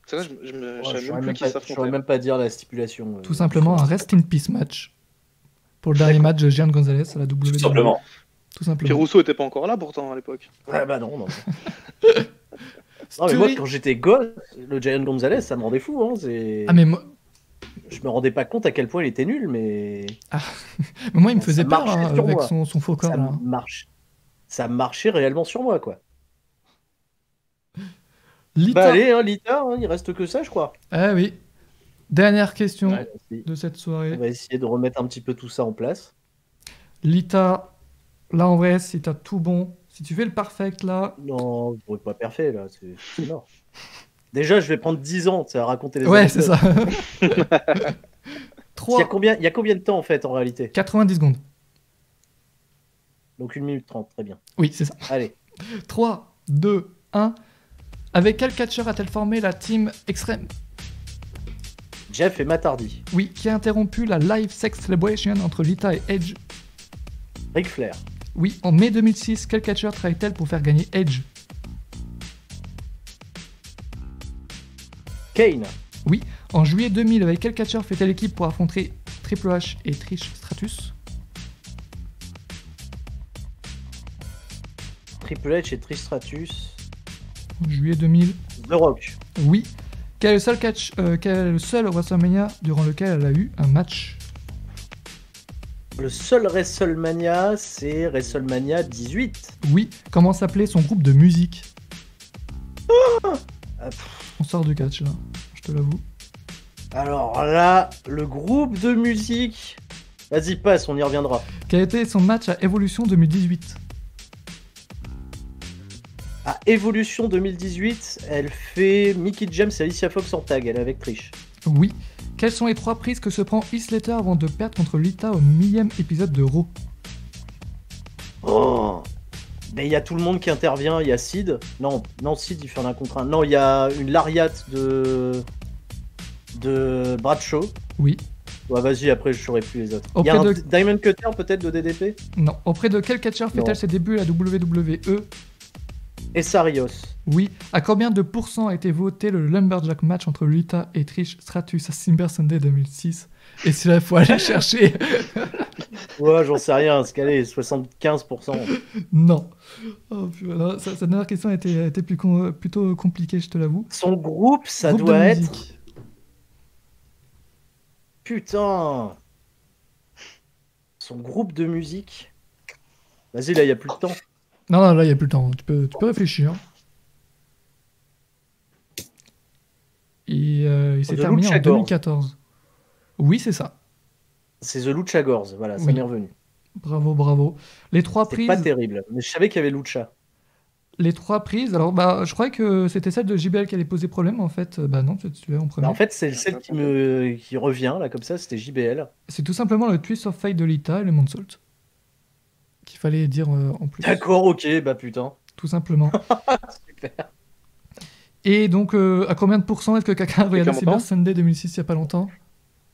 C'est vrai, je Je savais saurais même plus même, qui pas- je saurais s'affrontait. même pas dire la stipulation. Tout simplement un Rest in Peace match. Pour le dernier match de John Gonzalez à la WWE. Tout simplement. Tout Puis simplement. Rousseau était pas encore là pourtant à l'époque. Ah bah non, non. Non, mais moi, quand j'étais gosse, le Giant Gonzalez, ça me rendait fou. Hein. Ah, mais moi, Je me rendais pas compte à quel point il était nul, mais il me Ça faisait peur marchait hein, sur avec moi. son faux corps. ça Là. marche. Ça marchait réellement sur moi, quoi. Lita. Bah allez, hein, Lita, hein, il reste que ça, je crois. Ah oui. Dernière question Ouais, de cette on soirée. va essayer de remettre un petit peu tout ça en place. Lita, là en vrai, si t'as tout bon, si tu fais le perfect là. Non, je pourrais pas parfait, là. C'est mort. Déjà, je vais prendre 10 ans à raconter les Ouais, anecdotes. c'est ça. 3, Il y a combien de temps, en fait, en réalité? 90 secondes. Donc 1 minute 30, très bien. Oui, c'est ça. Allez. 3, 2, 1. Avec quel catcheur a-t-elle formé la team Extreme? Jeff et Matt Hardy. Oui, qui a interrompu la live sex celebration entre Lita et Edge. Ric Flair. Oui, en mai 2006, quel catcheur travaille-t-elle pour faire gagner Edge? Kane. Oui, en juillet 2000, avec quel catcheur fait-elle équipe pour affronter Triple H et Trish Stratus? Triple H et Trish Stratus. En juillet 2000. The Rock. Oui. Quel est le seul WrestleMania durant lequel elle a eu un match? Le seul WrestleMania, c'est WrestleMania 18. Oui. Comment s'appelait son groupe de musique? Ah, On sort du catch là, je te l'avoue. Alors là, le groupe de musique... Vas-y, passe, on y reviendra. Quel a été son match à Evolution 2018? À Evolution 2018, elle fait Mickey James et Alicia Fox en tag, elle est avec Trish. Oui. Quelles sont les 3 prises que se prend Heath Slater avant de perdre contre Lita au 1000e épisode de Raw? Oh. Mais il y a tout le monde qui intervient, il y a Sid. Non, Sid il fait un contre un. Non, il y a une lariat de Bradshaw. Oui. Ouais, vas-y, après je saurai plus les autres. Il y a Auprès un de- Diamond Cutter peut-être de DDP. Non. Auprès de quel catcheur fait-elle Non. ses débuts à la WWE? Et Sarios. Oui. À combien de pourcents a été voté le Lumberjack match entre Lita et Trish Stratus à Cyber Sunday 2006? Et c'est là, il faut aller chercher. Ouais, j'en sais rien, ce qu'elle est, 75%. Non. Oh, voilà, cette dernière question était plutôt compliquée, je te l'avoue. Son groupe, ça Groupe doit de être... musique. Putain. Son groupe de musique. Vas-y, là, il n'y a plus de temps. Non, non, là, il n'y a plus le temps. Tu peux réfléchir. Il s'est The terminé en Lucha Gors. 2014. Oui, c'est ça. C'est The Lucha Gors, voilà, ça Oui. m'est revenu. Bravo, bravo. Les trois C'est pas prises. terrible, mais je savais qu'il y avait Lucha. Les trois prises. Alors, bah, je croyais que c'était celle de JBL qui allait poser problème. En fait, bah non, tu es en premier. Bah, en fait, c'est celle qui revient, là, comme ça, c'était JBL. C'est tout simplement le Twist of Fate de Lita et le Moonsault. Qu'il fallait dire en plus. D'accord, ok, bah putain. Tout simplement. Super. Et donc, à combien de pourcents est-ce que quelqu'un a regardé comment Cyber pas Sunday 2006 il n'y a pas longtemps?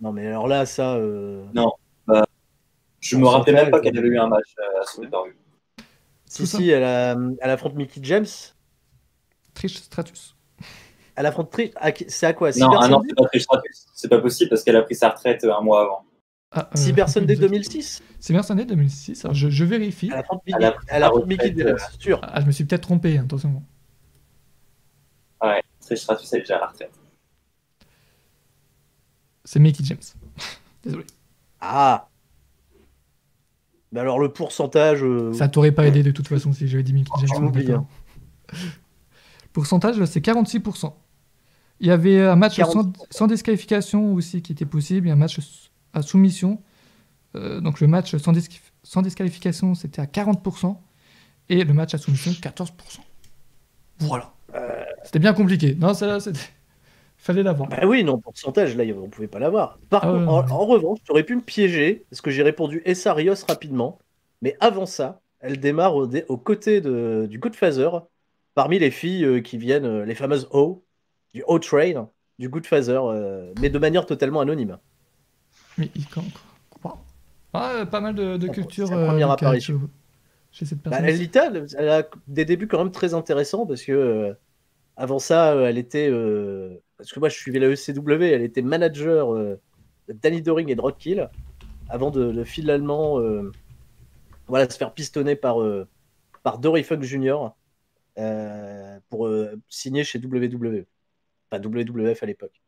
Non, mais alors là, ça... Non. Bah, je me rappelais même pas qu'elle avait eu un match à ce pay-per-view. Si, Tout ça. si, elle affronte Mickey James. Trish Stratus. Elle affronte Trish. C'est à quoi? Non, Cyber ah non, Sunday c'est pas Trish Stratus. C'est pas possible parce qu'elle a pris sa retraite un mois avant. Ah, Cyber Sunday exact. 2006. Cyber Sunday 2006. Alors, je vérifie. Elle affronte Elle a pris elle sa affronte Mickey retraite, James, sûr. Ah, je me suis peut-être trompé, hein, attention. Ouais, Trish Stratus, elle est déjà à la retraite. C'est Mickey James. Désolé. Ah. Mais alors, le pourcentage... Ça t'aurait pas aidé de toute façon si j'avais dit Mickey James. tu m'oublies, hein. Pourcentage, c'est 46%. Il y avait un match 46%. sans disqualification aussi qui était possible, et un match à soumission. Donc le match sans disqualification, c'était à 40%, et le match à soumission, 14%. Voilà. C'était bien compliqué. Non, celle-là, c'était... Fallait l'avoir. Bah oui, non, pourcentage, là, on pouvait pas l'avoir. Par Ah ouais, contre, ouais. en revanche, tu aurais pu me piéger, parce que j'ai répondu Essarios rapidement, mais avant ça, elle démarre aux côtés du Goodfather, parmi les filles qui viennent, les fameuses O, du O-Train, du Goodfather, mais de manière totalement anonyme. Mais pas mal de culture sa première locale apparition. chez cette Bah, personne. Lita, elle a des débuts quand même très intéressants, parce que avant ça, elle était... parce que moi, je suivais la ECW, elle était manager de Danny Doring et de Roadkill, avant de finalement se faire pistonner par Dory Funk Jr. Pour signer chez WWE. Enfin, WWF à l'époque.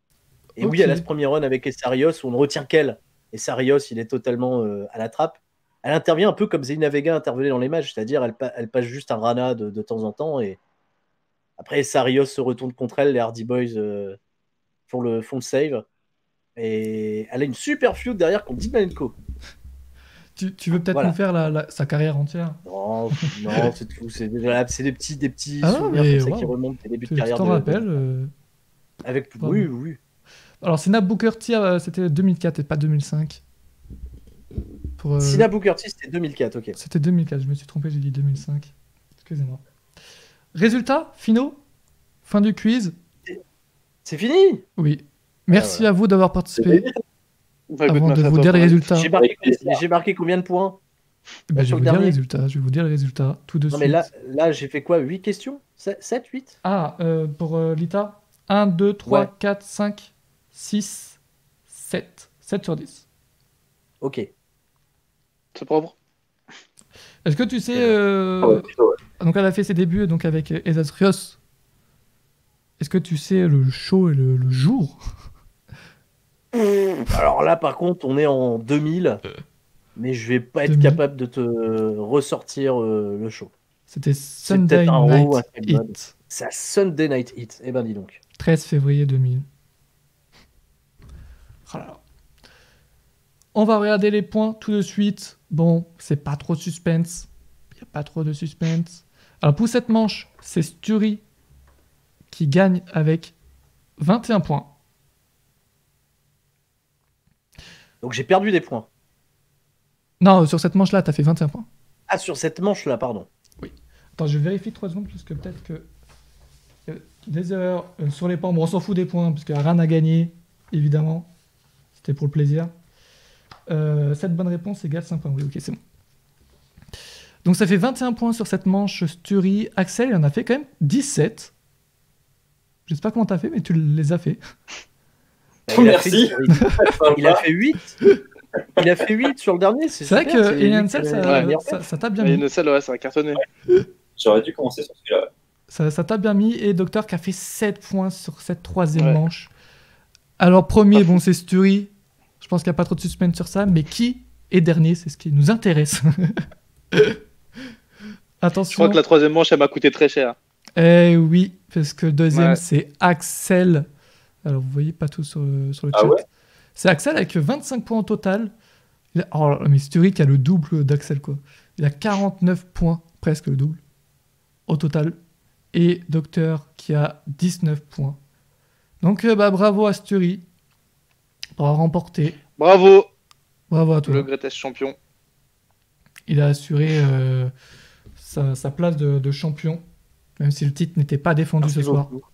Et Ok. oui, elle a ce premier run avec Essarios où on ne retient qu'elle. Essarios, il est totalement à la trappe. Elle intervient un peu comme Zelina Vega intervenait dans les matchs, c'est-à-dire elle passe juste un Rana de temps en temps, et après Essarios se retourne contre elle, les Hardy Boys font le save, et elle a une super feud derrière contre Dean Malenko. Tu veux peut-être Voilà. nous faire sa carrière entière? Non, c'est tout. C'est des petits Ah, souvenirs mais comme ça qui wow. remontent tes débuts de Tu carrière. t'en rappelles Avec... Bravo. Oui, oui. Alors, Sina Booker T, c'était 2004 et pas 2005. Sina Booker T, c'était 2004, ok. C'était 2004, je me suis trompé, j'ai dit 2005. Excusez-moi. Résultats finaux? Fin du quiz? C'est fini? Oui. Merci à vous d'avoir participé. Bah, écoute, Avant merci de à vous toi dire les pour- résultats, J'ai marqué combien de points? ben, je sur vais le vous dire les dernier. résultats. Je vais vous dire les résultats tout de Non, suite. mais là j'ai fait quoi? 8 questions? 7, 8? Ah, pour Lita, 1, 2, 3, Ouais. 4, 5, 6, 7. 7 sur 10. Ok. C'est propre. Est-ce que tu sais... Ouais, plutôt, ouais. Donc elle a fait ses débuts donc avec Esatrios. Est-ce que tu sais le show et le jour? Alors là, par contre, on est en 2000, mais je vais pas être 2000. capable de te ressortir le show. C'était Sunday peut-être un Raw, Night un SmackDown. Heat. C'est à Sunday Night Heat. Eh ben, dis donc. 13 février 2000. Oh là là. On va regarder les points tout de suite. Bon, c'est pas trop de suspense. Il n'y a pas trop de suspense. Alors pour cette manche, c'est Sturi qui gagne avec 21 points. Donc j'ai perdu des points. Non, sur cette manche-là, t'as fait 21 points. Ah, sur cette manche-là, pardon. Attends, je vérifie 3 secondes, parce que peut-être que... des erreurs sur les points. Bon, on s'en fout des points, parce qu'il n'y a rien à gagner, évidemment. C'était pour le plaisir. Cette bonne réponse égale 5 points. Oui, ok, c'est bon. Donc ça fait 21 points sur cette manche Sturi. Axel, il en a fait quand même 17. Je sais pas comment t'as fait, mais tu les as fait. Merci. Il a fait 8. Il a fait 8 sur le dernier. C'est vrai super, que c'est Alien lui Cell, qui a- ça t'a bien Mais mis. une selle, ouais, ça a cartonné. J'aurais dû commencer sur celui-là. Ça t'a bien mis. Et Docteur qui a fait 7 points sur cette troisième Ouais. manche. Alors premier, bon, c'est Sturi. Je pense qu'il n'y a pas trop de suspense sur ça. Mais qui est dernier? C'est ce qui nous intéresse. Je Attention. crois que la troisième manche, elle m'a coûté très cher. Eh oui, parce que le deuxième, Ouais. c'est Axel. Alors, vous voyez pas tout sur le Ah chat. ouais C'est Axel avec 25 points au total. Oh, mais Sturi qui a le double d'Axel, quoi. Il a 49 points, presque le double, au total. Et Docteur qui a 19 points. Donc, bravo à Sturi pour avoir remporté. Bravo, Bravo à toi. le greatest champion. Il a assuré sa place de champion, même si le titre n'était pas défendu Merci ce soir. beaucoup.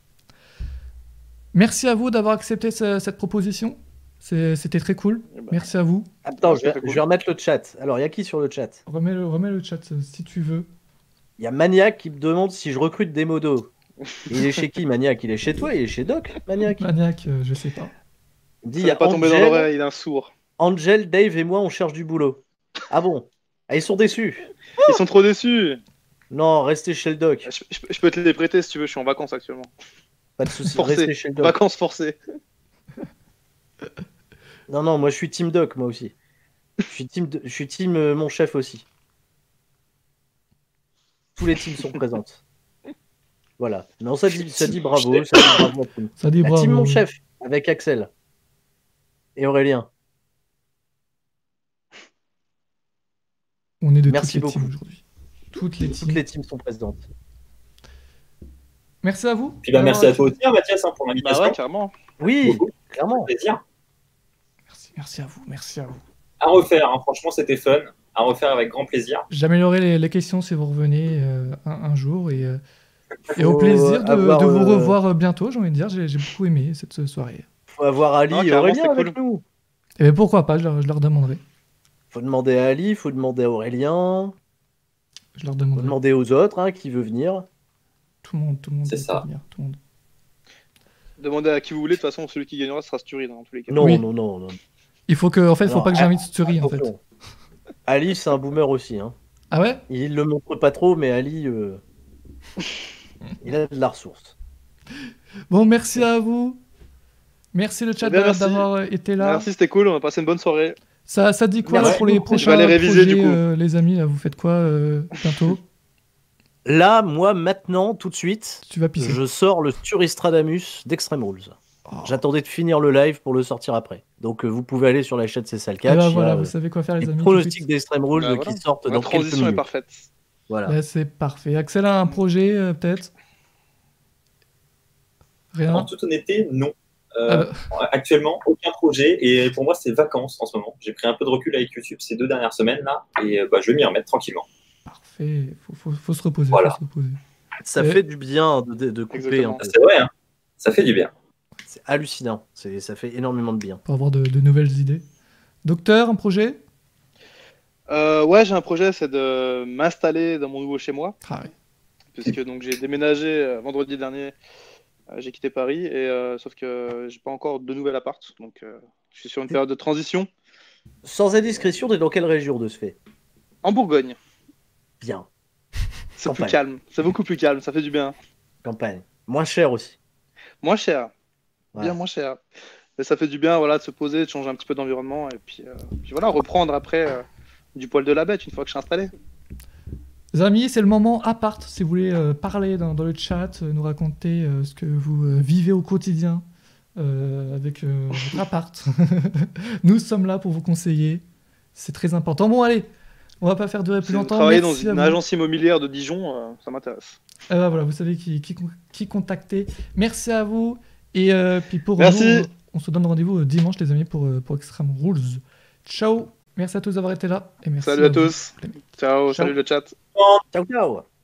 Merci à vous d'avoir accepté cette proposition. C'était très cool. Eh ben, Merci à vous. Attends, Ouais, c'est je vais remettre le chat. Alors, il y a qui sur le chat? Remets le chat si tu veux. Il y a Maniac qui me demande si je recrute des modos. Il est chez qui, Maniac? Il est chez toi? Il est chez Doc, Maniac? Maniac, je sais pas. Il dit, Ça il y n'est a pas tombé dans Angel, l'oreille, il est un sourd. Angel, Dave et moi, on cherche du boulot. Ah bon? Ah, ils sont déçus. Ils sont trop déçus. Non, restez chez le Doc. Je peux te les prêter si tu veux, je suis en vacances actuellement. Pas de soucis, Forcé. restez chez le Doc. Vacances forcées. Non, non, moi je suis team Doc, moi aussi. Je suis team mon chef aussi. Tous les teams sont présentes. Voilà. Non, ça dit bravo. Ça dit bravo à tout. Ça dit La bravo. team mon chef, avec Axel. Et Aurélien. On est de Merci toutes les teams beaucoup. aujourd'hui. Toutes les teams. Toutes les teams sont présentes. Merci à vous. Puis bah, merci à d'avoir- toi aussi, hein, Mathias, hein, pour Bah l'invitation. ouais, carrément. Oui, Beaucoup. clairement. Plaisir. Merci à vous. Merci à vous. À refaire, hein. Franchement, c'était fun. À refaire avec grand plaisir. J'améliorerai les questions si vous revenez un jour. Et au Faut plaisir de avoir, vous revoir bientôt, j'ai envie de dire. J'ai beaucoup aimé cette soirée. Faut avoir Ali Non, et carrément, Aurélien c'est avec cool. nous. Et bien pourquoi pas, je leur demanderai. Faut demander à Ali, faut demander à Aurélien, Je leur faut demanderai. demander aux autres hein, qui veut venir. Tout le monde C'est peut ça. venir, tout le monde. Demandez à qui vous voulez, de toute façon, celui qui gagnera sera Sturi dans tous les cas. Non, Oui. non, non, non. Il faut que, en fait, faut Non, pas que j'invite Sturi, en fait. Attention. Ali, c'est un boomer aussi. Hein. Ah ouais? Il le montre pas trop, mais Ali, il a de la ressource. Bon, merci à vous. Merci le chat Eh bien, merci. d'avoir été là. Merci, c'était cool, on a passé une bonne soirée. Ça dit quoi Merci là, pour les beaucoup. prochains Je vais aller réviser, projets, du coup. les amis, là, vous faites quoi bientôt? Là, moi, maintenant, tout de suite, Tu vas pisser. je sors le Sturistradamus d'Extreme Rules. Oh. J'attendais de finir le live pour le sortir après. Donc, vous pouvez aller sur la chaîne C'est ça le Et catch. ben il y voilà, a, vous savez quoi faire, les les amis. tout de pronostics suite. d'Extreme Rules Bah, voilà. qui sortent La dans quelques transition est minutes. parfaite. Voilà. Là, c'est parfait. Axel a un projet, peut-être? Rien? En toute honnêteté, non. Ah bah, Actuellement, aucun projet. Et pour moi, c'est vacances en ce moment. J'ai pris un peu de recul avec YouTube ces 2 dernières semaines là. Et je vais m'y remettre tranquillement. parfait. Faut se reposer. Voilà. Faut se reposer. Ça Et- fait du bien de couper Exactement. un peu. C'est vrai, hein. Ça fait du bien. C'est hallucinant. Ça fait énormément de bien. Pour avoir de nouvelles idées. Docteur, un projet? Ouais, j'ai un projet, c'est de m'installer dans mon nouveau chez moi. Ah ouais. Puisque donc j'ai déménagé vendredi dernier. J'ai quitté Paris, sauf que j'ai pas encore de nouvel appart. Donc je suis sur une période de transition. Sans indiscrétion, t'es dans quelle région de ce fait? En Bourgogne. Bien. C'est plus Campagne. calme. C'est beaucoup plus calme, ça fait du bien. Campagne. Moins cher aussi. Moins cher. Voilà. Bien moins cher. Mais ça fait du bien voilà, de se poser, de changer un petit peu d'environnement. Et puis voilà, reprendre après du poil de la bête une fois que je suis installé. Les amis, c'est le moment à part. Si vous voulez parler dans le chat, nous raconter ce que vous vivez au quotidien avec votre appart. Nous sommes là pour vous conseiller. C'est très important. Bon, allez, on va pas faire durer plus Si vous longtemps. travaillez dans Merci à une vous. agence immobilière de Dijon, ça m'intéresse. Voilà, vous savez qui contacter. Merci à vous. Et puis pour Merci. nous, on se donne rendez-vous dimanche, les amis, pour Extreme Rules. Ciao. Merci à tous d'avoir été là. Et merci Salut à vous, tous. les mecs. Ciao, Ciao. salut le chat. Ciao, ciao.